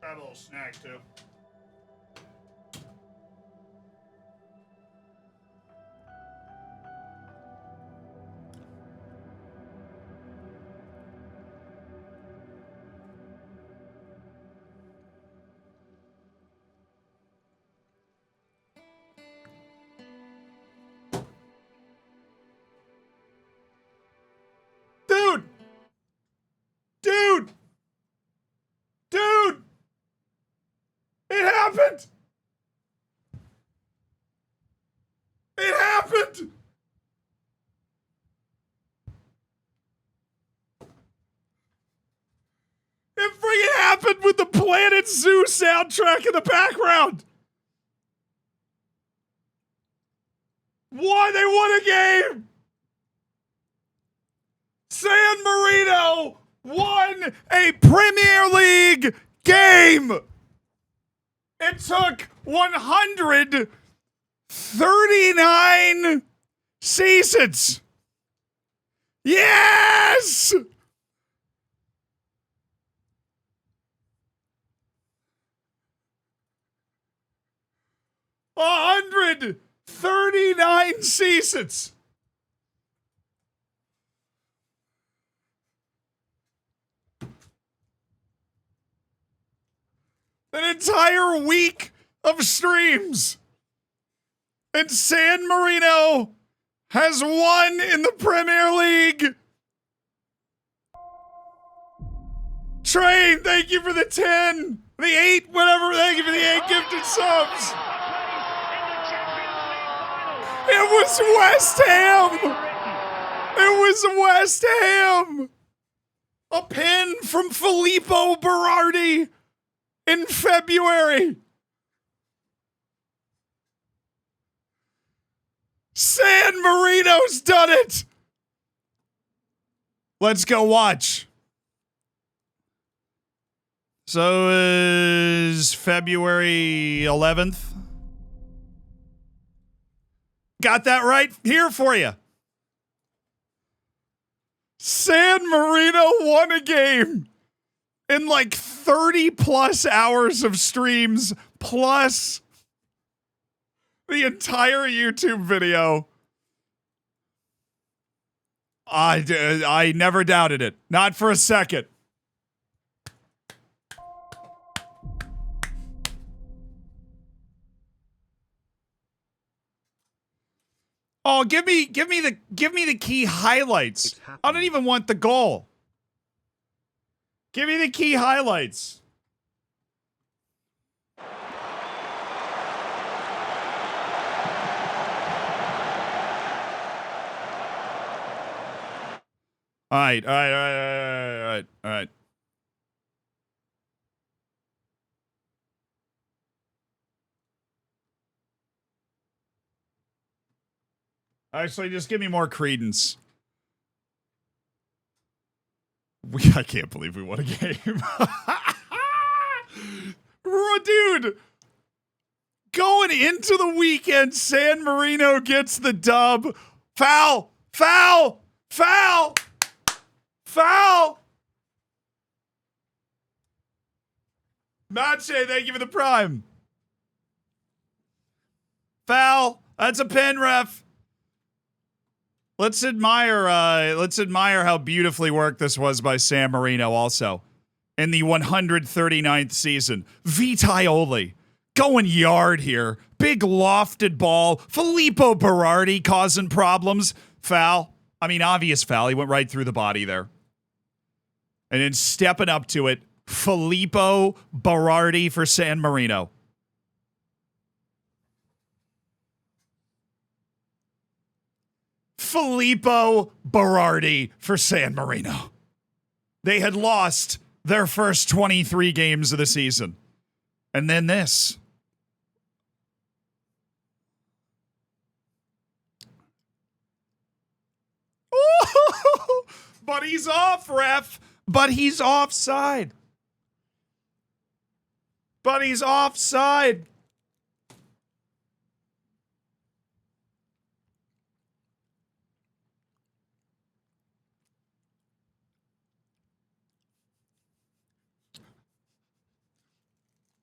Grab a little snack, too. Dude! Dude! Dude! It happened! It happened! It freaking happened with the Planet Zoo soundtrack in the background! Why they won a game! San Marino won a Premier League game! It took 139 seasons. Yes! $139 seasons. An entire week of streams. And San Marino has won in the Premier League. Train, thank you for the 10. The 8, whatever. Thank you for the 8 gifted subs. It was West Ham. It was West Ham. A pin from Filippo Berardi in February. San Marino's done it. Let's go watch. So is February 11th. Got that right here for you. San Marino won a game in like 30 plus hours of streams plus the entire YouTube video. I never doubted it. Not for a second. Oh, give me the key highlights. I don't even want the goal. Give me the key highlights. All right, all right, all right, all right, all right. Actually, just give me more credence. I can't believe we won a game. Dude, going into the weekend, San Marino gets the dub. Foul, foul, foul, foul. Mache, thank you for the prime. Foul. That's a pen, ref. Let's admire how beautifully worked this was by San Marino also. In the 139th season. Vitaioli going yard here. Big lofted ball. Filippo Berardi causing problems. Foul. I mean, obvious foul. He went right through the body there. And then stepping up to it, Filippo Berardi for San Marino. Filippo Berardi for San Marino. They had lost their first 23 games of the season. And then this. But he's off, ref. But he's offside. But he's offside.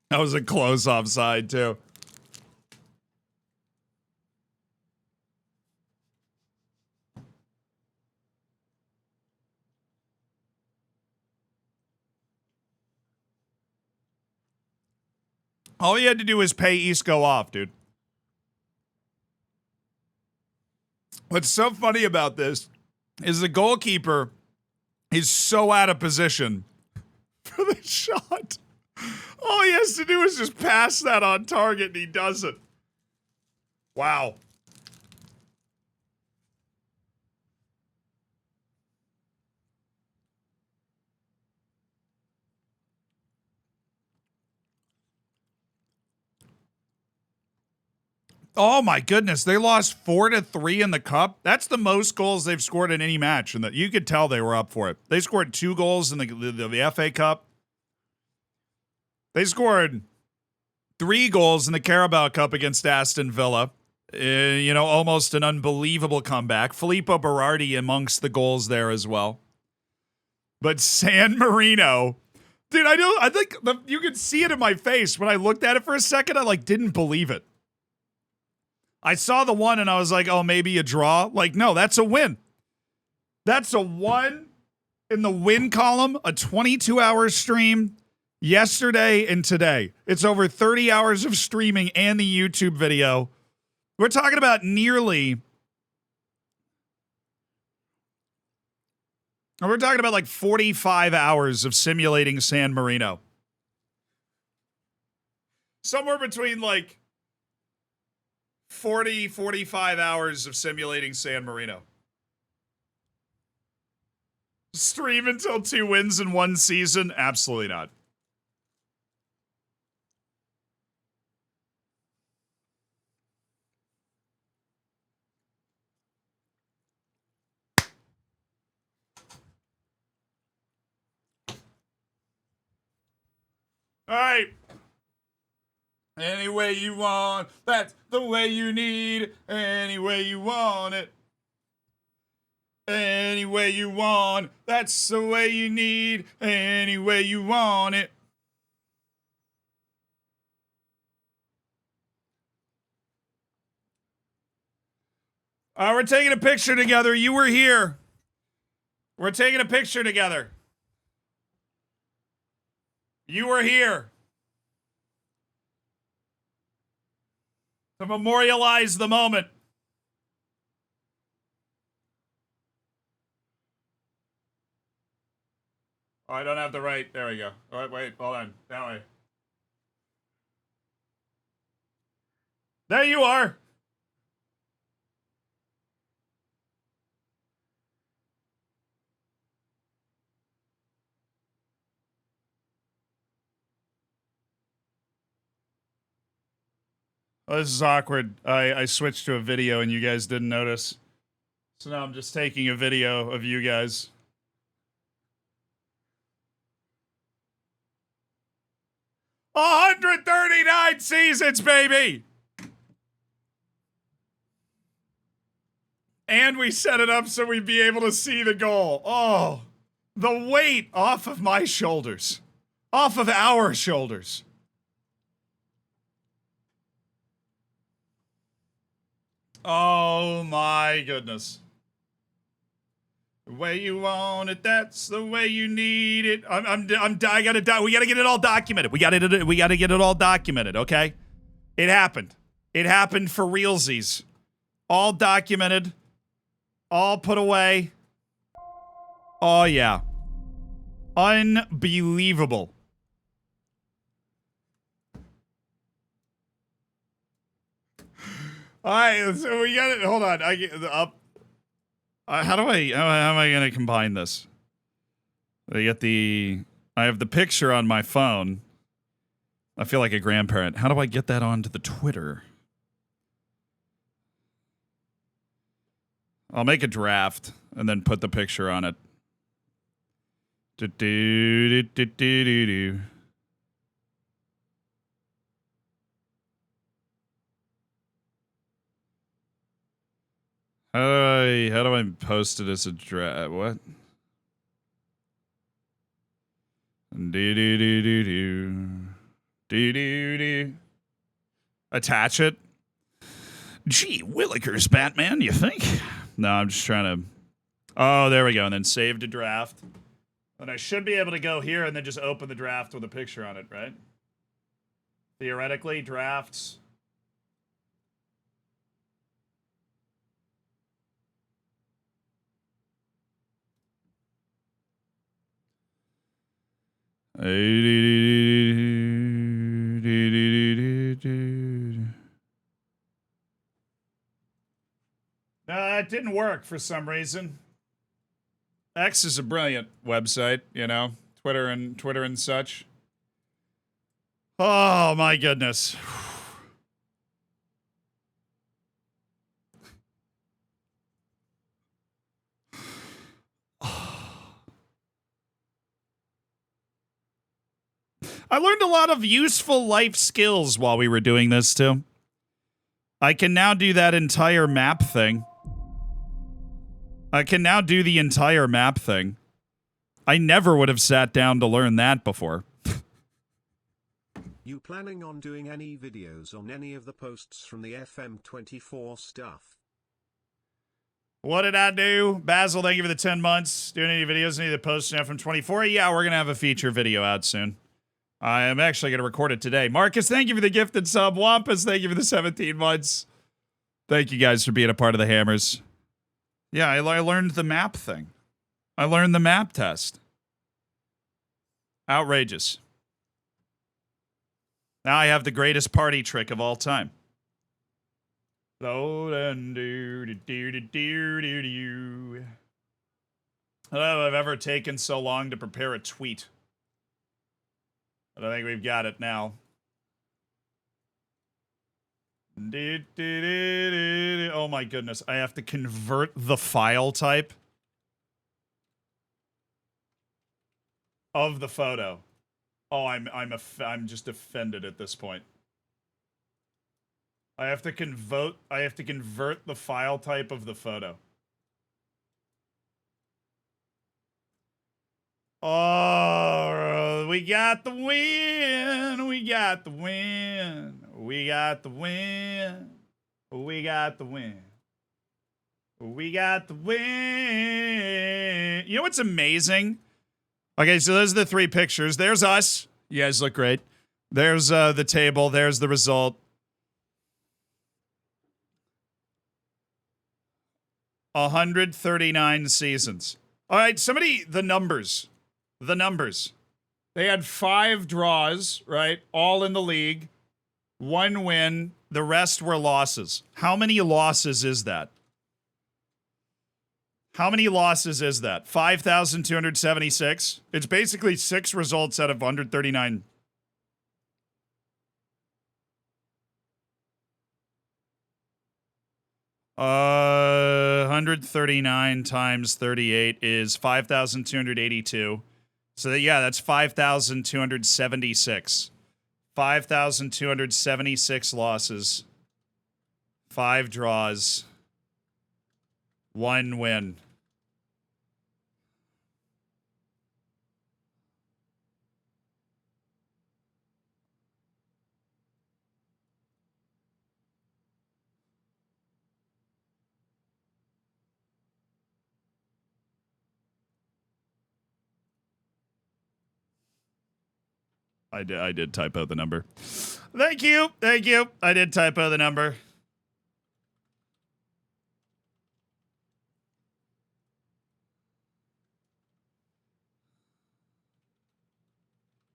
That was a close offside, too. All he had to do was pay Isco off, dude. What's so funny about this is the goalkeeper is so out of position for the shot. All he has to do is just pass that on target, and he doesn't. Wow. Oh my goodness, they lost 4-3 in the cup. That's the most goals they've scored in any match, and that you could tell they were up for it. They scored 2 goals in the FA Cup. They scored 3 goals in the Carabao Cup against Aston Villa. Almost an unbelievable comeback. Filippo Berardi amongst the goals there as well. But San Marino, dude, I think you could see it in my face when I looked at it for a second. I didn't believe it. I saw the one and I was like, oh, maybe a draw. No, that's a win. That's a 1 in the win column, a 22-hour stream yesterday and today. It's over 30 hours of streaming and the YouTube video. We're talking about nearly... We're talking about 45 hours of simulating San Marino. Somewhere between 40, 45 hours of simulating San Marino. Stream until 2 wins in 1 season? Absolutely not. All right. Any way you want, that's the way you need. Any way you want it. Any way you want, that's the way you need. Any way you want it. We're taking a picture together. You were here. We're taking a picture together. You were here. To memorialize the moment. Oh, I don't have the right. There we go. All right, wait, hold on. That way. There you are. Oh, this is awkward. I switched to a video and you guys didn't notice. So now I'm just taking a video of you guys. "139 seasons, baby!" And we set it up so we'd be able to see the goal. Oh, the weight off of my shoulders. Off of our shoulders. Oh my goodness. The way you want it, that's the way you need it. I gotta die. We gotta get it all documented. We gotta get it all documented, okay? It happened. It happened for realsies. All documented. All put away. Oh yeah. Unbelievable. All right, so we got it. Hold on. I get up. How am I going to combine this? I have the picture on my phone. I feel like a grandparent. How do I get that onto the Twitter? I'll make a draft and then put the picture on it. Do. How do I post it as a draft? What? Do. Attach it. Gee willikers, Batman, you think? No, I'm just trying to... Oh, there we go. And then save to draft. And I should be able to go here and then just open the draft with a picture on it, right? Theoretically, drafts... No, that didn't work for some reason. X is a brilliant website, you know, Twitter and such. Oh my goodness. I learned a lot of useful life skills while we were doing this, too. I can now do that entire map thing. I can now do the entire map thing. I never would have sat down to learn that before. You planning on doing any videos on any of the posts from the FM24 stuff? What did I do? Basil, thank you for the 10 months. Doing any videos, any of the posts from FM24? Yeah, we're going to have a feature video out soon. I am actually going to record it today. Marcus, thank you for the gifted sub. Wampus, thank you for the 17 months. Thank you guys for being a part of the Hammers. Yeah, I learned the map thing. I learned the map test. Outrageous. Now I have the greatest party trick of all time. I don't know if I've ever taken so long to prepare a tweet. But I think we've got it now. Oh my goodness, I have to convert the file type of the photo. Oh, I'm just offended at this point. I have to convert the file type of the photo. Oh, we got the win. We got the win. We got the win. We got the win. We got the win. You know what's amazing? Okay, so those are the three pictures. There's us. You guys look great. There's the table. There's the result. 139 seasons. All right, somebody, the numbers. The numbers. They had 5 draws, right? All in the league. 1 win. The rest were losses. How many losses is that? How many losses is that? 5,276. It's basically 6 results out of 139. 139 times 38 is 5,282. So yeah, that's 5,276. 5,276 losses. 5 draws. 1 win. I did typo the number. Thank you. Thank you. I did typo the number.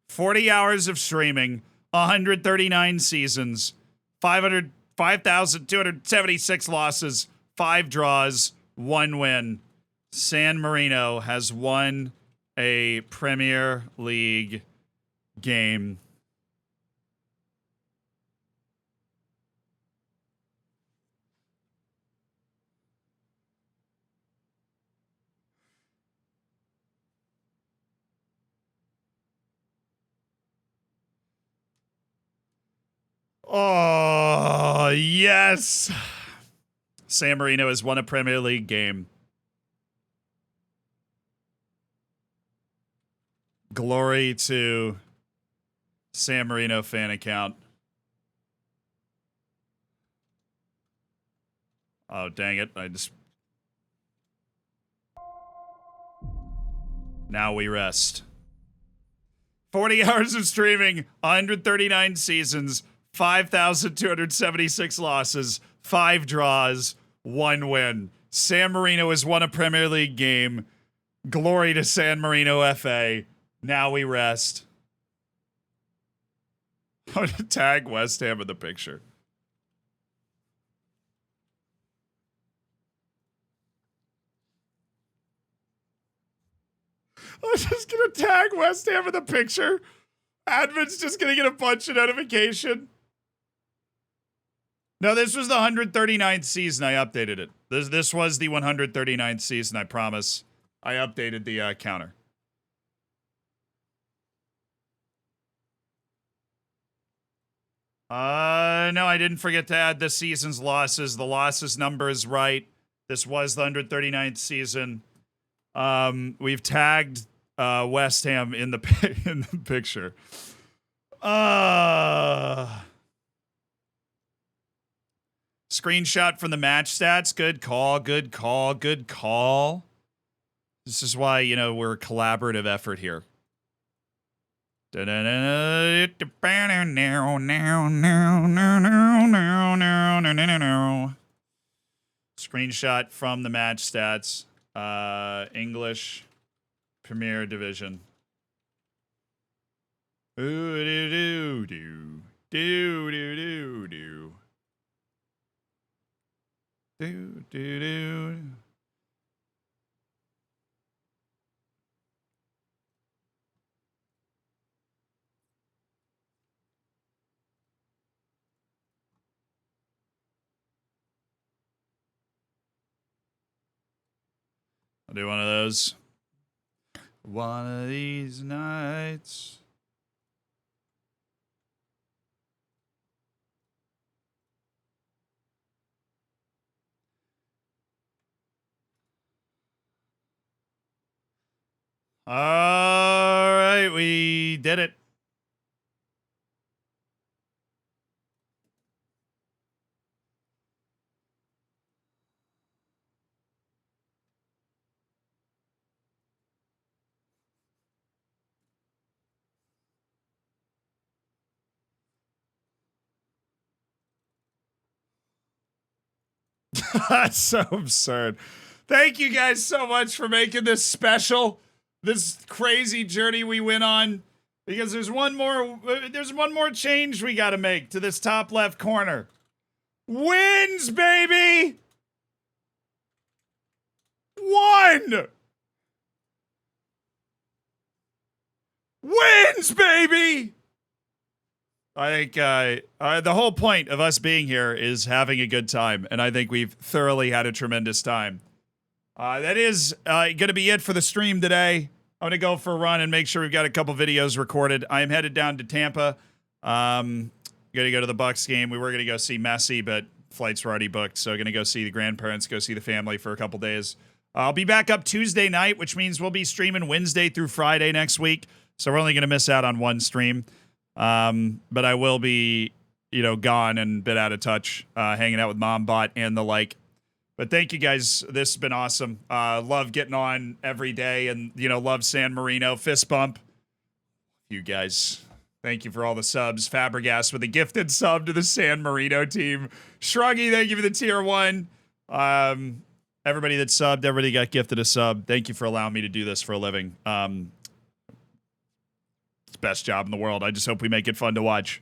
$40 hours of streaming, 139 seasons, 5,276 losses, 5 draws, 1 win. San Marino has won a Premier League game. Oh, yes. San Marino has won a Premier League game. Glory to San Marino fan account. Oh, dang it. Now we rest. 40 hours of streaming, 139 seasons, 5,276 losses, 5 draws, 1 win. San Marino has won a Premier League game. Glory to San Marino FA. Now we rest. I'm going to tag West Ham in the picture. I'm just going to tag West Ham in the picture. Admin's just going to get a bunch of notification. No, this was the 139th season. I updated it. This was the 139th season, I promise. I updated the counter. No, I didn't forget to add the season's losses. The losses number is right. This was the 139th season. We've tagged West Ham in the picture. Screenshot from the match stats. Good call, good call, good call. This is why, we're a collaborative effort here. Screenshot from the match stats. English Premier Division. Ooh, do do do do do do do do do. I'll do one of those. One of these nights. All right, we did it. That's so absurd. Thank you guys so much for making this special, this crazy journey we went on, because there's one more change we got to make to this top left corner. Wins, baby! 1! Wins, baby! I think the whole point of us being here is having a good time, and I think we've thoroughly had a tremendous time. That is going to be it for the stream today. I'm going to go for a run and make sure we've got a couple videos recorded. I am headed down to Tampa. Going to go to the Bucks game. We were going to go see Messi, but flights were already booked, so going to go see the grandparents, go see the family for a couple days. I'll be back up Tuesday night, which means we'll be streaming Wednesday through Friday next week, so we're only going to miss out on one stream. But I will be, gone and a bit out of touch, hanging out with Mom Bot and the like. But thank you guys. This has been awesome. Love getting on every day and, love San Marino. Fist bump. You guys. Thank you for all the subs. Fabregas with a gifted sub to the San Marino team. Shruggy, thank you for the tier 1. Everybody that subbed, everybody got gifted a sub. Thank you for allowing me to do this for a living. It's the best job in the world. I just hope we make it fun to watch.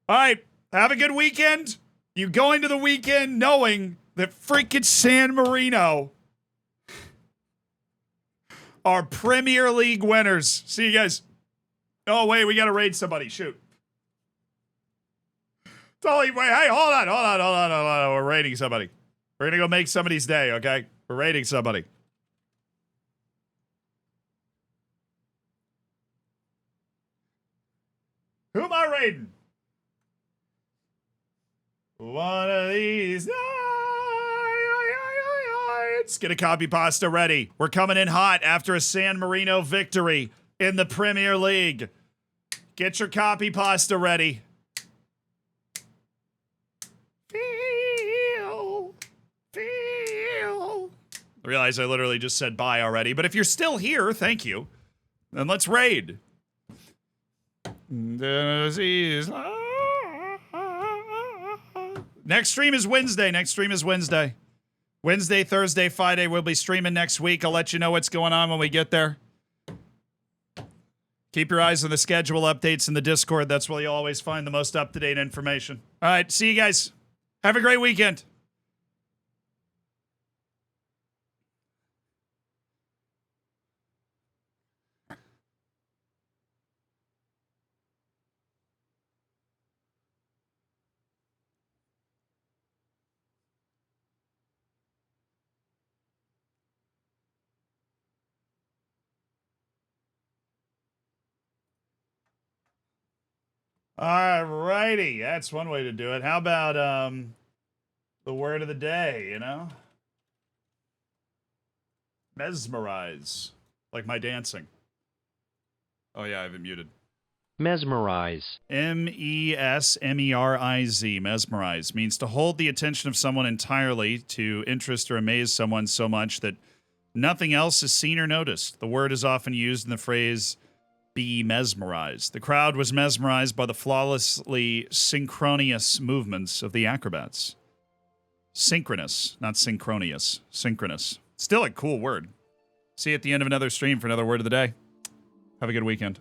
All right. Have a good weekend. You go into the weekend knowing that freaking San Marino are Premier League winners. See you guys. Oh, wait, we got to raid somebody. Shoot. Wait, hey, hold on. We're raiding somebody. We're going to go make somebody's day, okay? We're raiding somebody. Who am I raiding? One of these nights. Get a copy pasta ready. We're coming in hot after a San Marino victory in the Premier League. Get your copy pasta ready. Feel. I realize I literally just said bye already, but if you're still here, thank you. Then let's raid. Next stream is Wednesday. Wednesday, Thursday, Friday, we'll be streaming next week. I'll let you know what's going on when we get there. Keep your eyes on the schedule updates in the Discord. That's where you'll always find the most up-to-date information. All right, see you guys. Have a great weekend. All righty, that's one way to do it. How about the word of the day, Mesmerize. Like my dancing. Oh yeah, I have it muted. Mesmerize. M-E-S-M-E-R-I-Z. Mesmerize means to hold the attention of someone entirely, to interest or amaze someone so much that nothing else is seen or noticed. The word is often used in the phrase be mesmerized. The crowd was mesmerized by the flawlessly synchronous movements of the acrobats. Synchronous, not synchronous. Synchronous. Still a cool word. See you at the end of another stream for another word of the day. Have a good weekend.